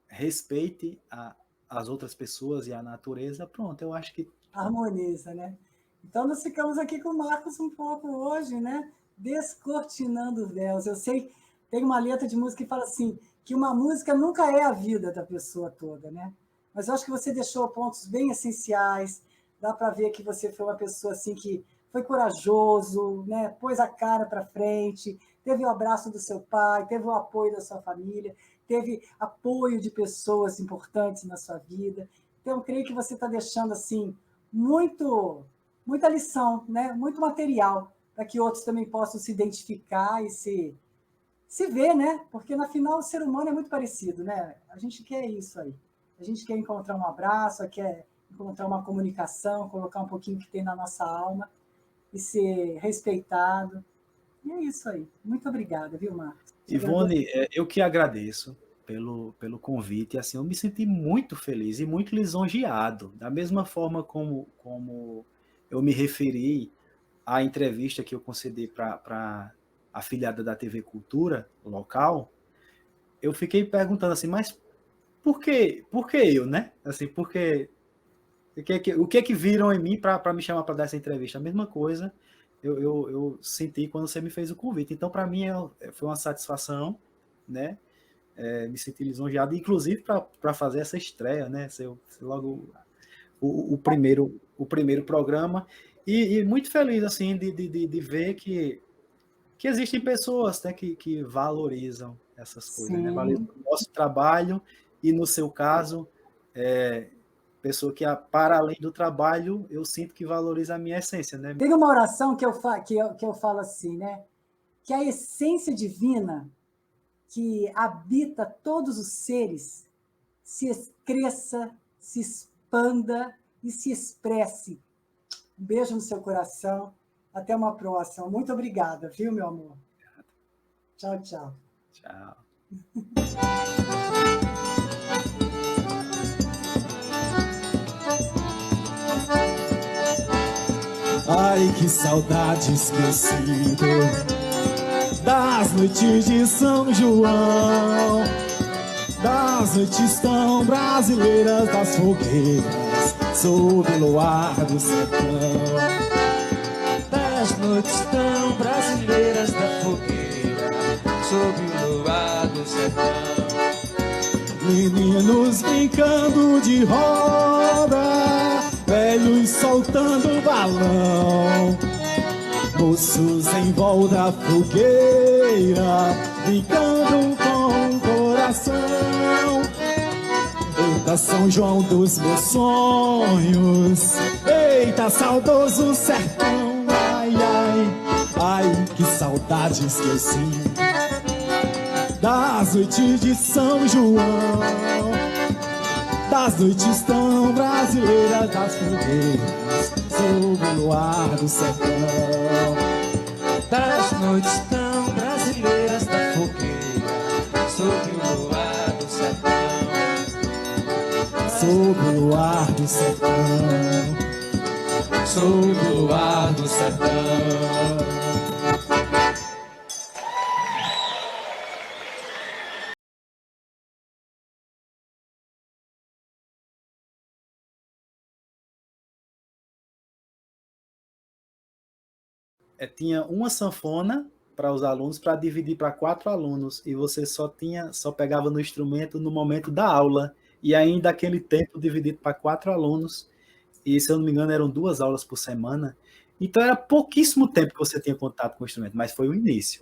respeite as outras pessoas e a natureza. Pronto, eu acho que... Harmoniza, né? Então, nós ficamos aqui com o Marcos um pouco hoje, né? Descortinando os véus. Eu sei... Tem uma letra de música que fala assim, que uma música nunca é a vida da pessoa toda, né? Mas eu acho que você deixou pontos bem essenciais, dá para ver que você foi uma pessoa assim que foi corajoso, né? Pôs a cara para frente, teve o abraço do seu pai, teve o apoio da sua família, teve apoio de pessoas importantes na sua vida. Então, eu creio que você está deixando assim muita lição, né? Muito material para que outros também possam se identificar e se ver, né? Porque, na final, o ser humano é muito parecido, né? A gente quer isso aí. A gente quer encontrar um abraço, quer encontrar uma comunicação, colocar um pouquinho que tem na nossa alma e ser respeitado. E é isso aí. Muito obrigada, viu, Marcos? Ivone, eu que agradeço pelo convite. Assim, eu me senti muito feliz e muito lisonjeado. Da mesma forma como eu me referi à entrevista que eu concedi para a afiliada da TV Cultura local, eu fiquei perguntando assim, mas por que eu, né? Assim, o que é que viram em mim para me chamar para dar essa entrevista? A mesma coisa eu senti quando você me fez o convite. Então, para mim, foi uma satisfação, né? Me senti lisonjeado, inclusive para fazer essa estreia, né? Ser logo o primeiro programa. E muito feliz, assim, de ver que existem pessoas, né, que valorizam essas coisas, né? Valorizam Sim. o nosso trabalho e, no seu caso, pessoa que, para além do trabalho, eu sinto que valoriza a minha essência, né? Tem uma oração que eu falo assim, né? Que a essência divina que habita todos os seres se cresça, se expanda e se expresse. Um beijo no seu coração. Até uma próxima. Muito obrigada, viu, meu amor? Tchau, tchau. Tchau. Ai, que saudades que eu sinto das noites de São João, das noites tão brasileiras, das fogueiras sob o luar do sertão. Das noites tão brasileiras da fogueira sob o luar do sertão. Meninos brincando de roda, velhos soltando balão, moços em volta da fogueira, brincando com o coração. Eita, São João dos meus sonhos, eita, saudoso sertão. Ai, ai, ai, que saudades que eu sinto das noites de São João, das noites tão brasileiras, das fogueiras sob o luar do sertão. Das noites tão brasileiras da fogueira sob o luar do sertão. Sob o luar do sertão, Sob o luar do sertão. Tinha uma sanfona para os alunos para dividir para 4 alunos e você só pegava no instrumento no momento da aula e ainda aquele tempo dividido para 4 alunos e, se eu não me engano, eram 2 aulas por semana. Então era pouquíssimo tempo que você tinha contato com o instrumento, mas foi o início.